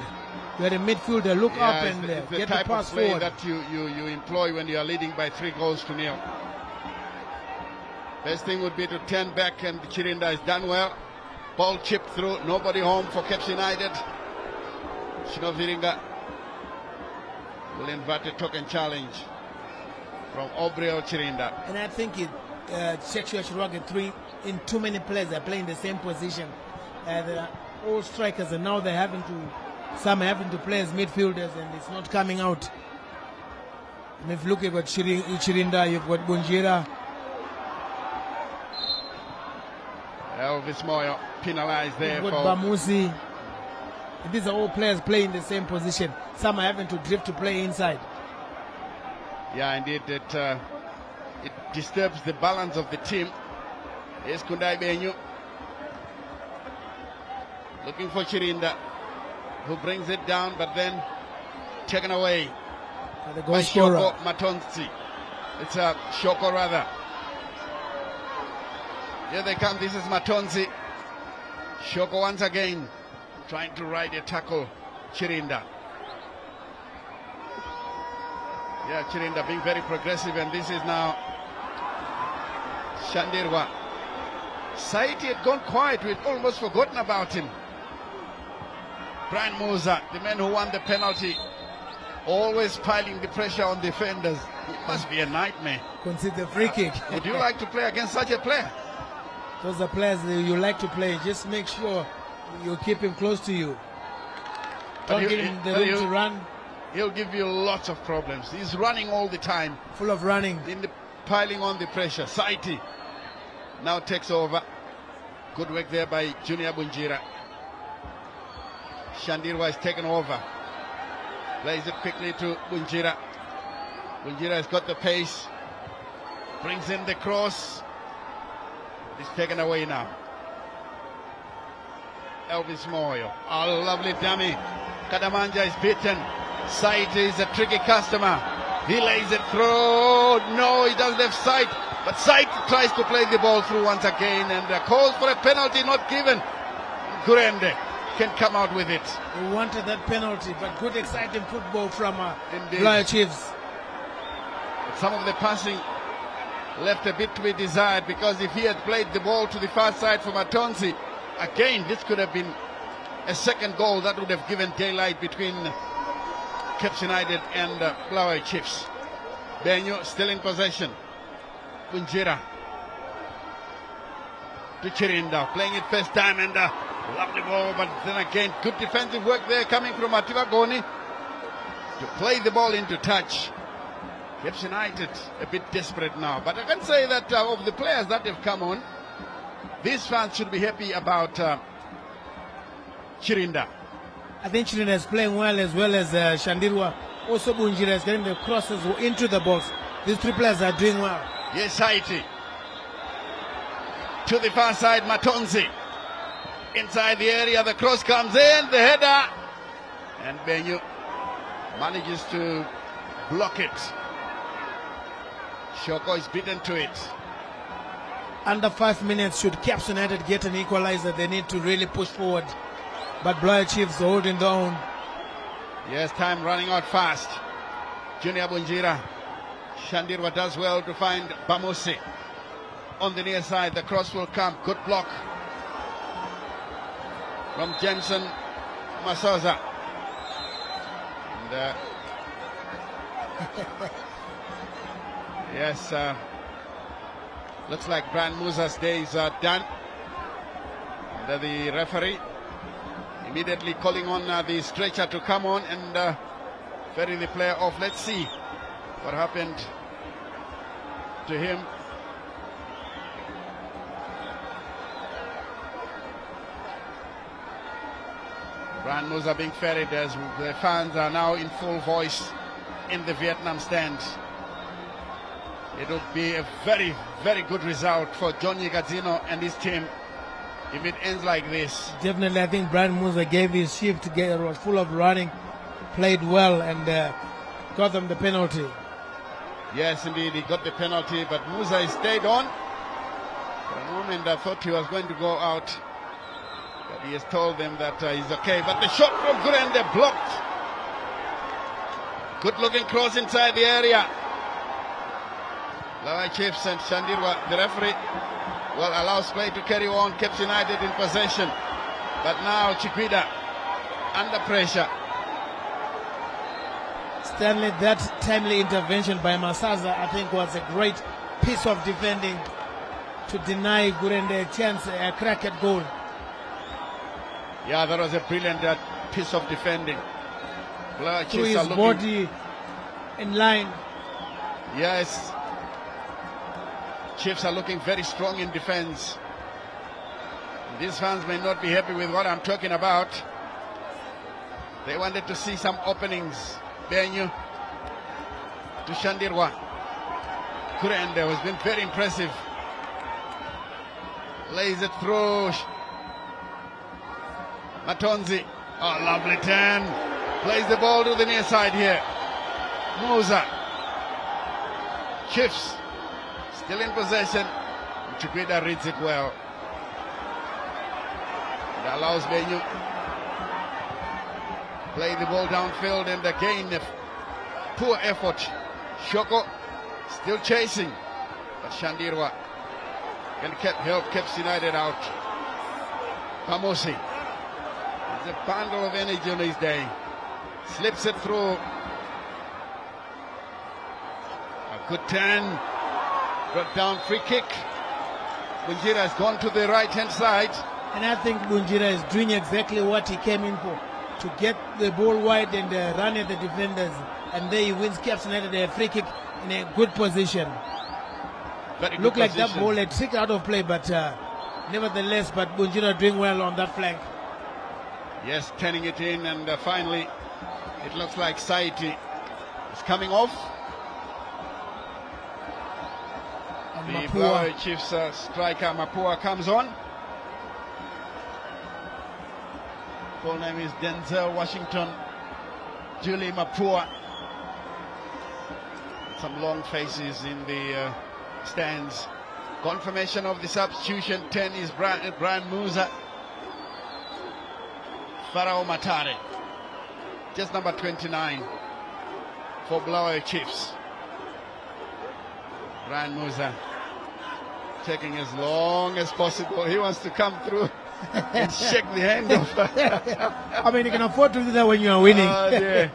You're a midfielder, look up and it's get the type the pass of play forward. that you employ when you are leading by 3-0. Best thing would be to turn back, and Chirinda has done well. Ball chipped through, nobody home for Caps United. Chinaviringa will invite a token challenge from Obreo Chirinda. And I think Chechua Chirwage 3 in too many players are playing the same position. They are all strikers, and now some are having to play as midfielders, and it's not coming out. And if you look at Chirinda, you've got Bunjira. Elvis Moyo penalized there You've for got Bamusi. And these are all players playing the same position. Some are having to drift to play inside. Yeah, indeed, it disturbs the balance of the team. Here's Kundai Benyu looking for Chirinda, who brings it down, but then taken away The goal by scorer. Shoko Matonzi. It's a Shoko rather. Here they come. This is Matonzi. Shoko once again trying to ride a tackle. Chirinda. Yeah, Chirinda being very progressive, and this is now Shandirwa. Saiti had gone quiet. We'd almost forgotten about him. Brian Musa, the man who won the penalty, always piling the pressure on defenders. It must be a nightmare. Concede the free kick. Would you like to play against such a player? Those are players that you like to play. Just make sure you keep him close to you. Don't give him the room to run. He'll give you lots of problems. He's running all the time. Full of running. Piling on the pressure. Saiti now takes over. Good work there by Junior Bunjira. Shandirwa is taken over. Plays it quickly to Bunjira. Bunjira has got the pace. Brings in the cross. It's taken away now. Elvis Moyo. Oh, lovely dummy. Kadamanja is beaten. Saiti is a tricky customer. He lays it through. No, he doesn't have sight. But Saiti tries to play the ball through once again, and calls for a penalty not given. Gurende can come out with it. He wanted that penalty, but good exciting football from Indeed. Bulawayo Chiefs. Some of the passing left a bit to be desired, because if he had played the ball to the far side for Matonzi, again, this could have been a second goal that would have given daylight between Caps United and Bulawayo Chiefs. Benyo still in possession. Bunjira to Chirinda, playing it first time, and lovely ball, but then again, good defensive work there coming from Ativa Goni to play the ball into touch. Caps United a bit desperate now, but I can say that of the players that have come on, these fans should be happy about Chirinda. I think Chirinda is playing well as Shandirwa. Also Bunjira is getting the crosses into the box. These three players are doing well. Yes, Haiti. To the far side, Matonzi. Inside the area, the cross comes in, the header. And Benyu manages to block it. Shoko is beaten to it. Under 5 minutes, should Caps United get an equalizer, they need to really push forward. But Bulawayo Chiefs holding their own. Yes, time running out fast. Junior Bunjira. Shandirwa does well to find Bamusi. On the near side, the cross will come. Good block from Jensen Masoza. And, yes, looks like Brian Musa's days are done. And, the referee immediately calling on the stretcher to come on and ferry the player off. Let's see what happened to him. Brian Musa being ferried as the fans are now in full voice in the Vietnam stand. It would be a very, very good result for Johnny Gazzino and his team if it ends like this. Definitely, I think Brian Musa gave his shift, was full of running, played well, and got them the penalty. Yes, indeed, he got the penalty, but Musa stayed on. For a moment, I thought he was going to go out, but he has told them that he's okay. But the shot from Gurende blocked. Good-looking cross inside the area. Bulawayo Chiefs and Shandirwa, the referee, will allow play to carry on. Caps United in possession, but now Chikwida under pressure. Stanley, that timely intervention by Masaza, I think, was a great piece of defending to deny Gurende a chance, a crack at goal. Yeah, that was a brilliant piece of defending. Through his body in line. Yes. Chiefs are looking very strong in defense. These fans may not be happy with what I'm talking about. They wanted to see some openings. Benyu to Shandirwa. Kurende has been very impressive. Lays it through. Matonzi. Oh, lovely turn. Plays the ball to the near side here. Musa. Chiefs still in possession. Chikwida reads it well. It allows Benyu play the ball downfield, and again a poor effort. Shoko still chasing, but Shandirwa can help Caps United out. Pamosi is a bundle of energy on his day. Slips it through. A good turn. Brought down, free kick. Bunjira has gone to the right hand side. And I think Bunjira is doing exactly what he came in for, to get the ball wide and run at the defenders. And there he wins Caps United a free kick in a good position. Looked like that ball had tricked out of play, but nevertheless, but Bunjira doing well on that flank. Yes, turning it in, and finally it looks like Saiti is coming off. And the Bulawayo Chiefs striker Mapua comes on. Full name is Denzel Washington Julie Mapua. Some long faces in the stands. Confirmation of the substitution. 10 is Brian Musa. Farao Matare, just number 29 for Bulawayo Chiefs. Brian Musa taking as long as possible. He wants to come through and shake the hand of. I mean, you can afford to do that when you are winning. Dear.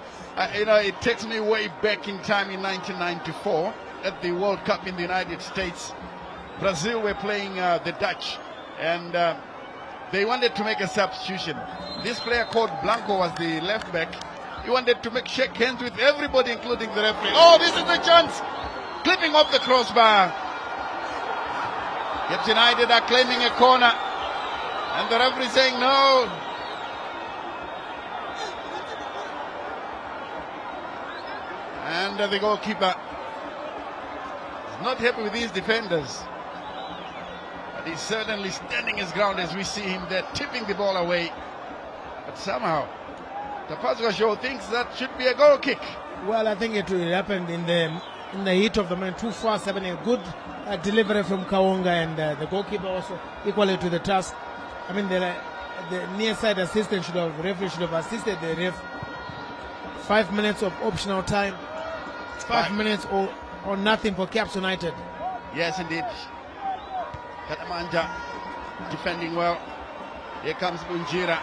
You know, it takes me way back in time in 1994 at the World Cup in the United States. Brazil were playing the Dutch, and they wanted to make a substitution. This player called Blanco was the left back. He wanted to shake hands with everybody, including the referee. Oh, this is the chance! Clipping off the crossbar. Caps United are claiming a corner, and the referee saying no. And the goalkeeper is not happy with these defenders. But he's certainly standing his ground as we see him there, tipping the ball away. But somehow, Tapazwa Show thinks that should be a goal kick. Well, I think it happened in the heat of the man. Too fast, having a good delivery from Kawonga, and the goalkeeper also equally to the task. I mean, the near side assistant the referee should have assisted the ref. 5 minutes of optional time. 5 minutes or nothing for Caps United. Yes, indeed. Katamanja defending well. Here comes Bunjira,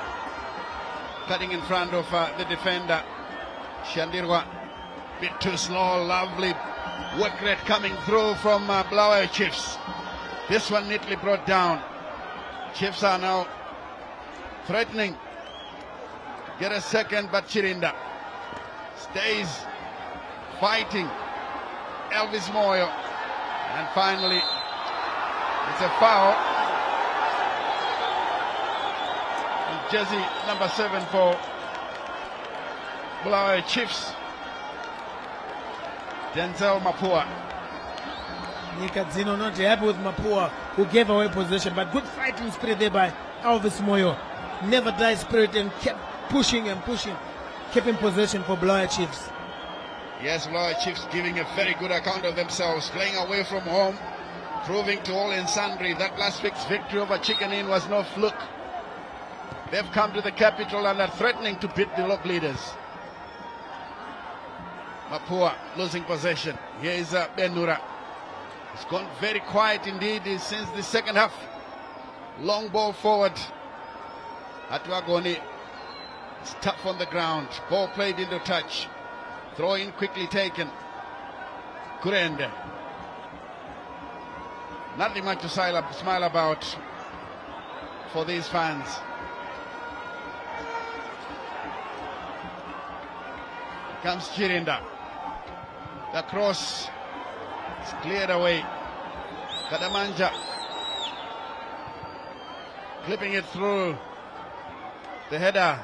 cutting in front of the defender. Shandirwa, bit too slow. Lovely work rate coming through from Bulawayo Chiefs. This one neatly brought down. Chiefs are now threatening. Get a second, but Chirinda stays fighting. Elvis Moyo, and finally it's a foul. And jersey number 7 for Bulawayo Chiefs, Denzel Mapua. Nika Zino not happy with Mapua, who gave away possession, but good fighting spirit there by Elvis Moyo. Never die spirit, and kept pushing and pushing, keeping possession for Bulawayo Chiefs. Yes, Bulawayo Chiefs giving a very good account of themselves, playing away from home, proving to all and sundry that last week's victory over Chicken Inn was no fluke. They've come to the capital and are threatening to beat the local leaders. Mapua losing possession. Here is Benura. It's gone very quiet indeed since the second half. Long ball forward. Atuagoni is tough on the ground. Ball played into touch. Throw in quickly taken. Kurende. Nothing much to smile about for these fans. Here comes Chirinda. The cross is cleared away. Kadamanja clipping it through. The header.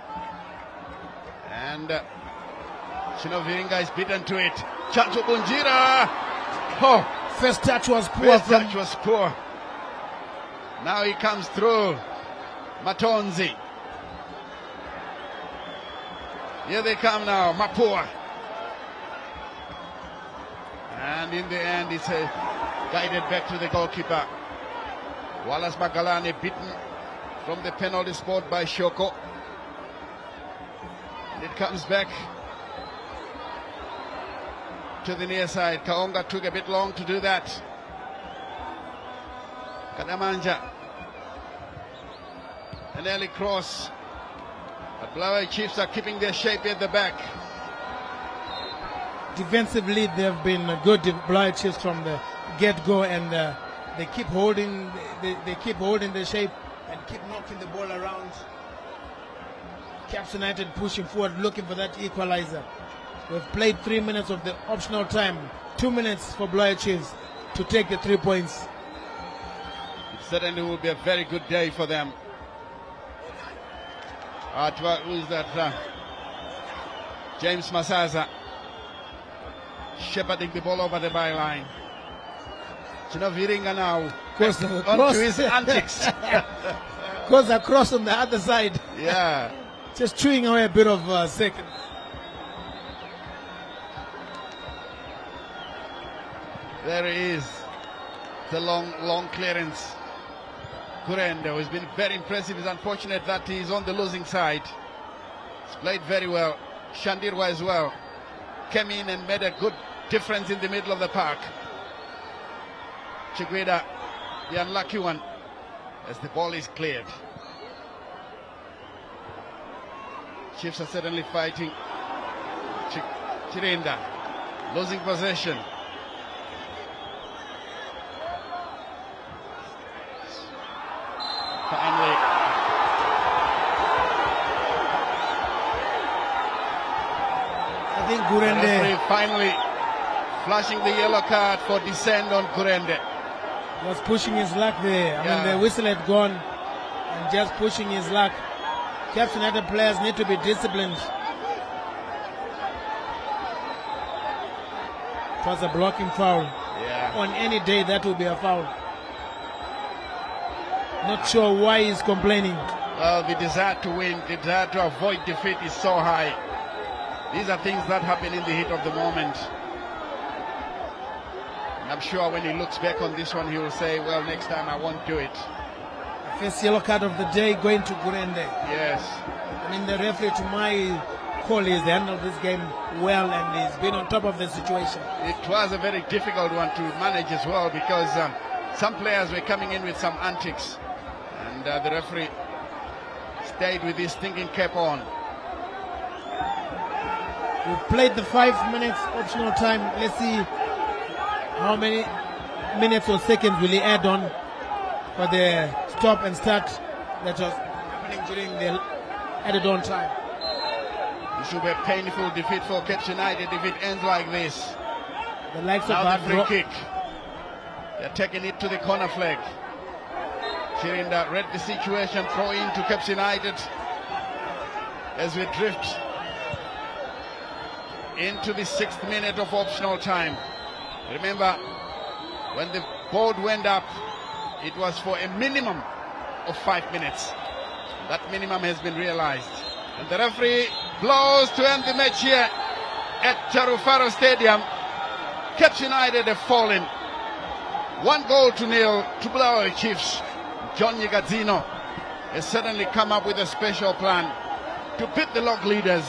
And Shinoviringa is beaten to it. Chacho Bunjira. Oh, first touch was poor. First touch was poor. Now he comes through. Matonzi. Here they come now. Mapua. And in the end, it's guided back to the goalkeeper. Wallace Magalani beaten from the penalty spot by Shoko. And it comes back to the near side. Kaonga took a bit long to do that. Kadamanja. An early cross. But Bulawayo Chiefs are keeping their shape at the back. Defensively, they've been good Bulawayo Chiefs from the get-go, and they keep holding. They keep holding the shape and keep knocking the ball around. Caps United pushing forward, looking for that equalizer. We've played 3 minutes of the optional time. 2 minutes for Bulawayo Chiefs to take the 3 points. It certainly will be a very good day for them. Who is that? James Masaza shepherding the ball over the byline. Chinoviringa now on to his antics. Goes across on the other side. Yeah. Just chewing away a bit of second. There he is. The long clearance. Kurende has been very impressive. It's unfortunate that he's on the losing side. He's played very well. Shandirwa as well came in and made a good difference in the middle of the park. Chigweda, the unlucky one, as the ball is cleared. Chiefs are certainly fighting. Chirinda losing possession. Finally, I think Gurende finally flashing the yellow card for dissent on Gurende. was pushing his luck there. I mean, the whistle had gone and just pushing his luck. Caps United players need to be disciplined. It was a blocking foul. Yeah. On any day, that would be a foul. Not sure why he's complaining. Well, the desire to win, the desire to avoid defeat is so high. These are things that happen in the heat of the moment. And I'm sure when he looks back on this one, he will say, well, next time I won't do it. First yellow card of the day going to Gurende. Yes. I mean, the referee, to my call, he's handled this game well and he's been on top of the situation. It was a very difficult one to manage as well because some players were coming in with some antics. And the referee stayed with his thinking cap on. We've played the 5 minutes optional time. Let's see how many minutes or seconds will he add on for the stop and start that was happening during the added on time. It should be a painful defeat for Caps United if it ends like this. The likes Now of the free kick. They're taking it to the corner flag. Chirinda read the situation, throw in to Caps United as we drift into the 6th minute of optional time. Remember, when the board went up, it was for a minimum of 5 minutes. That minimum has been realized. And the referee blows to end the match here at Rufaro Stadium. Caps United have fallen 1-0 to Bulawayo Chiefs. John Nyigadzino has certainly come up with a special plan to beat the log leaders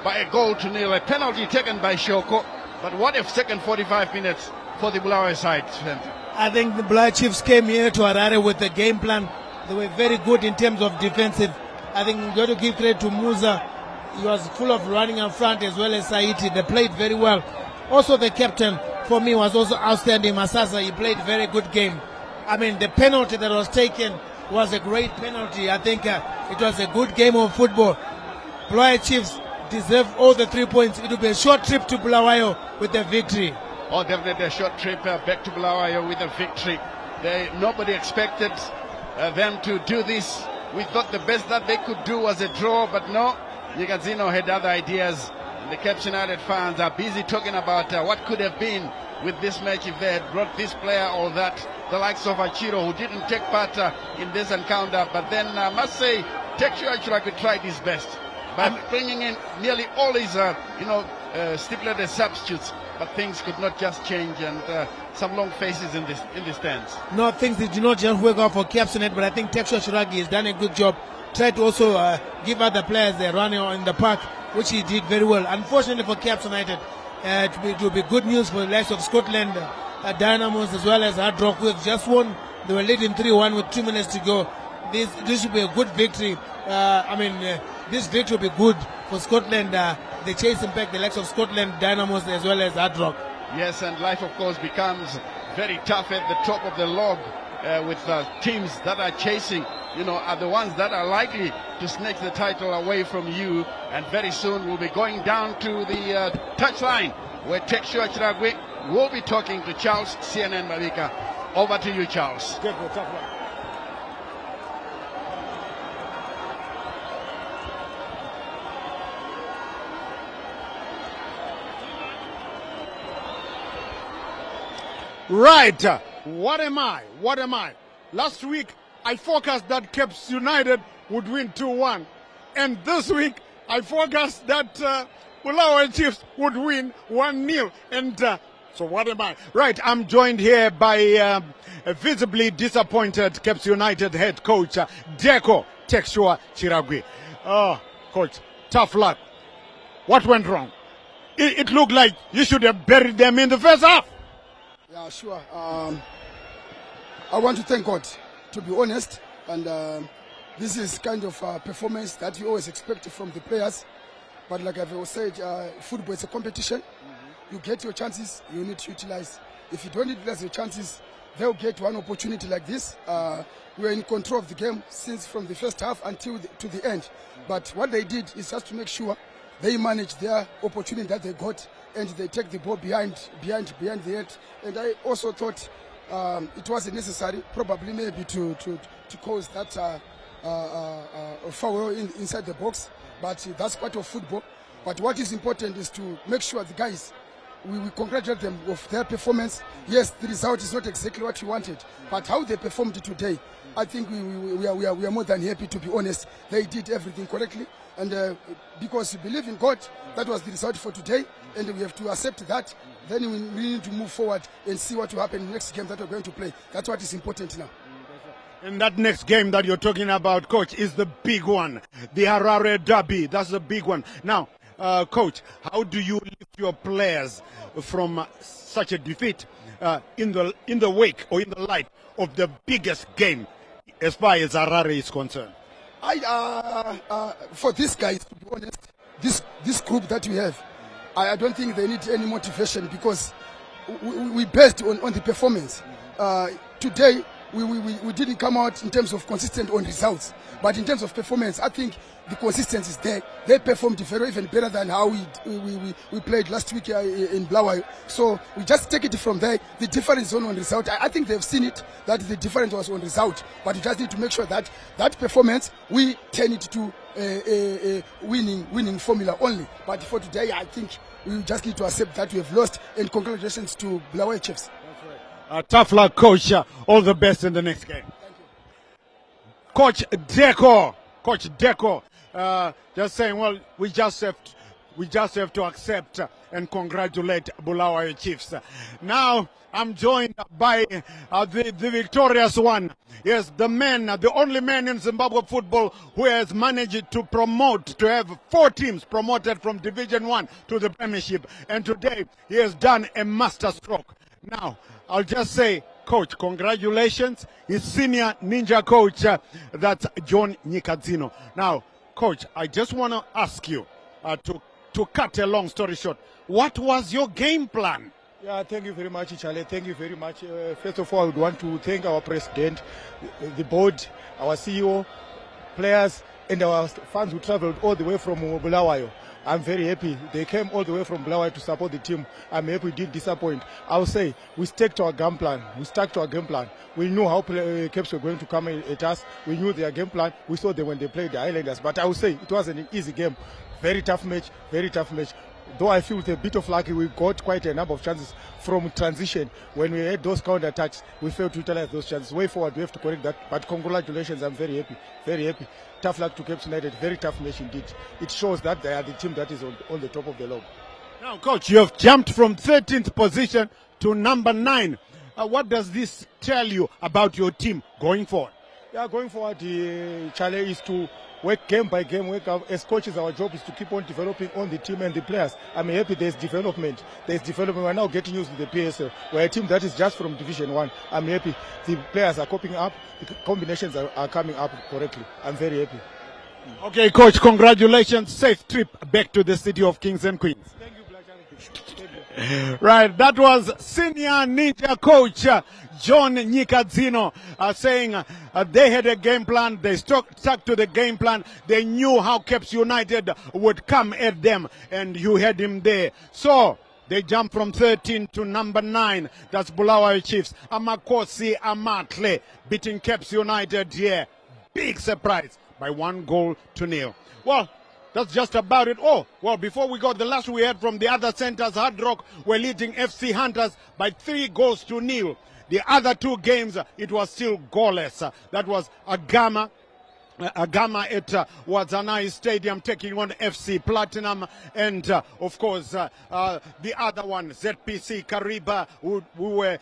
by 1-0. A penalty taken by Shoko. But what if second 45 minutes for the Bulawayo side? I think the Bulawayo Chiefs came here to Harare with a game plan. They were very good in terms of defensive. I think we've got to give credit to Musa. He was full of running in front as well as Saiti. They played very well. Also the captain, for me, was also outstanding. Masasa, he played very good game. I mean, the penalty that was taken was a great penalty. I think it was a good game of football. Bulawayo Chiefs deserve all the 3 points. It will be a short trip to Bulawayo with a victory. Oh, definitely a short trip back to Bulawayo with a victory. Nobody expected them to do this. We thought the best that they could do was a draw, but no. Nyigadzino had other ideas. The Caps United fans are busy talking about what could have been with this match if they had brought this player or that. The likes of Achiro, who didn't take part in this encounter. But then I must say, Texua Chiragwe tried his best by bringing in nearly all his, stipulated substitutes. But things could not just change, and some long faces in the stands. No, things did not just work out for Caps United, but I think Texua Chiragwe has done a good job. Tried to also give other players a run in the park, which he did very well. Unfortunately for Caps United, it will be good news for the likes of Scotland, Dynamos, as well as Hard Rock, who have just won. They were leading 3-1 with 2 minutes to go. This will be a good victory. This victory will be good for Scotland. They chasing back the likes of Scotland, Dynamos, as well as Hard Rock. Yes, and life, of course, becomes very tough at the top of the log with teams that are chasing, are the ones that are likely to snatch the title away from you. And very soon we'll be going down to the touchline where Texua Chiragwe will be talking to Charles CNN Malika. Over to you, Charles. Good, tough one. Right. What am I? Last week, I forecast that Caps United would win 2-1. And this week, I forecast that Bulawayo Chiefs would win 1-0. And so what am I? Right, I'm joined here by a visibly disappointed Caps United head coach, Deco Texua Chiragwe. Oh, coach, Tough luck. What went wrong? It looked like you should have buried them in the first half. Yeah, sure. I want to thank God, to be honest. And this is kind of performance that you always expect from the players. But like I've always said, football is a competition. You get your chances, you need to utilize. If you don't utilize your chances, they'll get one opportunity like this. We were in control of the game since from the first half until to the end. But what they did is just to make sure they manage their opportunity that they got, and they take the ball behind the net. And I also thought it wasn't necessary, probably maybe to cause that foul inside the box. But that's part of football. But what is important is to make sure the guys, we congratulate them of their performance. Yes, the result is not exactly what we wanted, but how they performed today, I think we are more than happy, to be honest. They did everything correctly, and because we believe in God, that was the result for today, and we have to accept that. Then we need to move forward and see what will happen in the next game that we're going to play. That's what is important now. And that next game that you're talking about, Coach, is the big one. The Harare Derby, that's the big one. Now, Coach, how do you lift your players from such a defeat in the wake or in the light of the biggest game as far as Harare is concerned? For these guys, to be honest, this group that we have, I don't think they need any motivation, because we based on the performance. Today, we didn't come out in terms of consistent on results, but in terms of performance, I think the consistency is there. They performed even better than how we played last week in Bulawayo. So we just take it from there. The difference is on result. I think they've seen it, that the difference was on result, but we just need to make sure that that performance, we turn it to a winning formula only. But for today, I think we just need to accept that we have lost, and congratulations to Bulawayo Chiefs. Tough luck, Coach. All the best in the next game. Coach Deco, just saying, well, we just have to accept and congratulate Bulawayo Chiefs. Now I'm joined by the victorious one. Yes, the only man in Zimbabwe football who has managed to have 4 teams promoted from Division 1 to the Premiership. And today he has done a masterstroke. Now, I'll just say, Coach, congratulations. His senior ninja coach, that's John Nyikadzino. Now, Coach, I just want to ask you, to cut a long story short, what was your game plan? Yeah, thank you very much, Charlie. Thank you very much. First of all, I would want to thank our president, the board, our CEO, players, and our fans who traveled all the way from Bulawayo. I'm very happy. They came all the way from Bulawayo to support the team. I'm happy we didn't disappoint. I would say we stuck to our game plan. We knew how Caps were going to come at us. We knew their game plan. We saw them when they played the Islanders. But I would say it was an easy game. Very tough match. Though I feel with a bit of luck, we got quite a number of chances from transition. When we had those counter attacks, we failed to utilize those chances. Way forward, we have to correct that. But congratulations, I'm very happy. Tough luck to Cape United. Very tough match indeed. It shows that they are the team that is on the top of the log. Now, Coach, you have jumped from 13th position to number 9. What does this tell you about your team going forward? Yeah, going forward, Charlie, is to work game by game. As coaches, our job is to keep on developing on the team and the players. I'm happy there's development. We're now getting used to the PSL. We're a team that is just from Division 1. I'm happy. The players are coping up. The combinations are coming up correctly. I'm very happy. Okay, Coach, congratulations. Safe trip back to the city of Kings and Queens. Thank you, Black Charlie. Right, that was senior ninja coach John Nyikadzino saying they had a game plan. They stuck to the game plan. They knew how Caps United would come at them, and you had him there. So they jumped from 13 to number 9. That's Bulawayo Chiefs. Amakosi Amatle beating Caps United here. Big surprise by 1-0. Well, that's just about it. Oh, well, before we go, the last we heard from the other centers, Hard Rock were leading FC Hunters by 3-0. The other 2 games, it was still goalless. That was Agama at Wadzanai Stadium taking on FC Platinum, and of course the other one, ZPC Kariba, who were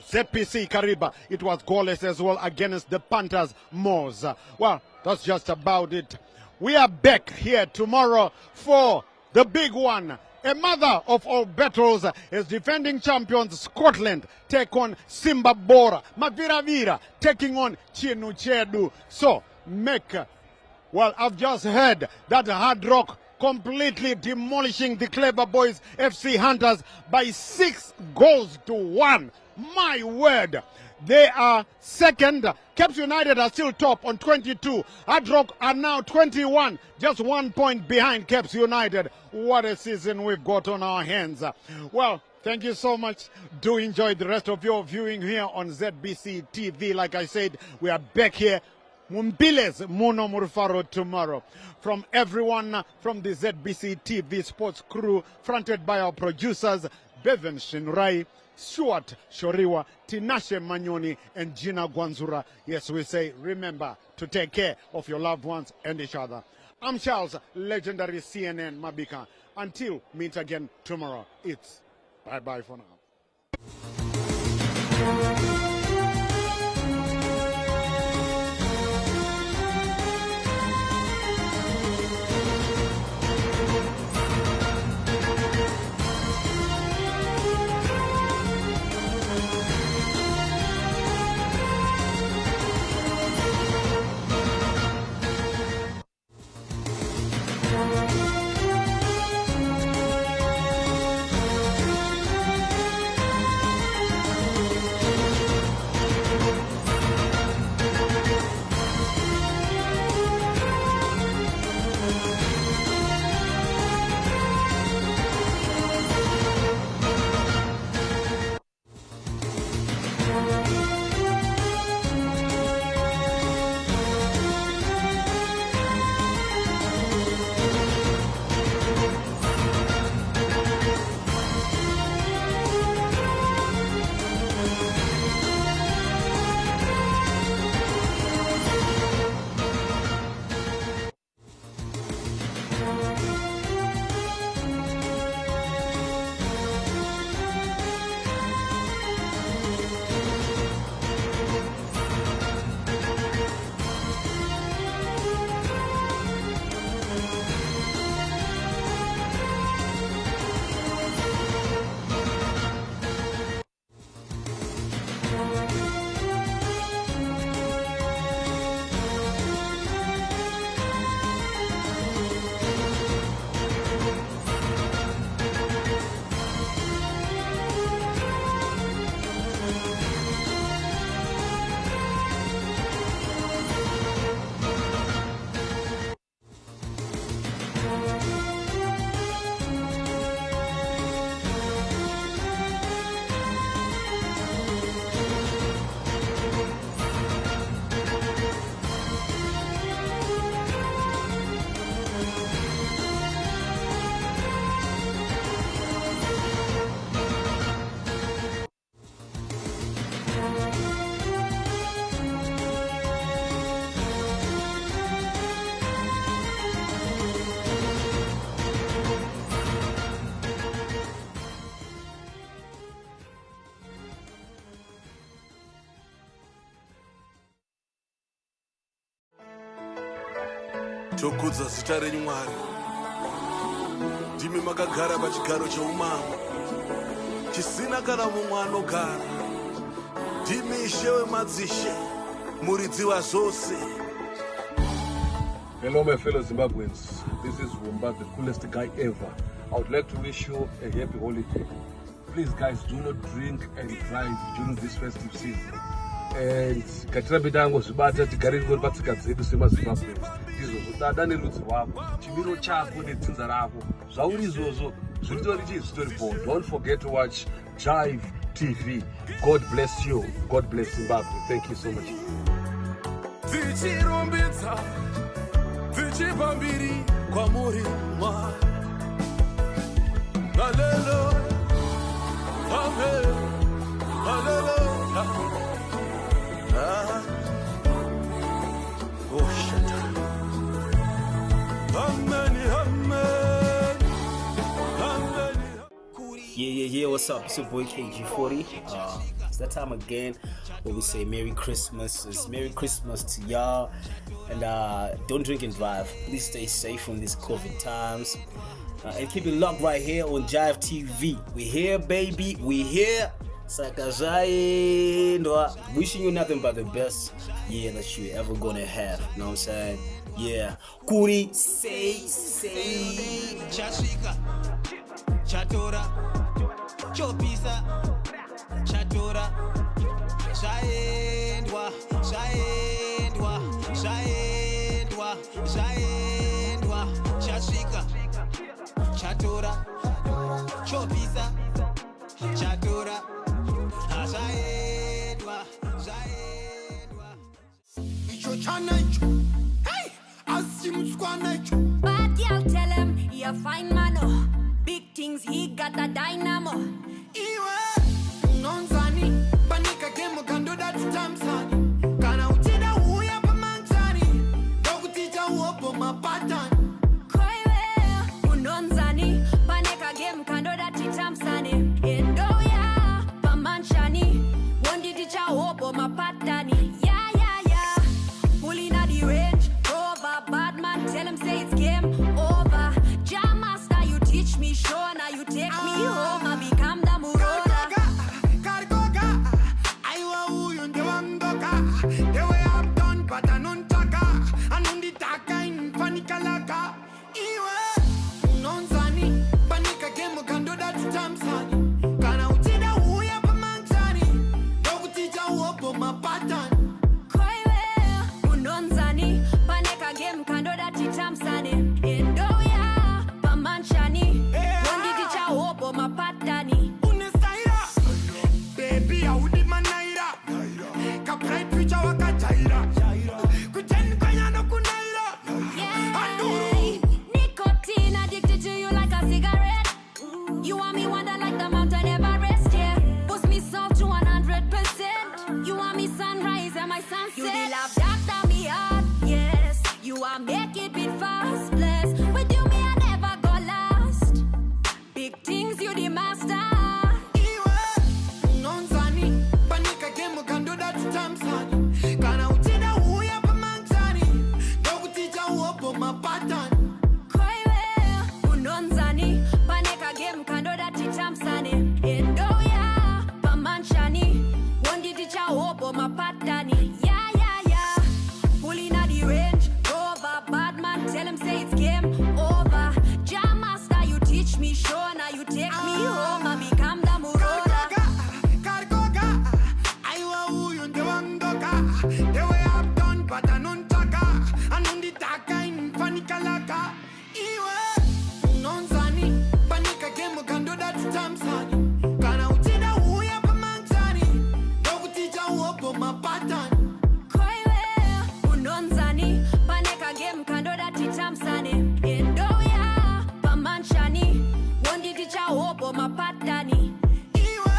ZPC Kariba. It was goalless as well against the Panthers Moors. Well, that's just about it. we are back here tomorrow for the big one. A mother of all battles is defending champions Scotland take on Simba Bora. Maviravira taking on Chinuchedu. So, well, I've just heard that Hard Rock completely demolishing the Clever Boys FC Hunters by 6-1. My word. They are second. Caps United are still top on 22. Hard Rock are now 21, just 1 point behind Caps United. What a season we've got on our hands. Well, thank you so much. Do enjoy the rest of your viewing here on ZBC TV. Like I said, we are back here. Mumbiles Muno Murfaro tomorrow. From everyone from the ZBC TV sports crew, fronted by our producers, Bevan Shinrai, Stuart Shoriwa, Tinashe Manyoni, and Gina Gwanzura. Yes, we say, remember to take care of your loved ones and each other. I'm Charles, legendary CNN Mabika. Until meet again tomorrow, it's bye-bye for now. Tokudza zita renyu Mwari, ndimi makagara pachigaro cheumambo, chisina kana mumwe anogara. Ndimi Ishe wemadzishe, muridzi wazvose. Hello my fellow Zimbabweans, this is Wumba, the coolest guy ever. I would like to wish you a happy holiday. Please guys, do not drink and drive during this festive season. And katirabidanga zvibata tigare ngori patsika dzedu semaZimbabweans. Izvozvo nerudzi rwako, chimiro chako netsinza rako. Zvauri izvozvo zvitori born. Don't forget to watch Jive TV. God bless you. God bless Zimbabwe. Thank you so much. Dzichirumbidza, dzichipambiri kwamuri Mwari. Hallelujah, amen, hallelujah. Yeah, what's up? It's your boy KG40. that time again where we say Merry Christmas. It's Merry Christmas to y'all. And don't drink and drive. Please stay safe from these COVID times. And keep it locked right here on Jive TV. We here, baby. We here. Sakazai. Wishing you nothing but the best year that you ever gonna have. You know what I'm saying? Yeah. Kuri, say. Chashika, Chatora, Chopisa, Chatora, Shaendwa, Chashika, Chatora, Chopisa, Chatora, Shaendwa. Icho chana icho, hey, asimskwana icho. Bad girl tell him he a fine man, oh. Big things, he got a dynamo. Iwe, nonzani, panika kemo kando that tamsani. Kana uchida huya pa manzani, dogu tija uopo mapatani. Koiwe, unonzani, paneka game kando that tamsani. Endo ya, pamanchani, wondi tija uopo mapatani. Yeah. Pulling out the range, over, bad man, tell him say it's game over. Jam master, you teach me, show, now you take me home, I become the Murora. Kargoga, I wa uyu ndewandoka. The way I've done, but I don't taka. Anundi taka in panikalaka. Iwe, nonzani, panika kemo kando that tamsani. Kana uchida huya pa manzani, dogu tija uopo mapatani. Game kando that tamsani. Endo ya, pamanchani. Wondi ticha opo mapatani. Unestaira, baby I would manaira. Kaprai picha wakajaira. Kuten kanya no kunaira. Yeah, nicotine addicted to you like a cigarette. You want me wonder like the mountain Everest, yeah. Boost me soft to 100%. You want me sunrise and my sunset. You the love doctor me heart, yes. You are make it beat fast, bless. With you me I never go last. Big things you the master. Iwe, nonzani, panika kemo kando that tamsani. Kana uchida huya pa manzani, dogu tija uopo mapatani. Koiwe, unonzani, paneka game kando that tamsani. Endo ya, pamanchani, wondi tija uopo mapatani. Yeah. Pulling out the range. Bad man, tell him say it's game over. Jam master, you teach me, show, now you take me home, I become the Murora. Kargoga, I wa uyu ndewandoka. The way I've done, but I don't taka. Anundi taka in panikalaka. Iwe, nonzani, panika kemo kando that tamsani. Kana uchida huya pa manzani, dogu tija uopo mapatani. Game kando that tamsani. Endo ya, pamanchani, wondi ticha opo mapatani. Iwe,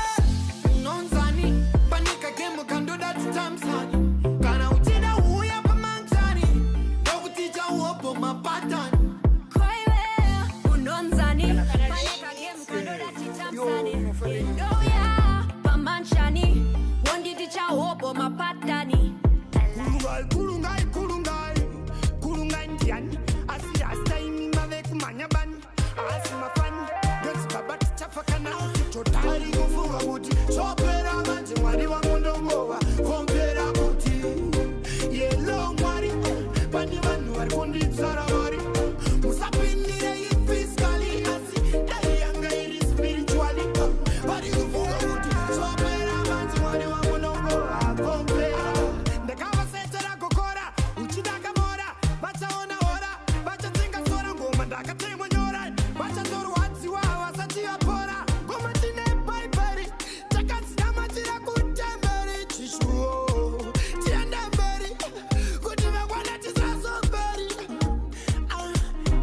nonzani, panika kemo kando that tamsani. Kana uchida huya pa manzani, dogu tija uopo mapatani. Koiwe, unonzani, panika game kando that tamsani. Endo ya, pamanchani, wondi ticha opo mapatani. Kulungai. Asi astaimi mave kumanyabani. Asi mafani. Gets babati chafakana. Totari kufunga kuti. Chopera manji mwari wa mondongova. Kompera kuti. Yellow mwari. Pani vanu vari kunditsara vari. Musapindire ifiskali. Asi dai yanga iri spirituali. Vari kufunga kuti. Chopera manji mwari wa mondongova. Kompera. Ndekava setera kokora. Uchidaka mora. Vachaona ora. Vachatsinga sora ngoma ndakatemwa nyora. Vachatorwadziwa vasati yapora. Ngoma tine bhaibheri. Takadzidamachira kutemberi. Chishuwo tiende mberi. Kuti vekwana tisazoperi.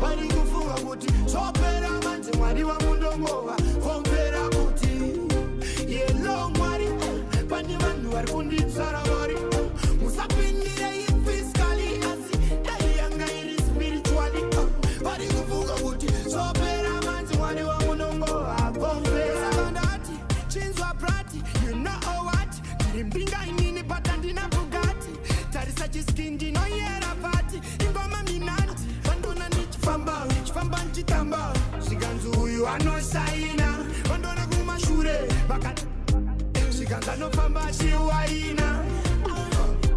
Vari kufunga kuti chopera manje mwari wamundongova. Kompera kuti yelo mwari. Pane vanhu vari kunditsara vari. Musapindire ifiskali. Asi dai yanga iri spirituali. Vari kufunga kuti chopera manje mwari wamundongova. Kompera ndati chinzwa prati. You know what? but andina Bugatti tarisa chiskin ndinoyera pati ingoma minanti vandona nichifamba nchitamba siganzu uyu anosaina vandona kumashure vakati siganza nofamba chiwaina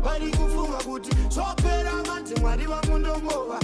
vari kufunga kuti sopera manje mwari vamundongova